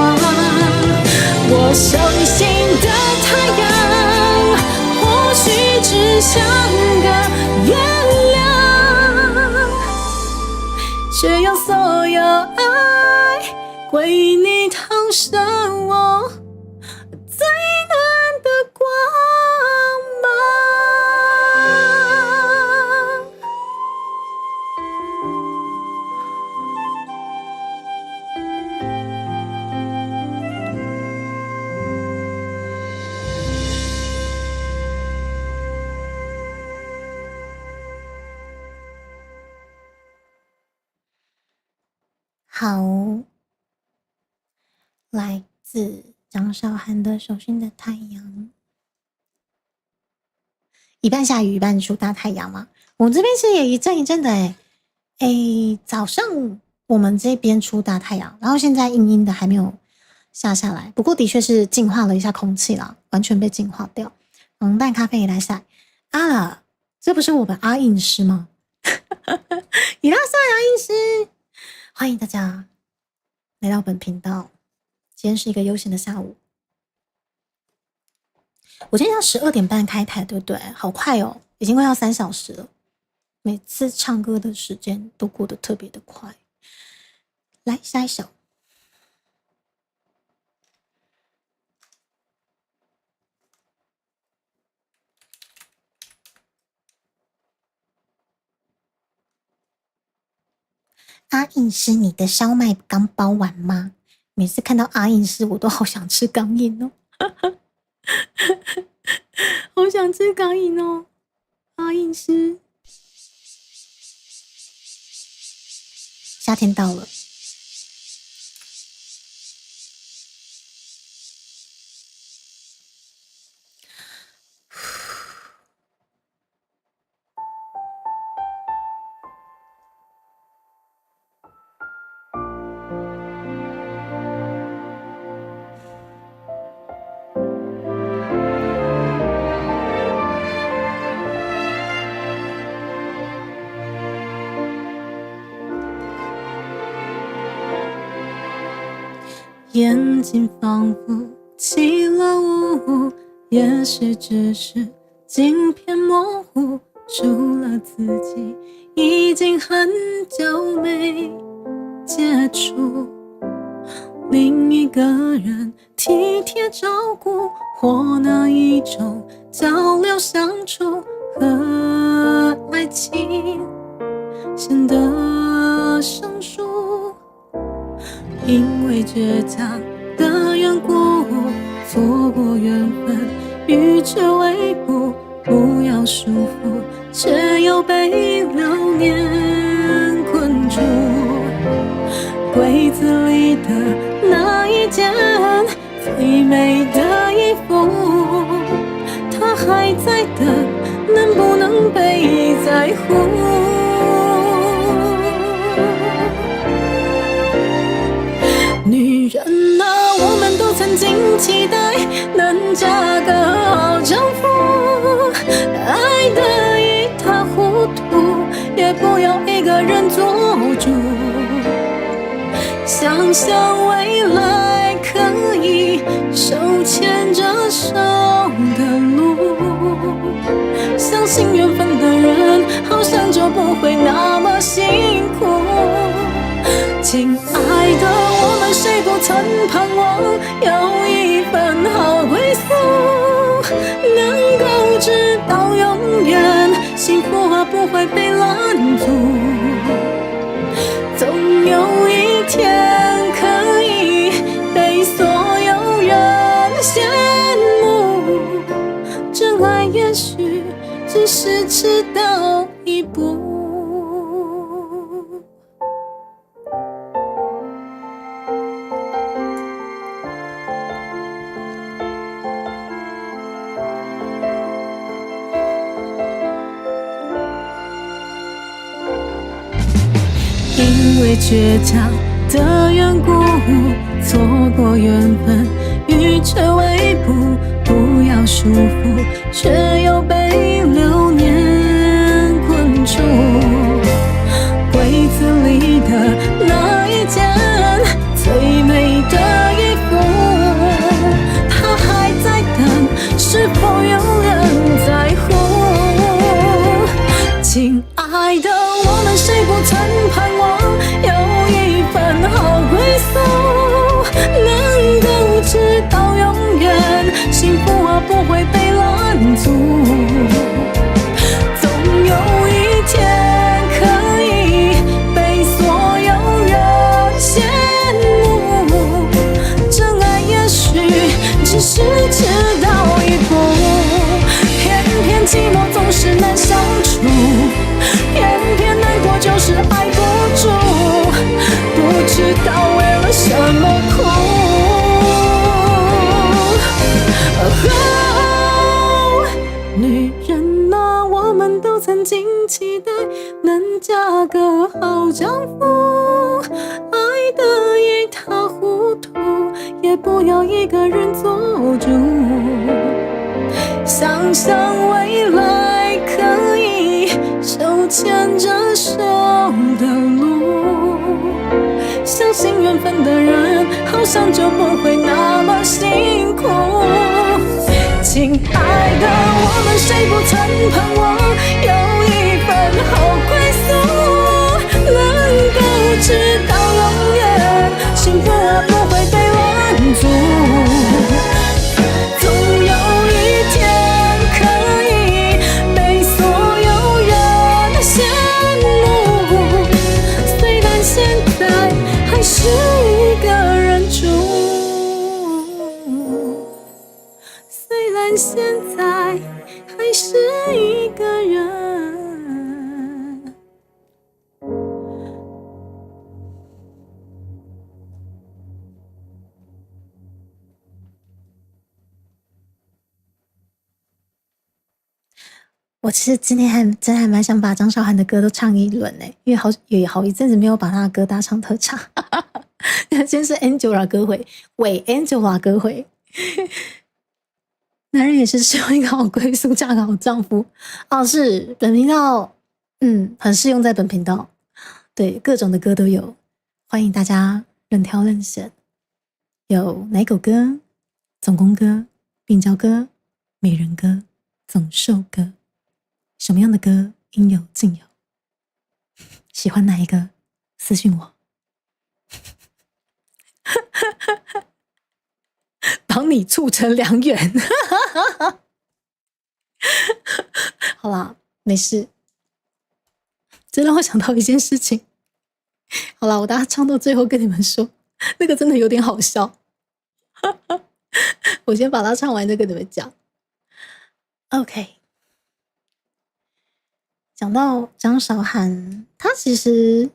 我手心的太阳或许只像个月亮，却用所有爱为你投射我最暖的光芒。好，来自张韶涵的《手心的太阳》，一半下雨一半出大太阳嘛。我们这边是也一阵一阵的早上我们这边出大太阳，然后现在阴阴的还没有下来，不过的确是净化了一下空气啦，完全被净化掉。浓淡咖啡也来晒啊，这不是我们阿印师吗？伊拉萨阿印师，欢迎大家来到本频道。今天是一个悠闲的下午，我今天要12点半开台，对不对？好快哦，已经快要3小时了。每次唱歌的时间都过得特别的快。来，下一首。阿印师，你的烧麦刚包完吗？每次看到阿印师，我都好想吃钢印哦，好想吃钢印哦，阿印师。夏天到了，眼睛仿佛起了雾，也许只是镜片模糊，除了自己，已经很久没接触另一个人体贴照顾，或那一种交流相处和爱情显得生疏。因为倔强的缘故，错过缘分，欲却未卜，不要束缚，却又被流年困住。柜子里的那一件最美的衣服，它还在等，能不能被在乎？女人啊，我们都曾经期待能嫁个好丈夫，爱得一塌糊涂，也不要一个人做主。想象未来可以手牵着手的路，相信缘分的人好像就不会那么辛苦。亲爱的，我们谁不曾盼望有一份好归宿，能够直到永远，幸福不会被拦阻。总有一天可以被所有人羡慕，真爱也许只是迟到一步。因为倔强的缘故，错过缘分，欲却未卜，不要束缚，却又被流年困住。柜子里的那一件最美的衣服，它还在等，是否有人在乎？亲爱的，我们谁不曾盼望有一份好归宿，能够直到永远，幸福不会被拦阻。总有一天可以被所有人羡慕，真爱也许只是迟到一步。偏偏寂寞总是难相处，偏偏难过就是爱不住，不知道为了什么哭。女人啊，我们都曾经期待能嫁个好丈夫，爱得一塌糊涂，也不要一个人做主。想象未来可以手牵着手的路，相信缘分的人好像就不会那么辛苦。亲爱的，我们谁不曾盼望有一份好归宿，能够直到永远，幸福不会被拦阻。总有一天可以被所有人羡慕，虽然现在还是一个人住，虽然现在还是一个人。我其实今天真的还蛮想把张韶涵的歌都唱一轮因为有好一阵子没有把她的歌大唱特唱。先是 Angela 歌会，伪 Angela 歌会。男人也是需要一个好归宿，嫁个好丈夫。哦，是本频道，很适用在本频道。对，各种的歌都有，欢迎大家任挑任选。有奶狗歌、总攻歌、病娇歌、美人歌、总受歌。什么样的歌应有尽有，喜欢哪一个私讯我，帮你促成良缘。好啦，没事。这让我想到一件事情。好啦，我等下唱到最后跟你们说，那个真的有点好笑。我先把它唱完再跟你们讲。OK。讲到张韶涵，她其实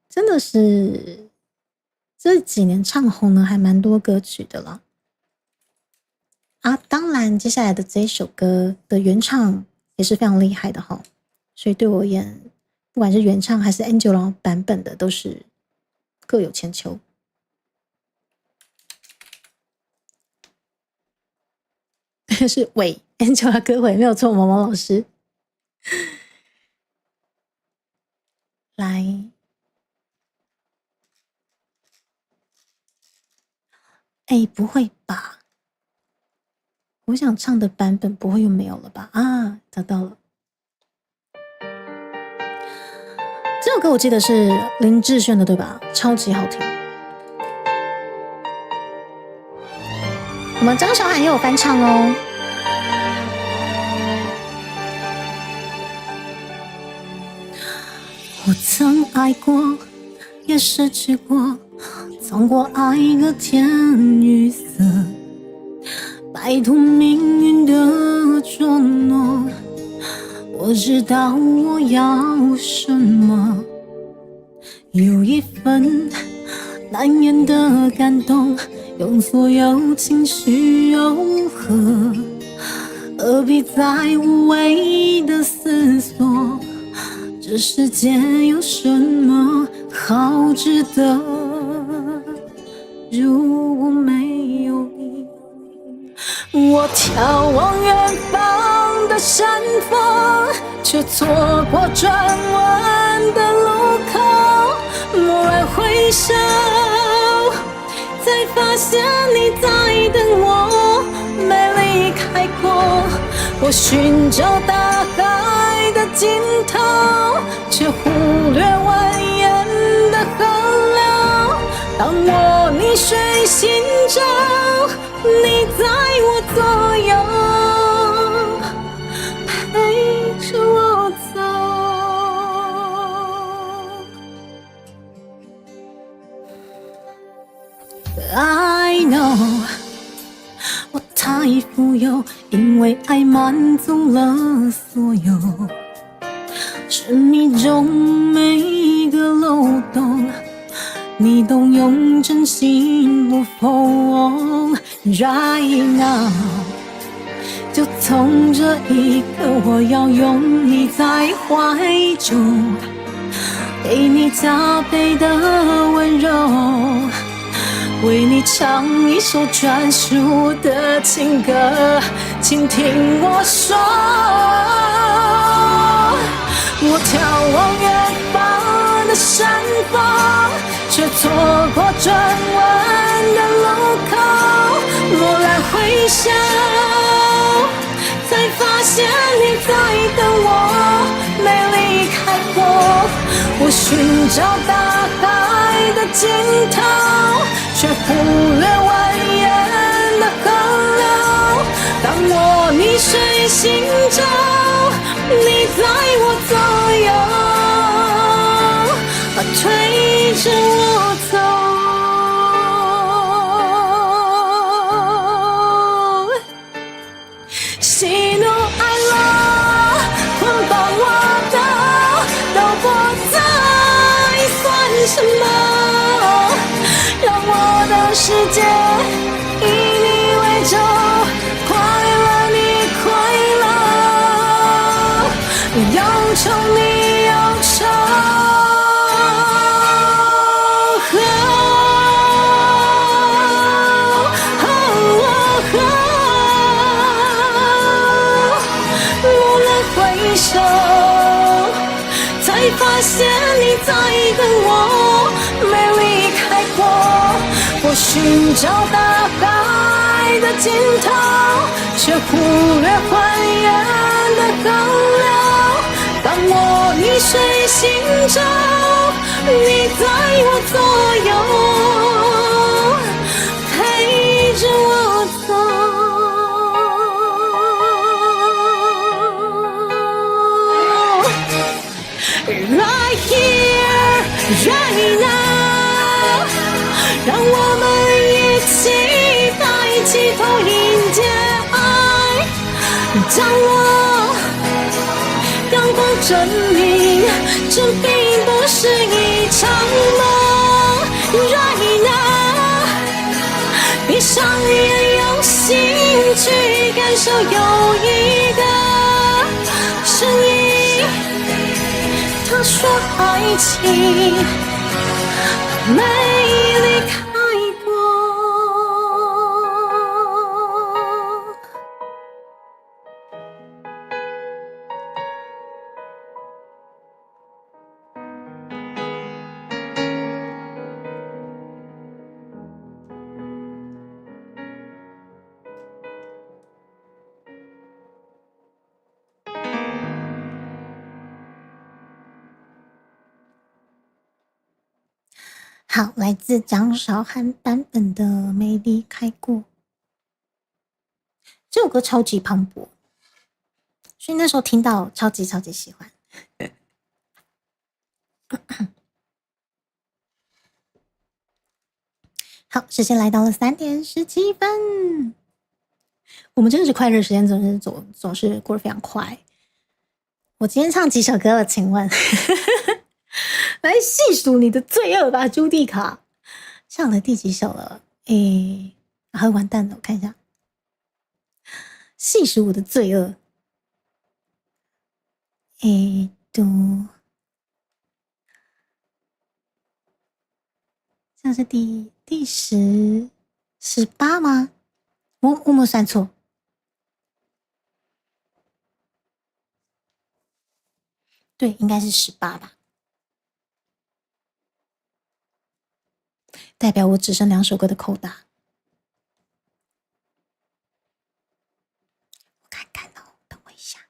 真的是这几年唱红了还蛮多歌曲的啦。啊，当然接下来的这一首歌的原唱也是非常厉害的齁，所以对我而言，不管是原唱还是 Angela 版本的，都是各有千秋。是伪 Angela 歌伪，没有错，毛毛老师。来，哎，不会吧？我想唱的版本不会又没有了吧？啊，找到了。这首歌我记得是林志炫的，对吧？超级好听。我们张韶涵也有翻唱哦。我曾爱过，也失去过，尝过爱的甜与涩，摆脱命运的捉弄。我知道我要什么，有一份难言的感动，用所有情绪糅合，何必再无谓的思索？这世界有什么好值得？如果没有你，我眺望远方的山峰，却错过转弯的路口。蓦然回首，才发现你在等我，没离开过。我寻找大海的尽头，却忽略蜿蜒的河流。当我逆水行舟，你在我左右，陪着我走。I know， 我太富有，因为爱满足了所有。生命中每一个漏洞，你都用真心不缝。Right now， 就从这一刻，我要拥你在怀中，给你加倍的温柔，为你唱一首专属的情歌，请听我说。我眺望远方的山峰，却错过转弯的路口。蓦然回首，才发现你在等我，没离开过。我寻找大海的尽头，却忽略蜿蜒的河流。当我逆水行舟，你在我左右，推着我走。喜怒哀乐捆绑我都不再算什么，让我的世界以你为舟，快乐你快乐，忧愁你忧愁。才发现你在等我，没离开过。我寻找大海的尽头，却忽略还原的河流。当我溺水行舟，你在我左右，陪着我走。Right here, right now， 让我们一起抬起头迎接爱，降落。阳光证明，这并不是一场梦。Right now， 闭上眼，用心去感受友谊的声音。他说爱情没离开过。好，来自张韶涵版本的《没离开过》。这首歌超级磅礴，所以那时候听到超级喜欢。好，时间来到了3点17分。我们真的是快乐时间总是过得非常快。我今天唱几首歌了？请问？来细数你的罪恶吧，朱蒂卡。唱了第几首了？完蛋了，我看一下。细数我的罪恶。这是第18吗？我没有算错。对，应该是18吧。代表我只剩2首歌的扣打。我看看哦，等我一下。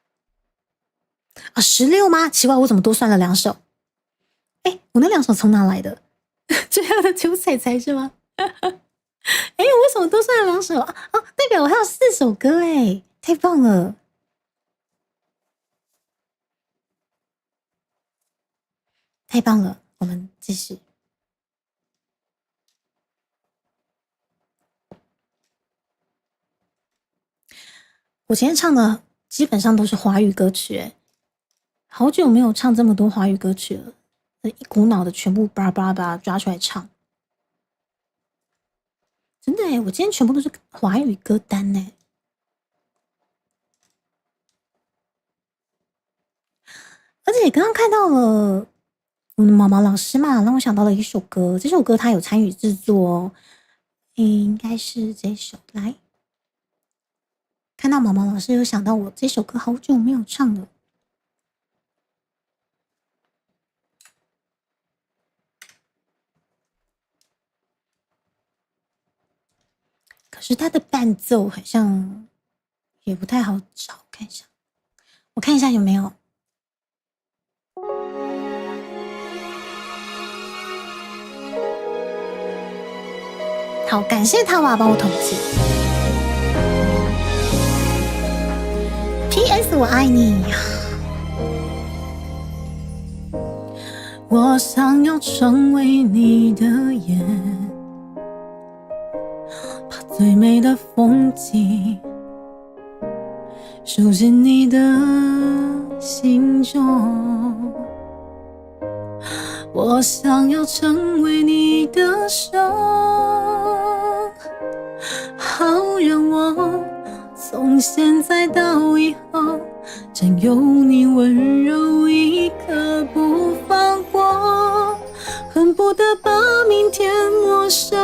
16吗？奇怪，我怎么多算了2首？我那2首从哪来的？最后的韭菜才是吗？我为什么多算了2首啊？代表我还有4首歌太棒了！太棒了，我们继续。我今天唱的基本上都是华语歌曲，好久没有唱这么多华语歌曲了，一股脑的全部巴拉抓出来唱，真的我今天全部都是华语歌单而且刚刚看到了我的毛毛老师嘛，让我想到了一首歌，这首歌他有参与制作应该是这首，来。看到毛毛老师有想到我这首歌好久没有唱了，可是它的伴奏好像也不太好找，看一下，我看一下有没有。好，感谢他娃帮我统计。PS 我爱你。我想要成为你的眼，把最美的风景收进你的心中。我想要成为你的手，好让我从现在到以后占有你温柔一刻不放过，恨不得把明天没收，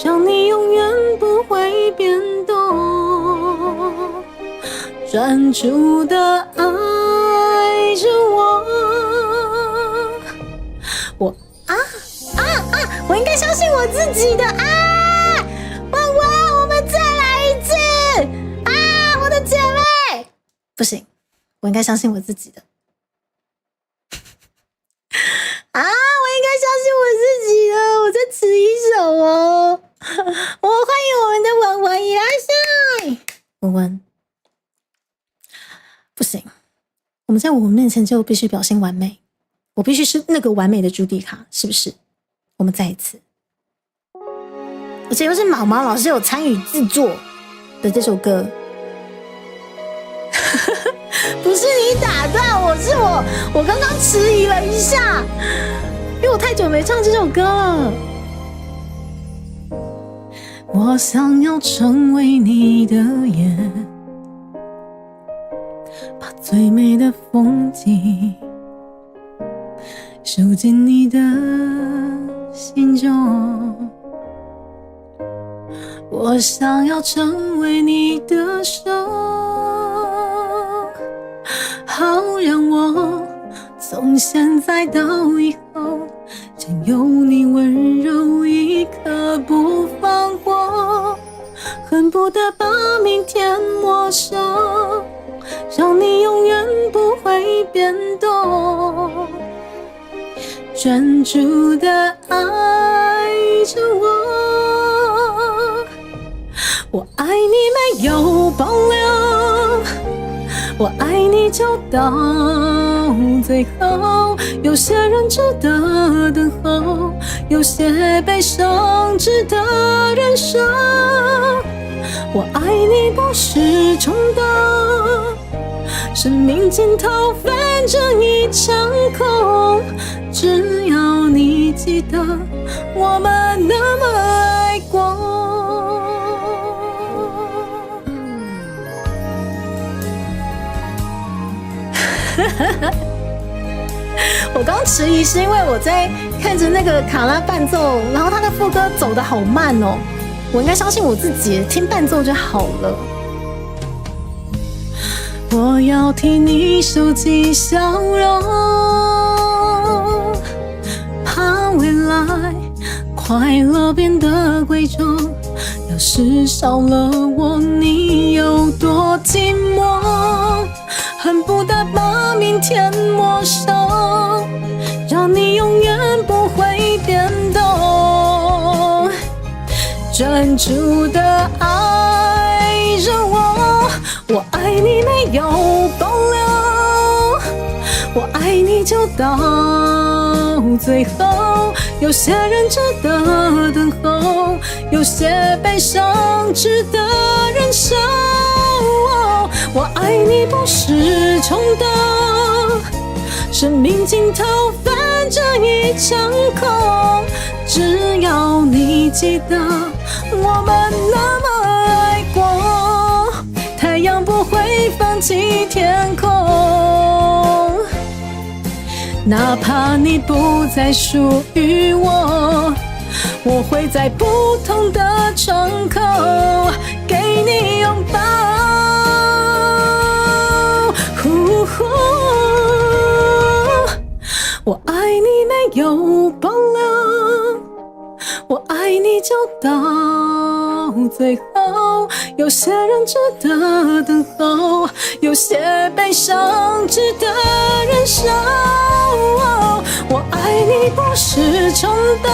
让你永远不会变动，专注的爱着我。我应该相信我自己的爱。哇哇，我们在不行，我应该相信我自己的。啊，我应该相信我自己的，我在迟一首哦。我欢迎我们的文文伊拉塞，文文，不行，我们在我们面前就必须表现完美，我必须是那个完美的朱迪卡，是不是？我们再一次，而且又是毛毛老师有参与制作的这首歌。不是你打断我，是我刚刚迟疑了一下，因为我太久没唱这首歌了。我想要成为你的眼，把最美的风景收进你的心中。我想要成为你的手，好让我从现在到以后只有你温柔一刻不放过，恨不得把明天没收，让你永远不会变动，专注的爱着我。我爱你没有保留，我爱你就到最后，有些人值得等候，有些悲伤值得忍受。我爱你不是冲动，生命尽头反正一场空，只要你记得我们那么爱过。我刚迟疑是因为我在看着那个卡拉伴奏，然后他的副歌走得好慢哦，我应该相信我自己，听伴奏就好了。我要替你收集笑容，怕未来快乐变得贵重，要是少了我你有多寂寞，恨不得把明天没收，让你永远不会变动，专注的爱着我。我爱你没有保留，我爱你就到最后，有些人值得等候，有些悲伤值得忍受。我爱你不是冲动，生命尽头反正一场空，只要你记得我们那么爱过，太阳不会放弃天空，哪怕你不再属于我，我会在不同的窗口给你拥抱。我爱你没有保留，我爱你就到最后，有些人值得等候，有些悲伤值得忍受。我爱你不是冲动，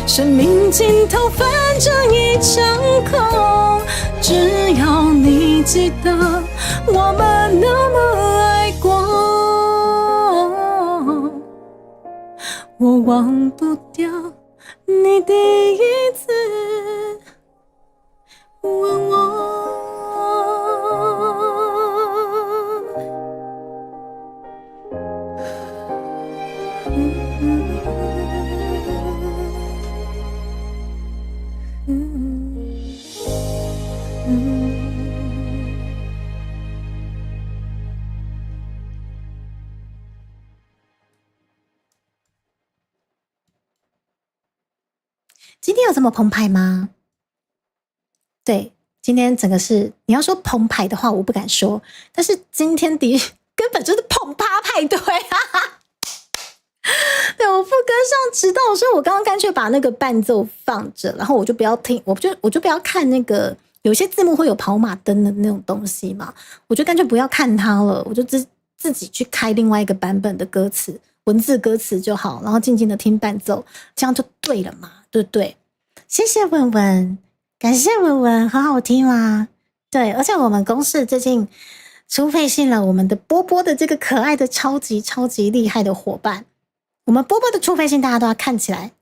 生命尽头反正一场空，只要你记得我们那么爱过，我忘不掉你第一次问我。今天有这么澎湃吗？对，今天整个是，你要说澎湃的话，我不敢说，但是今天根本就是澎湃派对啊！对，我副歌上知道，所以我刚刚干脆把那个伴奏放着，然后我就不要听，我就不要看那个有些字幕会有跑马灯的那种东西嘛，我就干脆不要看它了，我就自己去开另外一个版本的歌词，文字歌词就好，然后静静的听伴奏，这样就对了嘛，对不对？谢谢文文，感谢文文，好好听啊！对，而且我们公司最近出配信了我们的波波的这个可爱的超级超级厉害的伙伴，我们波波的出配信大家都要看起来，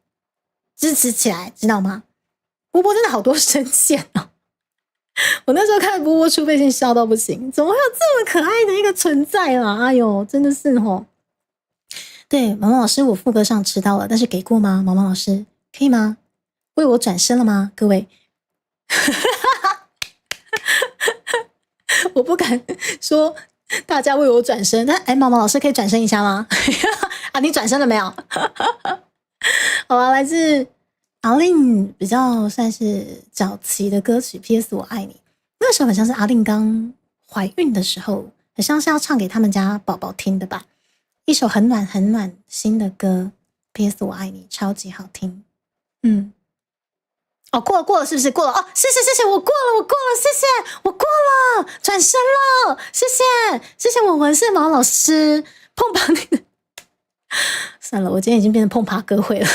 支持起来，知道吗？波波真的好多声线哦！我那时候看波波出配信笑到不行，怎么会有这么可爱的一个存在啊？哎呦，真的是哦。对，毛毛老师，我副歌上迟到了，但是给过吗？毛毛老师，可以吗？为我转身了吗？各位，我不敢说大家为我转身，但毛毛老师可以转身一下吗？啊，你转身了没有？好吧，来自阿令比较算是早期的歌曲《P.S. 我爱你》，那时候很像是阿令刚怀孕的时候，很像是要唱给他们家宝宝听的吧。一首很暖很暖心的歌，《P.S. 我爱你》超级好听。哦，过了是不是？过了哦，谢谢，我过了，谢谢，我过了，转身了，谢谢文文，谢谢毛老师，碰吧你的。算了，我今天已经变成碰爬歌会了。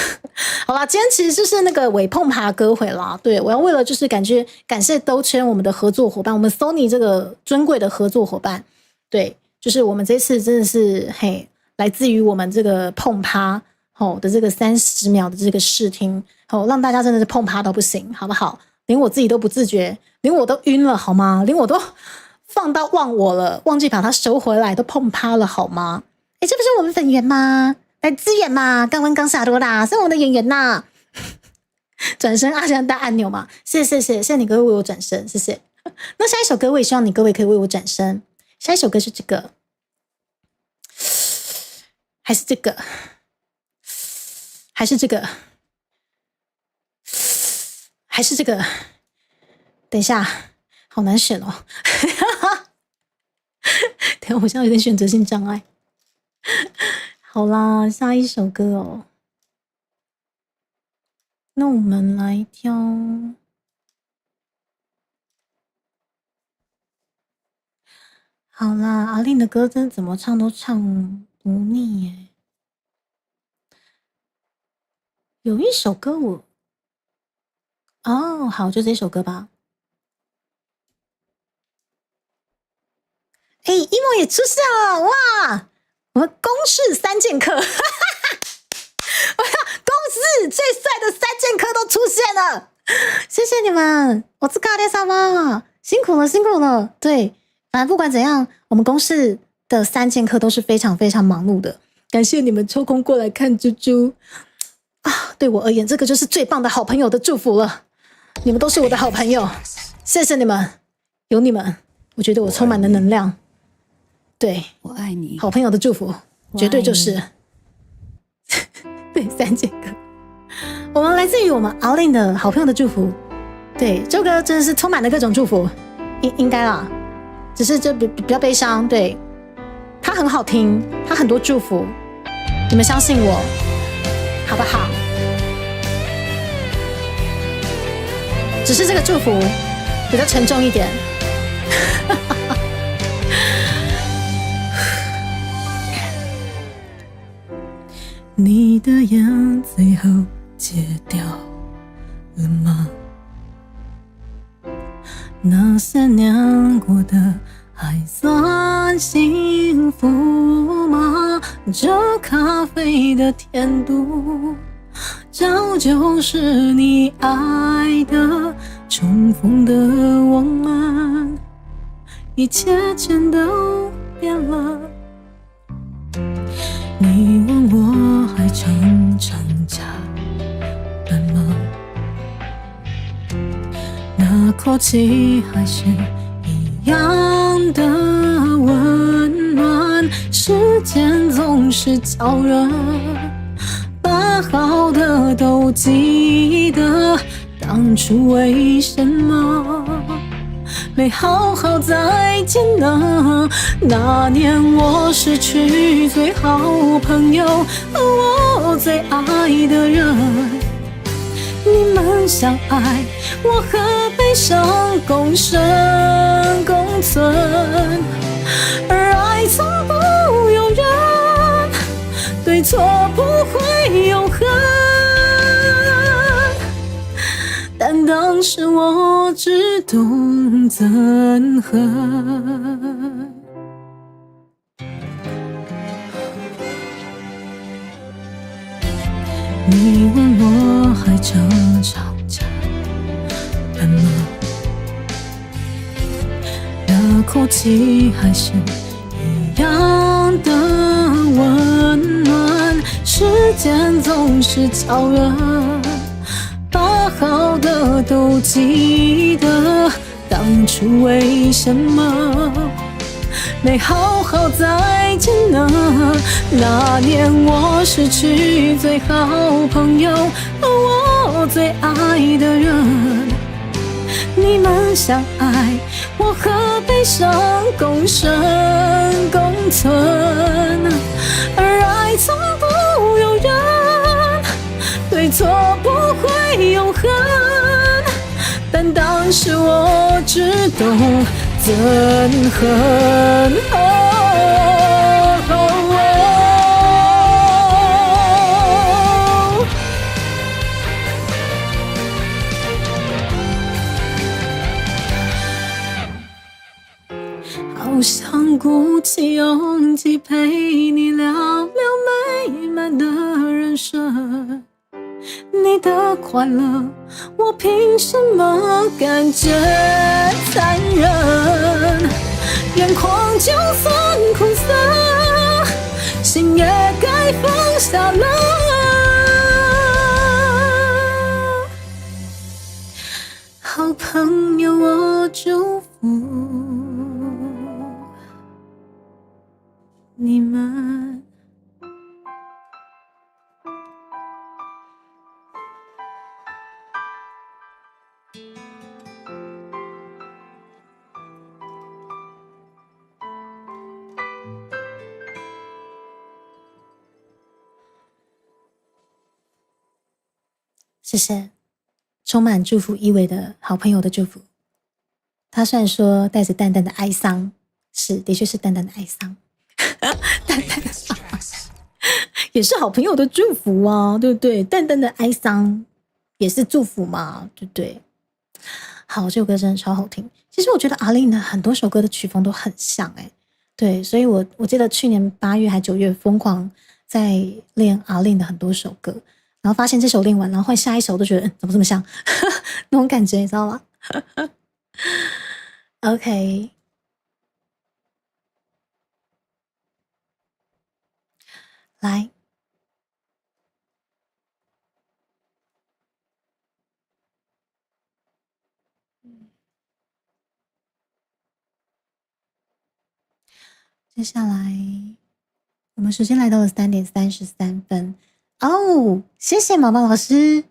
好啦，今天其实就是那个伪碰爬歌会啦。对，我要为了就是感谢兜圈我们的合作伙伴，我们 Sony 这个尊贵的合作伙伴。对，就是我们这次真的是来自于我们这个碰趴的这个30秒的这个试听，让大家真的是碰趴到不行，好不好？连我自己都不自觉，连我都晕了，好吗？连我都放到忘我了，忘记把它收回来，都碰趴了，好吗？这不是我们粉圆吗？来支援嘛，刚温刚洒多啦，是我们的演员呐。转身阿香大按钮嘛，谢谢你各位为我转身，谢谢。那下一首歌我也希望你各位可以为我转身，下一首歌是这个，还是这个，还是这个，还是这个？等一下，好难选哦。等一下，我现在有点选择性障碍。好啦，下一首歌哦。那我们来挑。好啦，阿令的歌真怎么唱都唱不腻耶。有一首歌我，好，就这首歌吧。emo 也出现了，哇！我们公式3剑客，我要公式最帅的3剑客都出现了，谢谢你们，我是咖喱沙妈，辛苦了。对，反正不管怎样，我们公式的3剑客都是非常非常忙碌的，感谢你们抽空过来看猪猪啊！对我而言，这个就是最棒的好朋友的祝福了，你们都是我的好朋友，谢谢你们，有你们，我觉得我充满了能量。对，我爱你，好朋友的祝福绝对就是对3剑客，我们来自于我们阿令的好朋友的祝福。对，这首歌真的是充满了各种祝福，应该啦，只是就比较悲伤。对，它很好听，它很多祝福，你们相信我，好不好？只是这个祝福比较沉重一点。你的烟最后戒掉了吗？那些年过得还算幸福吗？这咖啡的甜度早就是你爱的，重逢的我们一切全都变了。你问我还常常加班吗？那口气还是一样的温暖，时间总是叫人把好的都记得，当初为什么没好好再见呢？那年我失去最好朋友和我最爱的人，你们们相爱，我和悲伤共生共存，而爱从不由人，对错不会永恒。但当时我只懂憎恨。你问我还这吵架办吗？那口气还是一样的温暖。时间总是悄热，把好的都记得，当初为什么没好好再见呢？那年我失去最好朋友和我最爱的人，你们相爱，我和悲伤共生共存，而爱从不由人，对错不会永恒。但当时我只懂憎恨。好想鼓起勇气陪你聊聊美满的人生，你的快乐我凭什么感觉残忍？眼眶就算苦涩，心也该放下了。好朋友我祝福你们。谢谢充满祝福意味的好朋友的祝福。他虽然说带着淡淡的哀伤，的确是淡淡的哀伤，淡淡的也是好朋友的祝福啊，对不对？淡淡的哀伤也是祝福嘛，对不对？好，这首歌真的超好听。其实我觉得阿令的很多首歌的曲风都很像对，所以我记得去年8月还9月疯狂在练阿令的很多首歌，然后发现这首练完，然后换下一首都觉得怎么这么像那种感觉，你知道吗？OK， 来，接下来我们时间来到了3点33分哦，谢谢毛毛老师，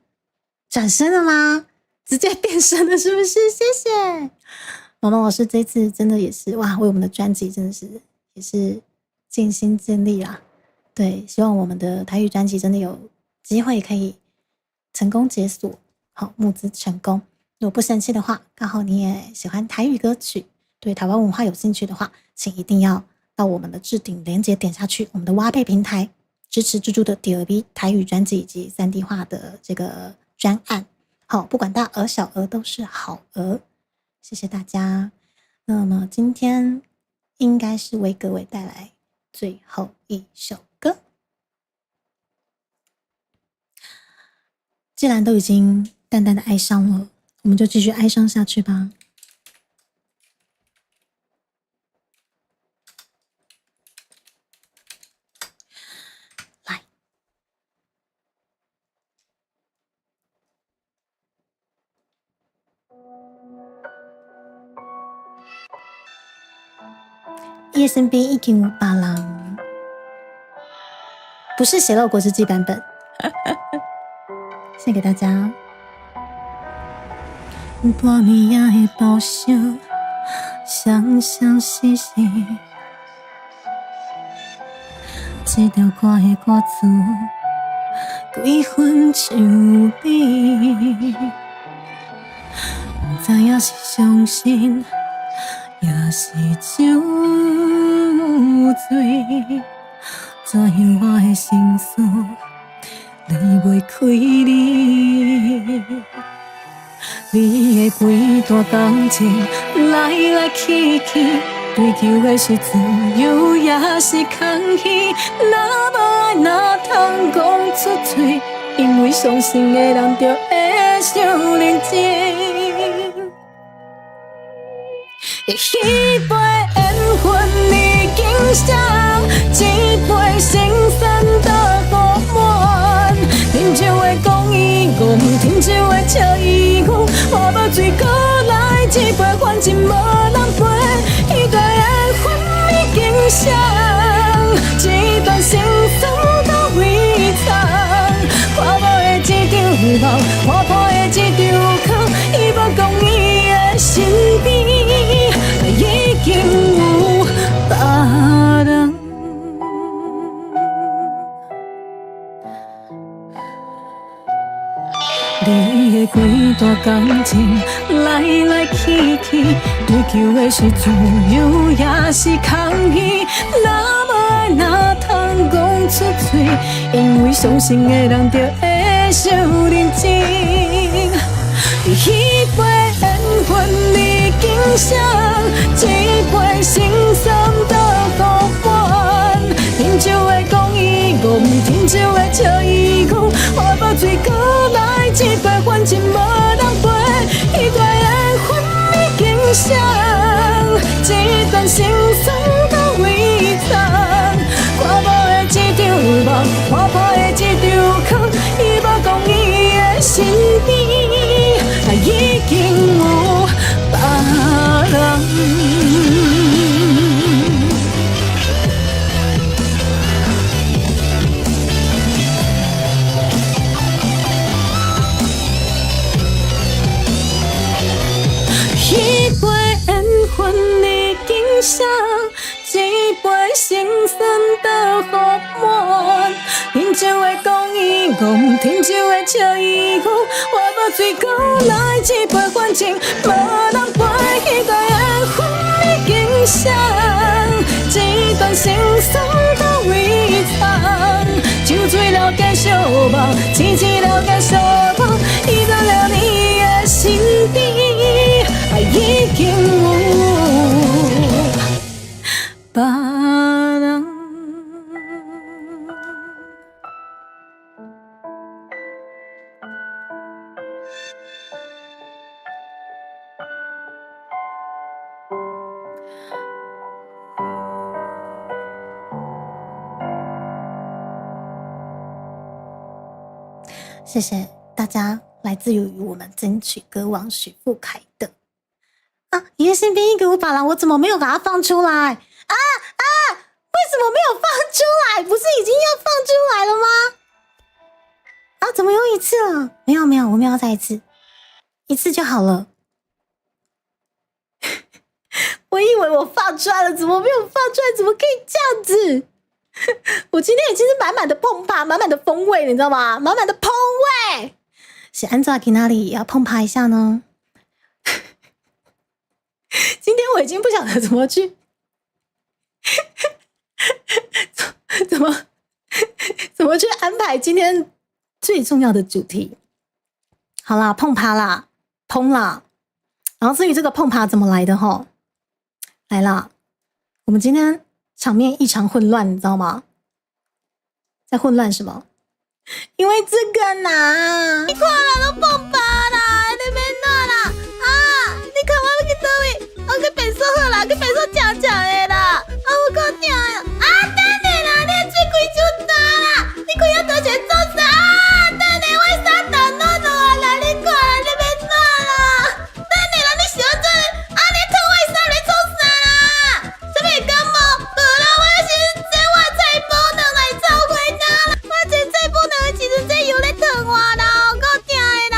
转身了吗？直接变身了是不是？谢谢毛毛老师，这次真的也是哇，为我们的专辑真的是也是尽心尽力啦。对，希望我们的台语专辑真的有机会可以成功解锁，好，募资成功。如果不生气的话，刚好你也喜欢台语歌曲，对台湾文化有兴趣的话，请一定要到我们的置顶连结点下去，我们的挖贝平台支持猪猪的第2批台语专辑以及3D 化的这个专案。好，不管大额小额都是好额，谢谢大家。那么今天应该是为各位带来最后一首歌。既然都已经淡淡的哀伤了，我们就继续哀伤下去吧。来，夜身边已经有别人，不是血肉果汁机版本。献给大家。半暝也会包厢，相相惜惜。这条歌的歌词，几分像你。知影是伤心，也是酒醉。怎样我的心事离袂开你？你的几段感情来来去去，追求的是自由也是空虚。若无爱哪通讲出嘴？因为伤心的人就会伤认真。迄杯缘分已经伤，一杯心酸都不满。饮酒的讲伊戆，饮酒的笑伊戆。我无醉过来一杯，反正无人陪。迄段缘分已经伤，一段心酸都为藏。看无的一场梦，看破的一场空。伊无讲伊的身边已经有别人。你的几段感情来来去去，追求的是自由也是空虚。若无爱哪通讲出嘴？因为伤心的人就会伤认真。迄杯缘分已经伤，一杯心酸都不完。饮酒的讲伊戆，饮酒的笑伊戆。我无醉过来一杯，反正无人陪。迄段缘分已经伤，一段心酸都为藏。看无的一场梦，看破的一场空。伊无讲伊的身边已经有别人。一杯缘分已经伤，一杯心酸都喝满。饮酒的讲伊戆，饮酒的笑伊戆。我无醉过来一杯，反正无人陪。迄段缘分已经伤，一段心酸都为藏。酒醉了继续梦，醒醒了继续梦。伊到了你的身边。已经有别人。谢谢大家来自于我们争取歌王许富凯的你的身边一个五把郎，我怎么没有把它放出来为什么没有放出来？不是已经要放出来了吗？怎么又一次了？没有，我们要再一次，一次就好了。我以为我放出来了，怎么没有放出来？怎么可以这样子？我今天已经是满满的澎湃，满满的风味，你知道吗？满满的风味。是安坐在哪里也要澎湃一下呢？今天我已经不晓得怎么去怎么去安排今天最重要的主题。好啦，碰趴啦，碰啦。然后至于这个碰趴怎么来的齁，来啦，我们今天场面异常混乱，你知道吗？在混乱什么？因为这个呐，你看啦，都碰趴啦，那边那啦你看我要去倒位，我去便所好啦，去便所食的啦，我够痛呀！等下啦，你的嘴开伤大啦，你看要多钱做啥？等下我啥蛋弄弄啦，你看啦，你别弄啦！等下啦，你小子，你偷我啥来做啥啦？什么感冒？好啦，我要先洗我菜脯蛋来走回家啦。我这菜脯蛋的时阵，这又咧烫我啦，够痛的啦！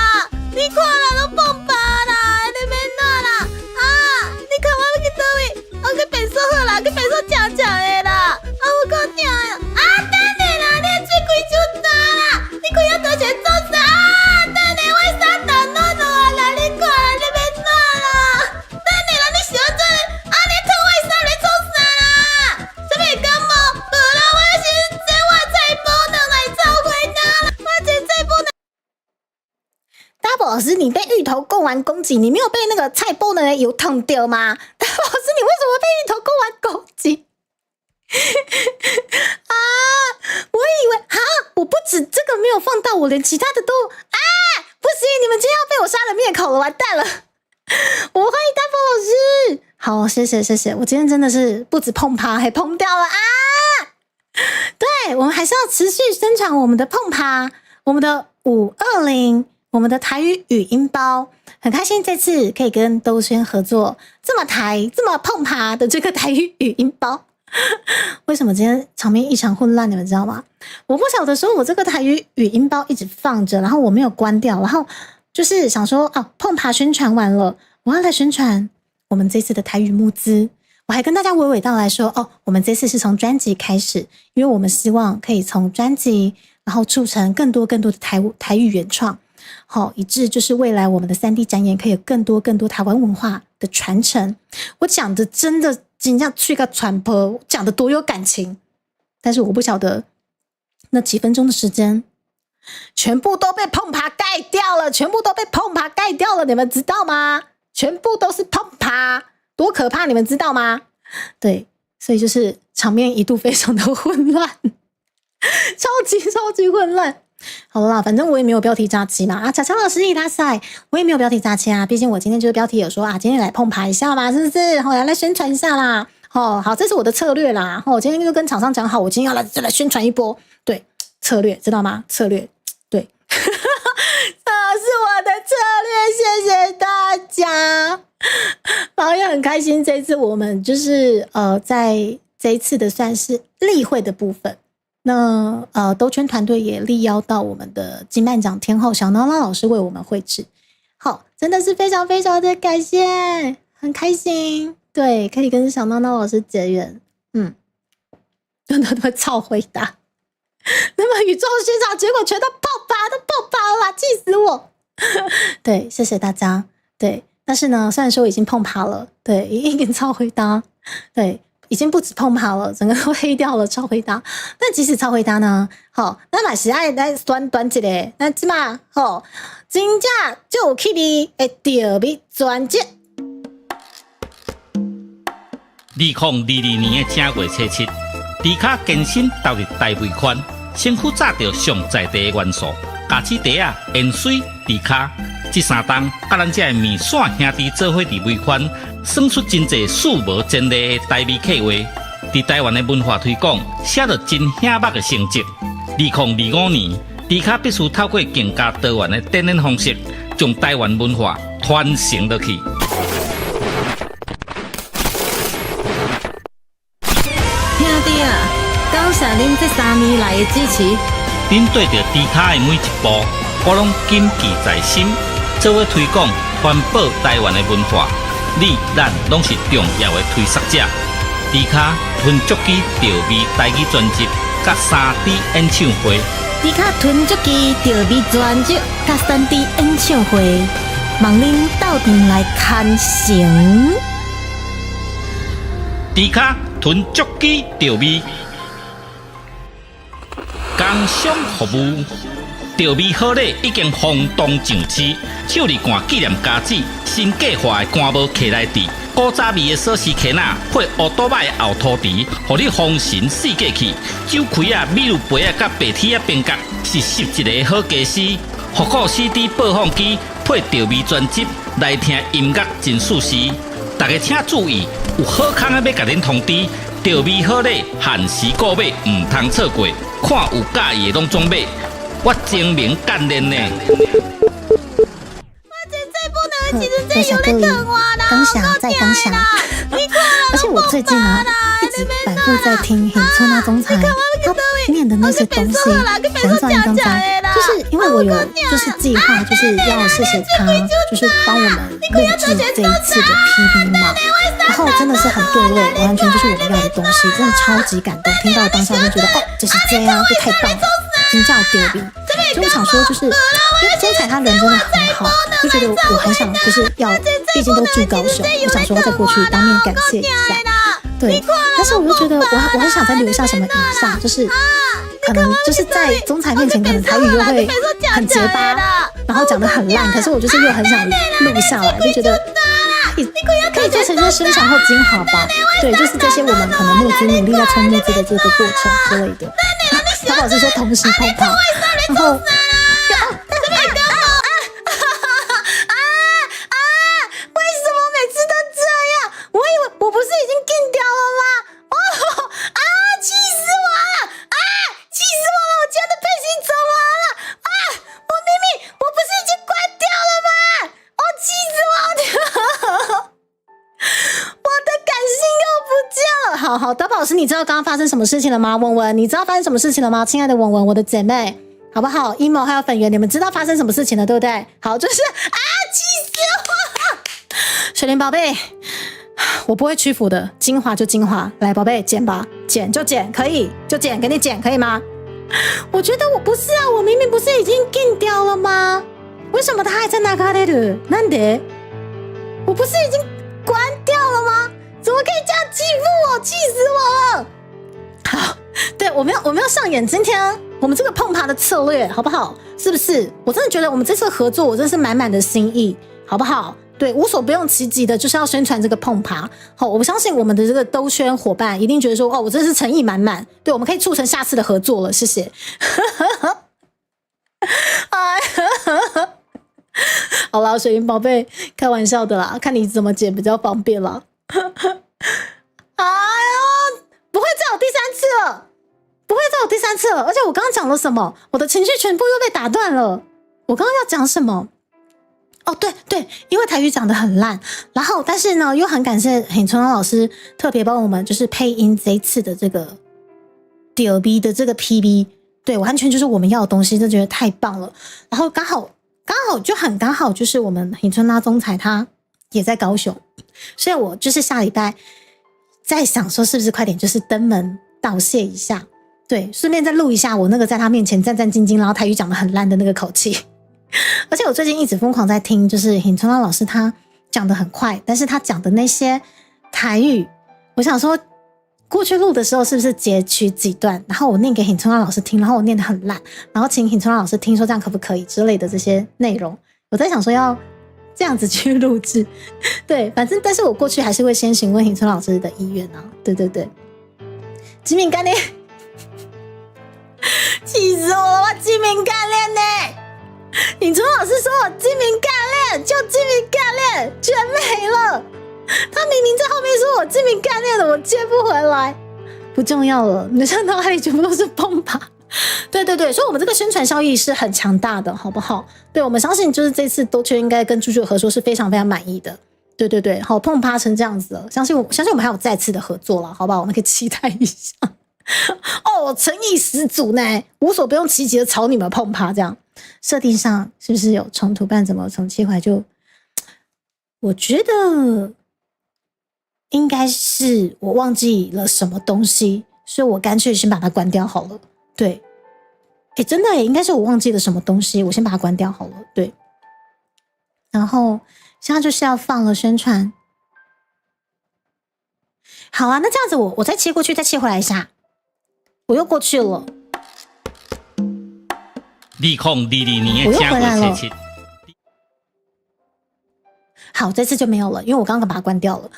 老师，你被芋头贡丸攻击，你没有被那个菜包的人有烫掉吗？大波老师，你为什么被芋头贡丸攻击？啊！我以为我不止这个没有放到，我连其他的都不行！你们今天要被我杀人灭口了，完蛋了！我欢迎大波老师，好，谢谢，我今天真的是不止碰趴，还碰掉了啊！对，我们还是要持续宣传我们的碰趴，我们的520，我们的台语语音包，很开心这次可以跟兜轩合作这么台这么碰趴的这个台语语音包。为什么今天场面异常混乱？你们知道吗？我不晓得说我这个台语语音包一直放着，然后我没有关掉，然后就是想说碰趴宣传完了，我要来宣传我们这次的台语募资。我还跟大家娓娓道来说我们这次是从专辑开始，因为我们希望可以从专辑然后促成更多的台语原创，以致就是未来我们的3D 展演可以有更多台湾文化的传承。我讲的真的真像去个传播，讲的多有感情，但是我不晓得那几分钟的时间全部都被碰趴盖掉了，你们知道吗？全部都是碰趴，多可怕，你们知道吗？对，所以就是场面一度非常的混乱，超级混乱。好了啦，反正我也没有标题诈欺嘛巧巧老师大赛我也没有标题诈欺毕竟我今天就是标题有说今天来碰趴一下嘛，是不是？来宣传一下啦。好，这是我的策略啦。我今天就跟厂商讲好，我今天要来宣传一波。对，策略知道吗？策略对，这是我的策略，谢谢大家。然后也很开心，这一次我们就是在这一次的算是例会的部分。那兜圈团队也力邀到我们的金漫奖天后小孬孬老师为我们绘制，好，真的是非常的感谢，很开心，对，可以跟小孬孬老师结缘，真的会超回答。那么宇宙现场结果全都爆趴了，气死我！对，谢谢大家。对，但是呢，虽然说已经碰趴了，对，一点超回答，对。已经不止碰趴了，整个都黑掉了，超回答。但即使超回答呢，咱嘛是爱来短一个，那即嘛真正就有气味的特别专辑。2022年的正月初7，迪卡健身投入大尾款，身躯炸着上在地的元素，咖喱茶啊、盐水、迪卡，这3档甲咱这的面线兄弟做伙伫尾款。算出真侪数无前例的台美客话，伫台湾的文化推广写着真显目的成绩。2025年，迪卡必须透过更加多元的展演方式，将台湾文化传承落去。兄弟啊，感谢恁这3年来的支持。恁对着迪卡的每一步，我拢谨记在心，做伙推广环保台湾的文化。你咱拢是重要的推广者。迪卡吞足机调味台语专辑，甲3D 演唱会。迪卡吞足机调味专辑，甲3D 演唱会，望恁斗阵来看成。迪卡吞足机调味，工商服务。调味好礼已经轰动上市，手里干纪念家子，新计划的干无客来地，古早味的锁匙壳仔配乌多摆的后涂池，互你风神四过去。酒开啊、米露杯啊、甲白铁啊边角是11个好家私。复古 CD 播放机配调味专辑来听音乐真舒适。大家请注意，有好康的要甲恁通知，调味好礼限时购买，唔通错过。看有介意的拢总买。我精明干练呢。我这不能，其实这有点疼我啦，当下在当下。而且我最近啊，一直反复在听很村那总裁他念的那些东西，人造刚才就是因为我有就是计划，就是要谢谢他，就是帮我们录制这一次的 PV 嘛，然后真的是很对味，完全就是我们要的东西，真的超级感动。听到当下就觉得就是这样，就太棒了。真叫丢逼，所以我想说，就是因为周彩他人真的很好，就觉得我很想就是要，毕竟都住高雄，我想说再过去当面感谢一下，对。但是我就觉得我很想再留下什么影像，就是可能就是在总裁面前，可能台语又会很结巴，然后讲得很烂，可是我就是又很想录下来，就觉得可以做成是宣传后精华吧。对，就是这些我们可能募资努力在冲募资的这个过程之类的。小宝是说同时碰碰，然后。我不是已经禁掉了吗？气死我了！气死我了！我家的配型怎么了？我明明我不是已经关掉了吗？气死我！我的感性又不见了。好，德宝老师，你知道刚刚发生什么事情了吗？文文，你知道发生什么事情了吗？亲爱的文文，我的姐妹，好不好？emo 还有粉圆，你们知道发生什么事情了，对不对？好，就是气死我！水莲宝贝。我不会屈服的，精华就精华，来宝贝剪吧，剪就剪，可以就剪，给你剪可以吗？我觉得我不是啊，我明明不是已经禁掉了吗？为什么他还在流れる？なんで？我不是已经关掉了吗？怎么可以这样欺负我？气死我了！好，对，我们要上演今天我们这个碰爬的策略，好不好？是不是？我真的觉得我们这次合作，我真的是满满的心意，好不好？对，无所不用其极的，就是要宣传这个碰爬。好，我相信我们的这个兜圈伙伴一定觉得说，我真是诚意满满。对，我们可以促成下次的合作了，谢谢。好啦，水云宝贝，开玩笑的啦，看你怎么剪比较方便啦。哎呦，不会再有第三次了，不会再有第三次了。而且我刚刚讲了什么？我的情绪全部又被打断了。我刚刚要讲什么？对，因为台语讲得很烂，然后但是呢，又很感谢很春老师特别帮我们就是配音这一次的这个 DLB 的这个 PV， 对，完全就是我们要的东西，就觉得太棒了。然后刚好就是我们很春拉总裁他也在高雄，所以我就是下礼拜在想说是不是快点就是登门道谢一下，对，顺便再录一下我那个在他面前战战兢兢，然后台语讲得很烂的那个口气。而且我最近一直疯狂在听，就是尹春浪老师他讲得很快，但是他讲的那些台语，我想说过去录的时候是不是截取几段，然后我念给尹春浪老师听，然后我念得很烂，然后请尹春浪老师听说这样可不可以之类的这些内容，我在想说要这样子去录制，对，反正但是我过去还是会先询问尹春老师的意愿啊，对，机敏干练，气死我了，我机敏干练呢。尹春老师说我精明干练，就精明干练，全没了。他明明在后面说我精明干练的，我接不回来，不重要了。你的脑海里全部都是崩吧？对，所以我们这个宣传效益是很强大的，好不好？对，我们相信就是这次兜圈应该跟猪猪的合作是非常非常满意的。对，好，碰趴成这样子了，相信我们还有再次的合作了，好不好？我们可以期待一下。诚意十足呢，无所不用其极的朝你们碰趴这样。设定上是不是有冲突？不然怎么从7回就？我觉得应该是我忘记了什么东西，所以我干脆先把它关掉好了。对，真的应该是我忘记了什么东西，我先把它关掉好了。对，然后现在就是要放了宣传。好啊，那这样子我再切过去，再切回来一下，我又过去了。2022年我又回来了。好，这次就没有了，因为我刚刚把它关掉了。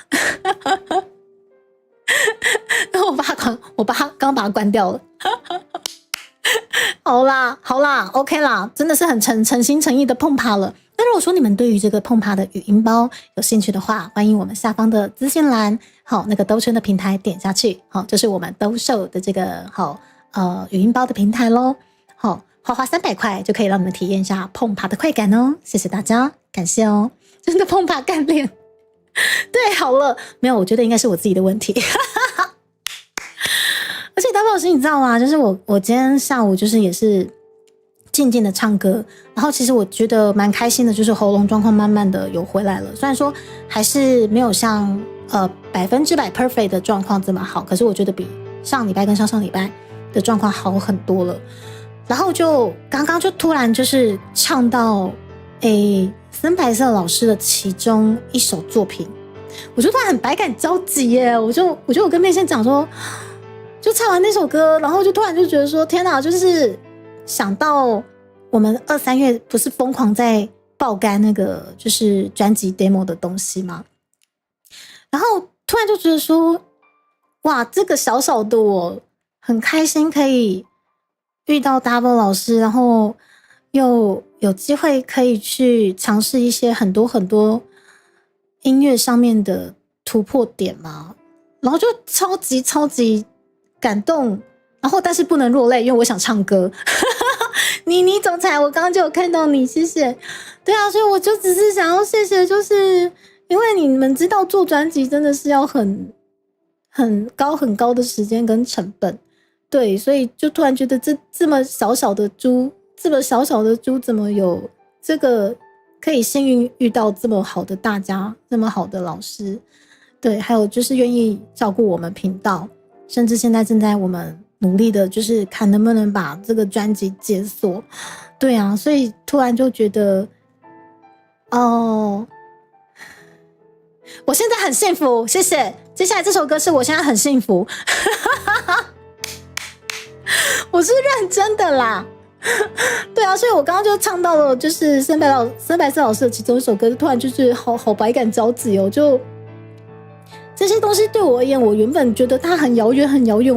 然后我刚把它关掉了。好啦 ，OK 啦，真的是很诚心诚意的碰趴了。那如果说你们对于这个碰趴的语音包有兴趣的话，欢迎我们下方的资讯栏，好，那个兜圈的平台点下去，好，就是我们兜售的这个语音包的平台咯，好。花300块就可以让你们体验一下碰爬的快感哦！谢谢大家，感谢哦！真的碰爬干练，对，好了，没有，我觉得应该是我自己的问题。而且大宝老师，你知道吗？就是我今天下午就是也是静静的唱歌，然后其实我觉得蛮开心的，就是喉咙状况慢慢的有回来了。虽然说还是没有像100% perfect 的状况这么好，可是我觉得比上礼拜跟上礼拜的状况好很多了。然后就刚刚就突然就是唱到深白色老师的其中一首作品，我就突然很百感交集耶！我就跟妹先讲说，就唱完那首歌，然后就突然就觉得说，天哪，就是想到我们2、3月不是疯狂在爆肝那个就是专辑 demo 的东西吗？然后突然就觉得说，哇，这个小小的我很开心可以遇到 Double 老师，然后又有机会可以去尝试一些很多很多音乐上面的突破点嘛，然后就超级感动，然后但是不能落泪，因为我想唱歌。妮总裁，我刚刚就有看到你，谢谢。对啊，所以我就只是想要谢谢，就是因为你们知道做专辑真的是要很高的时间跟成本，对，所以就突然觉得这么小小的猪怎么有这个可以幸运遇到这么好的大家，这么好的老师，对，还有就是愿意照顾我们频道，甚至现在正在我们努力的就是看能不能把这个专辑解锁，对啊，所以突然就觉得我现在很幸福，谢谢。接下来这首歌是我现在很幸福，我是认真的啦。对啊，所以我刚刚就唱到了，就是森白色老师的其中一首歌，突然就是好百感交集哦。就这些东西对我而言，我原本觉得它很遥远，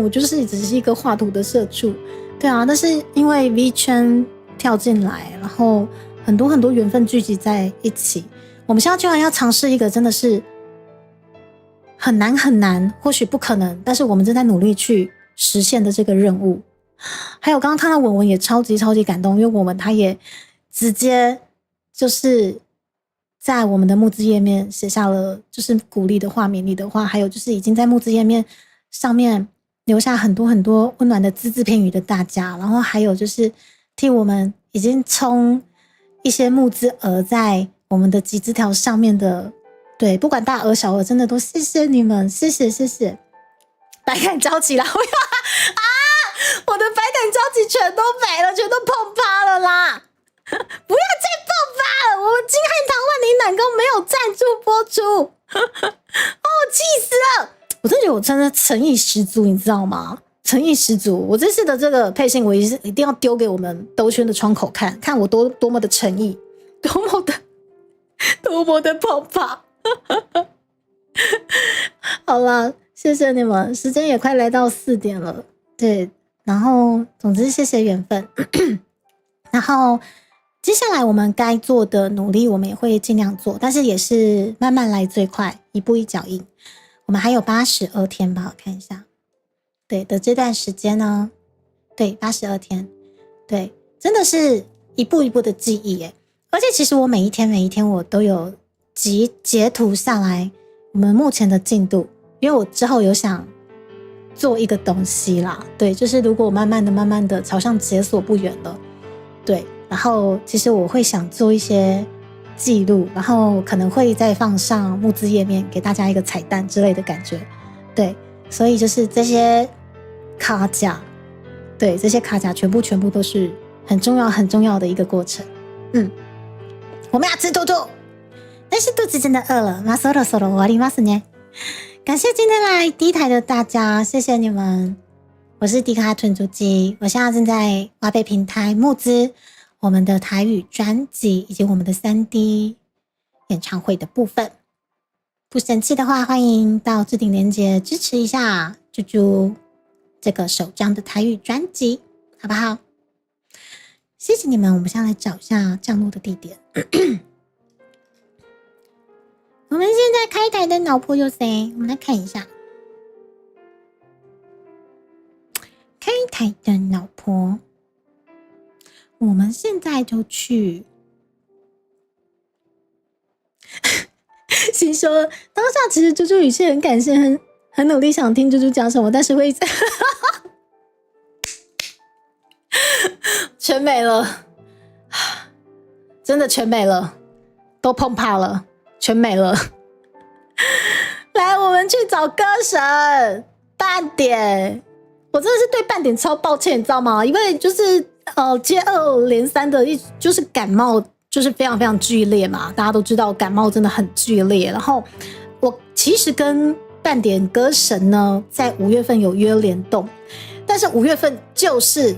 我就是只是一个画图的社畜，对啊。但是因为 V 圈跳进来，然后很多缘分聚集在一起，我们现在居然要尝试一个真的是很难，或许不可能，但是我们正在努力去实现的这个任务。还有刚刚看到文也超级感动，因为他也直接就是在我们的募资页面写下了就是鼓励的话、勉励的话，还有就是已经在募资页面上面留下很多温暖的只字片语的大家，然后还有就是替我们已经冲一些募资额在我们的集资条上面的，对，不管大额小额，真的都谢谢你们，谢谢，百感交集啦！我的百感交集全都没了，全都碰趴了啦！不要再碰趴了，我们金汉堂万灵奶糕没有赞助播出，气死了！我真的觉得我真的诚意十足，你知道吗？诚意十足，我这次的这个配信，我一定要丢给我们兜圈的窗口看我多么的诚意，多么的碰趴。好了，谢谢你们，时间也快来到4点了，对。然后总之谢谢缘分然后接下来我们该做的努力我们也会尽量做，但是也是慢慢来最快，一步一脚印。我们还有82天吧，我看一下，对的这段时间呢，对82天，对，真的是一步一步的记忆耶。而且其实我每一天我都有截图下来我们目前的进度，因为我之后有想做一个东西啦，对，就是如果我慢慢的朝向解锁不远了，对，然后其实我会想做一些记录，然后可能会再放上募资页面给大家一个彩蛋之类的感觉，对，所以就是这些卡甲，对，这些卡甲全部都是很重要的一个过程。我们要吃兔兔，但是肚子真的饿了，马そろそろ終わりますね。感谢今天来D台的大家，谢谢你们。我是迪卡豚猪鸡，我现在正在挖贝平台募资我们的台语专辑以及我们的3D 演唱会的部分。不生气的话，欢迎到置顶连结支持一下猪猪这个首张的台语专辑，好不好？谢谢你们，我们现在来找一下降落的地点。我们现在开台的脑波有谁？我们来看一下。开台的脑波，我们现在就去。心说当下其实猪猪语气很感谢，很努力想听猪猪讲什么，但是会一直全没了，真的全没了，都碰怕了。全没了，来，我们去找歌神半点。我真的是对半点超抱歉，你知道吗？因为就是接2连3的就是感冒，就是非常剧烈嘛。大家都知道感冒真的很剧烈。然后我其实跟半点歌神呢，在5月份有约联动，但是5月份就是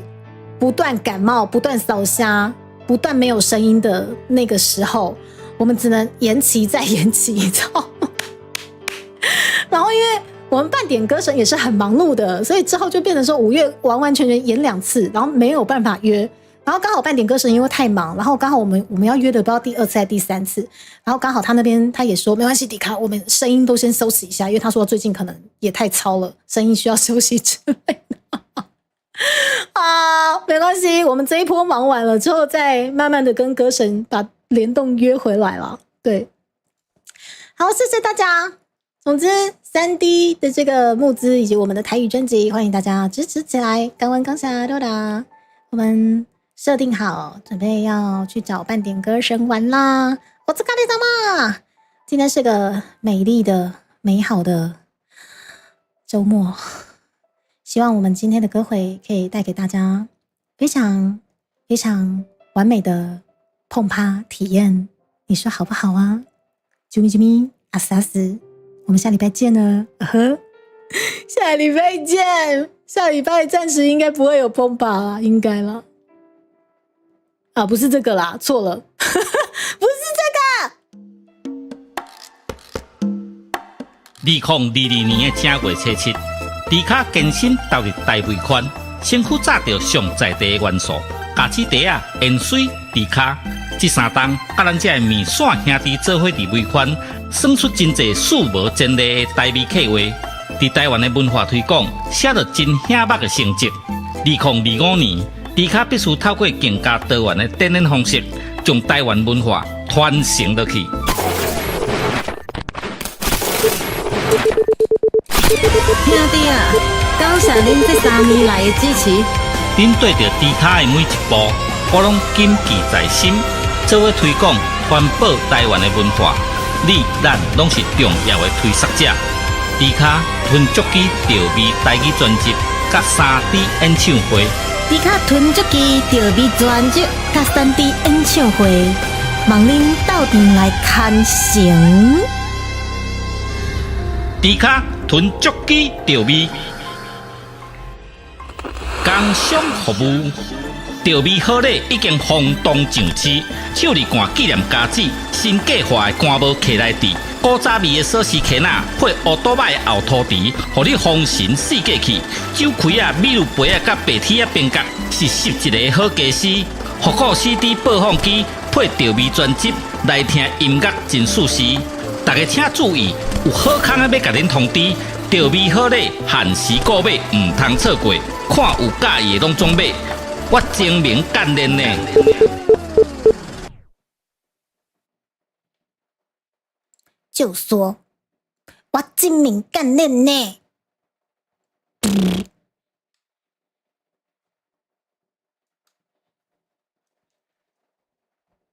不断感冒，不断扫虾，不断没有声音的那个时候，我们只能延期再延期，你知道吗？然后因为我们办点歌神也是很忙碌的，所以之后就变成说5月完完全全演2次，然后没有办法约。然后刚好办点歌神因为太忙，然后刚好我们要约的不知道第2次还是第3次，然后刚好他那边他也说没关系，迪卡我们声音都先收拾一下，因为他说最近可能也太操了，声音需要休息之类的。啊，没关系，我们这一波忙完了之后，再慢慢的跟歌神把联动约回来了。对，好，谢谢大家。总之，3D 的这个募资以及我们的台语专辑，欢迎大家支持起来。刚完刚下豆达，我们设定好，准备要去找半点歌神玩啦。我是咖喱长嘛，今天是个美丽的、美好的周末。希望我们今天的歌会可以带给大家非常非常完美的碰趴体验，你说好不好啊？啾咪啾咪，阿斯阿斯，我们下礼拜见了，下礼拜见，下礼拜暂时应该不会有碰趴啦，应该啦。啊，不是这个啦，错了，不是这个。2022年的正月初7。迪卡健身投入大尾款，身躯炸着上在地的元素，咖喱茶啊、盐水、迪卡，这3档甲咱这面线兄弟做伙伫尾款，算出真侪数无前例的台味客话。伫台湾的文化推广，写着真显目的成绩。2025年，迪卡必须透过更加多元的展演方式，将台湾文化传承落去。兄弟啊，感谢恁这3年来的支持。恁对着迪卡的每一步，我拢谨记在心。做伙推广环保台湾的文化，你咱拢是重要的推广者。迪卡吞足机调味台语专辑，甲3D 演唱会。迪卡吞足机调味专辑，甲3D 演唱会，望恁斗阵来看成。迪卡囤足机调味，工商服务调味好礼已经轰动上市，手里干纪念家子，新计划的干无客来地，古早味的锁匙壳仔配乌多摆的后涂池，互你风神四过去。酒开啊、米露杯啊、甲白铁啊边角是11个好家私，复古 CD 播放机配调味专辑来听音乐真舒适。大家请注意，有好康的要甲恁通知，调味好礼限时购买，唔通错过。看有介意的拢总买，我精明干练呢。就说我精明干练呢。